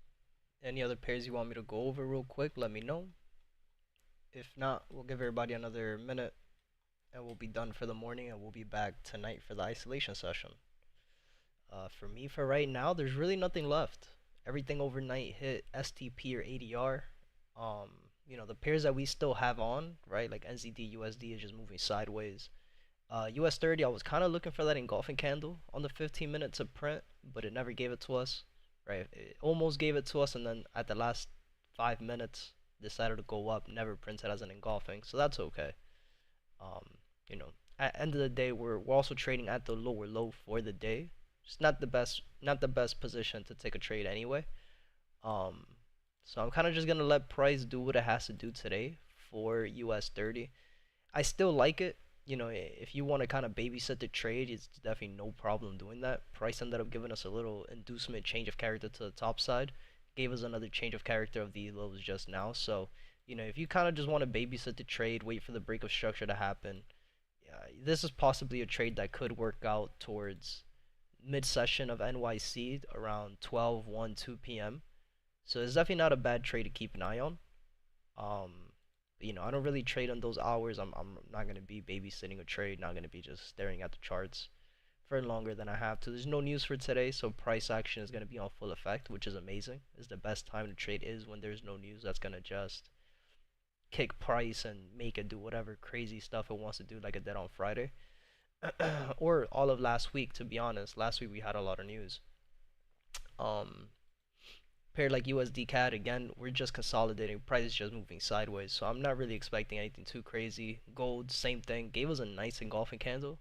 Any other pairs you want me to go over real quick? Let me know. If not, we'll give everybody another minute and we'll be done for the morning and we'll be back tonight for the isolation session. For me, for right now, there's really nothing left. Everything overnight hit STP or ADR. The pairs that we still have on, right, like NZD, USD is just moving sideways. US 30, I was kind of looking for that engulfing candle on the 15 minute to print, but it never gave it to us, right? It almost gave it to us, and then at the last 5 minutes, decided to go up, never printed as an engulfing, so that's okay. Um, you know, at end of the day, we're also trading at the lower low for the day. It's not the best position to take a trade anyway. Um, so I'm kind of just gonna let price do what it has to do today for US 30. I still like it. If you want to kind of babysit the trade, it's definitely no problem doing that. Price ended up giving us a little inducement change of character to the top side, gave us another change of character of the lows just now. So, if you kind of just want to babysit the trade, wait for the break of structure to happen, this is possibly a trade that could work out towards mid-session of NYC around 12, 1, 2 p.m. So it's definitely not a bad trade to keep an eye on. Um, I don't really trade on those hours. I'm not gonna be babysitting a trade. Not gonna be just staring at the charts for longer than I have to. There's no news for today, so price action is gonna be on full effect, which is amazing. It's the best time to trade is when there's no news that's gonna just kick price and make it do whatever crazy stuff it wants to do, like it did on Friday, or all of last week. To be honest, last week we had a lot of news. Um, Paired like USD CAD, again, we're just consolidating. Price is just moving sideways, so I'm not really expecting anything too crazy. Gold, same thing. Gave us a nice engulfing candle.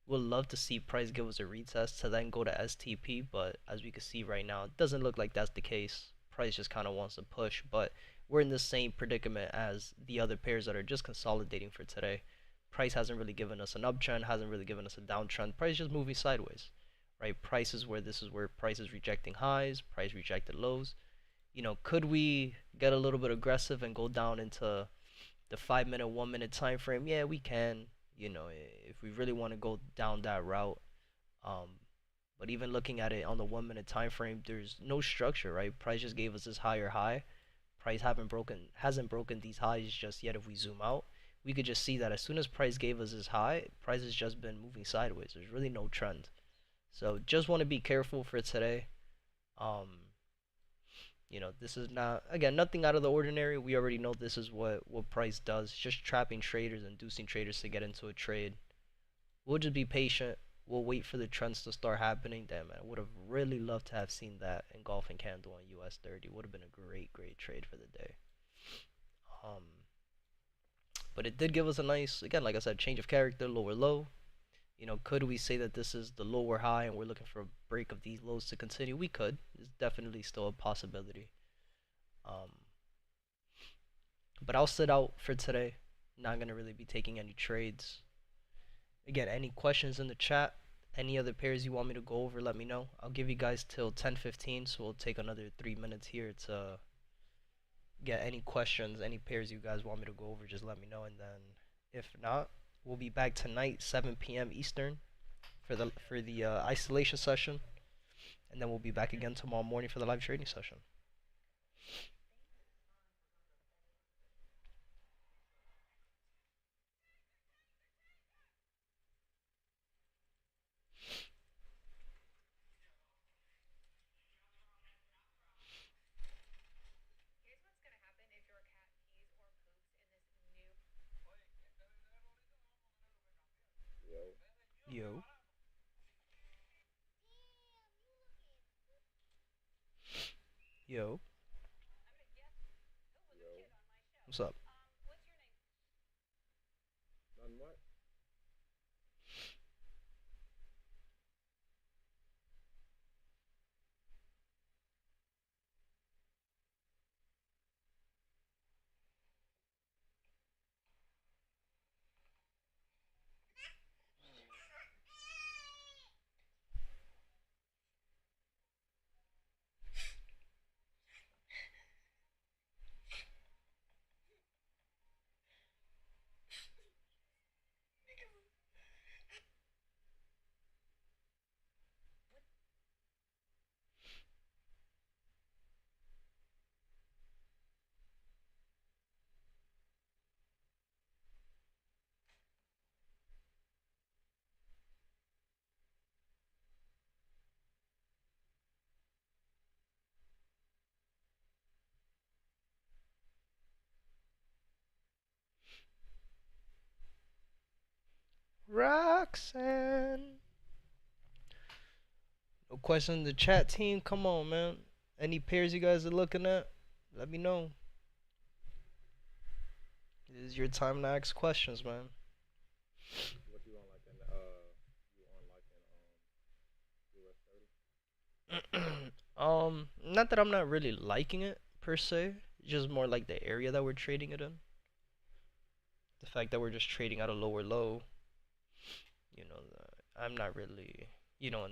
Would love to see price give us a retest to then go to STP, but as we can see right now, it doesn't look like that's the case. Price just kind of wants to push, but we're in the same predicament as the other pairs that are just consolidating for today. Price hasn't really given us an uptrend, hasn't really given us a downtrend. Price just moving sideways, right? Price is where price is rejecting highs, price rejected lows. Could we get a little bit aggressive and go down into the 5 minute, 1 minute time frame? Yeah, we can. If we really want to go down that route. Um, but even looking at it on the 1 minute time frame, there's no structure, right? Price just gave us this higher high. Price hasn't broken these highs just yet. If we zoom out, we could just see that as soon as price gave us this high, price has just been moving sideways. There's really no trend. So just want to be careful for today. Um, this is not, again, nothing out of the ordinary. We already know this is what price does. Just trapping traders, inducing traders to get into a trade. We'll just be patient. We'll wait for the trends to start happening. Damn, man, I would have really loved to have seen that engulfing candle on US 30. Would have been a great trade for the day. But it did give us a nice, again, like I said, change of character, lower low. Could we say that this is the lower high and we're looking for a break of these lows to continue? We could. It's definitely still a possibility. Um, but I'll sit out for today. Not going to really be taking any trades. Again, any questions in the chat? Any other pairs you want me to go over, let me know. I'll give you guys till 10:15, so we'll take another 3 minutes here to get any questions, any pairs you guys want me to go over, just let me know. And then if not, we'll be back tonight, 7 p.m. Eastern, for the isolation session, and then we'll be back again tomorrow morning for the live trading session. Yo. Yo. What's up? None what? Roxanne. No question in the chat team. Come on, man. Any pairs you guys are looking at? Let me know. This is your time to ask questions, man. What you on like in you on like in US 30? Not that I'm not really liking it per se, just more like the area that we're trading it in. The fact that we're just trading at a lower low, you know, I'm not really, you know,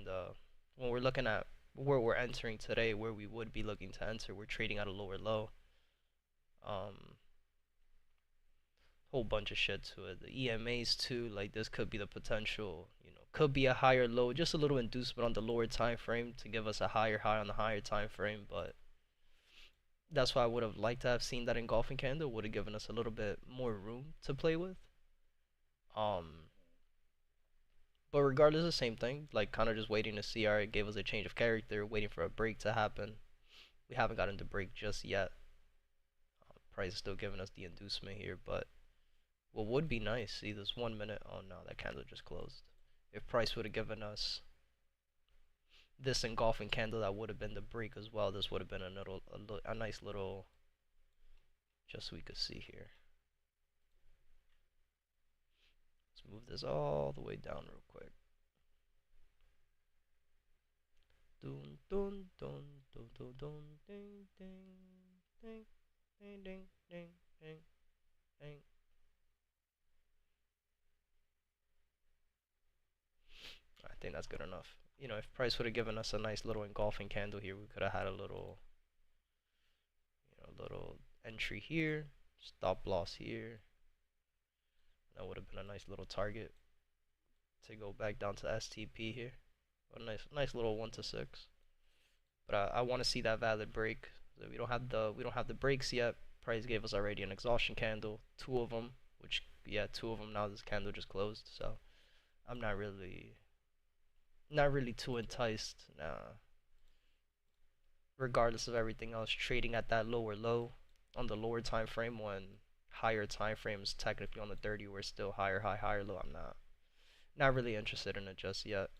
when we're looking at where we're entering today, where we would be looking to enter, we're trading at a lower low. Whole bunch of shit to it. The EMAs too, like this could be the potential, you know, could be a higher low, just a little inducement on the lower time frame to give us a higher high on the higher time frame, but that's why I would have liked to have seen that engulfing candle. Would have given us a little bit more room to play with. But regardless, the same thing. Like kind of just waiting to see. Alright, gave us a change of character, waiting for a break to happen. We haven't gotten the break just yet. Price is still giving us the inducement here, but what would be nice, see this 1 minute. Oh no, that candle just closed. If price would have given us this engulfing candle, that would have been the break as well. This would have been a nice little, just so we could see here. Let's move this all the way down real quick. Dun dun dun dun dun dun ding ding ding ding ding ding ding ding. I think that's good enough. You know, if price would have given us a nice little engulfing candle here, we could have had a little, you know, little entry here, stop loss here. That would have been a nice little target to go back down to STP here. A nice little 1 to 6. But I want to see that valid break. So we don't have the breaks yet. Price gave us already an exhaustion candle, 2 of them, which yeah, 2 of them. Now this candle just closed, so I'm not really too enticed. Nah. Regardless of everything else, trading at that lower low on the lower time frame when higher time frames technically on the 30 we're still higher high, higher low. I'm not really interested in it just yet.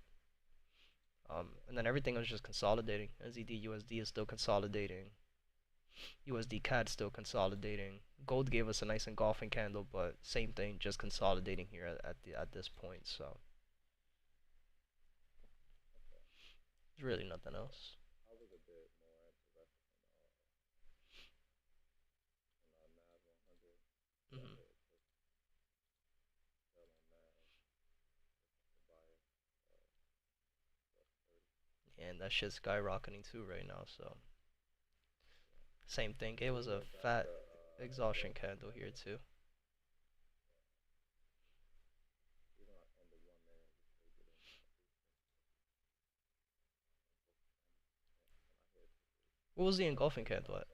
And then everything was just consolidating. NZD USD is still consolidating. USD CAD still consolidating. Gold gave us a nice engulfing candle, but same thing, just consolidating here at this point. So there's really nothing else. I was a bit more interested in NAV 100. Mm-hmm. And that shit's skyrocketing too right now. So same thing. It was a fat exhaustion candle here too. What was the engulfing candle at?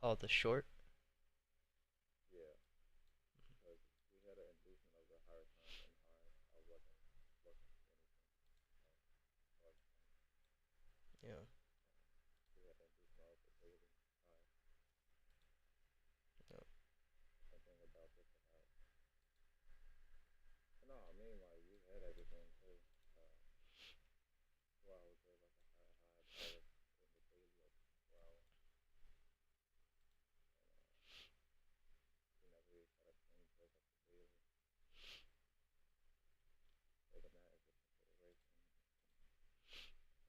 Oh, the short? Yeah, because we had an inducement of the higher time and high. I wasn't looking for anything. Yeah. We had an inducement of the daily high. Yep. Something about this high. No, I mean like we had everything too. Well, I was there like a high. I was in the daily of 4 hours. We never really had a clean break of the daily. Taking that into consideration.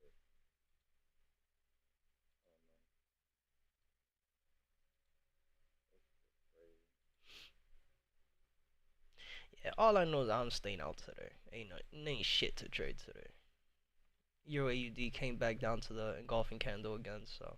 It, oh no, it's just crazy. Yeah, all I know is I'm staying out today. Ain't shit to trade today. Euro AUD came back down to the engulfing candle again, so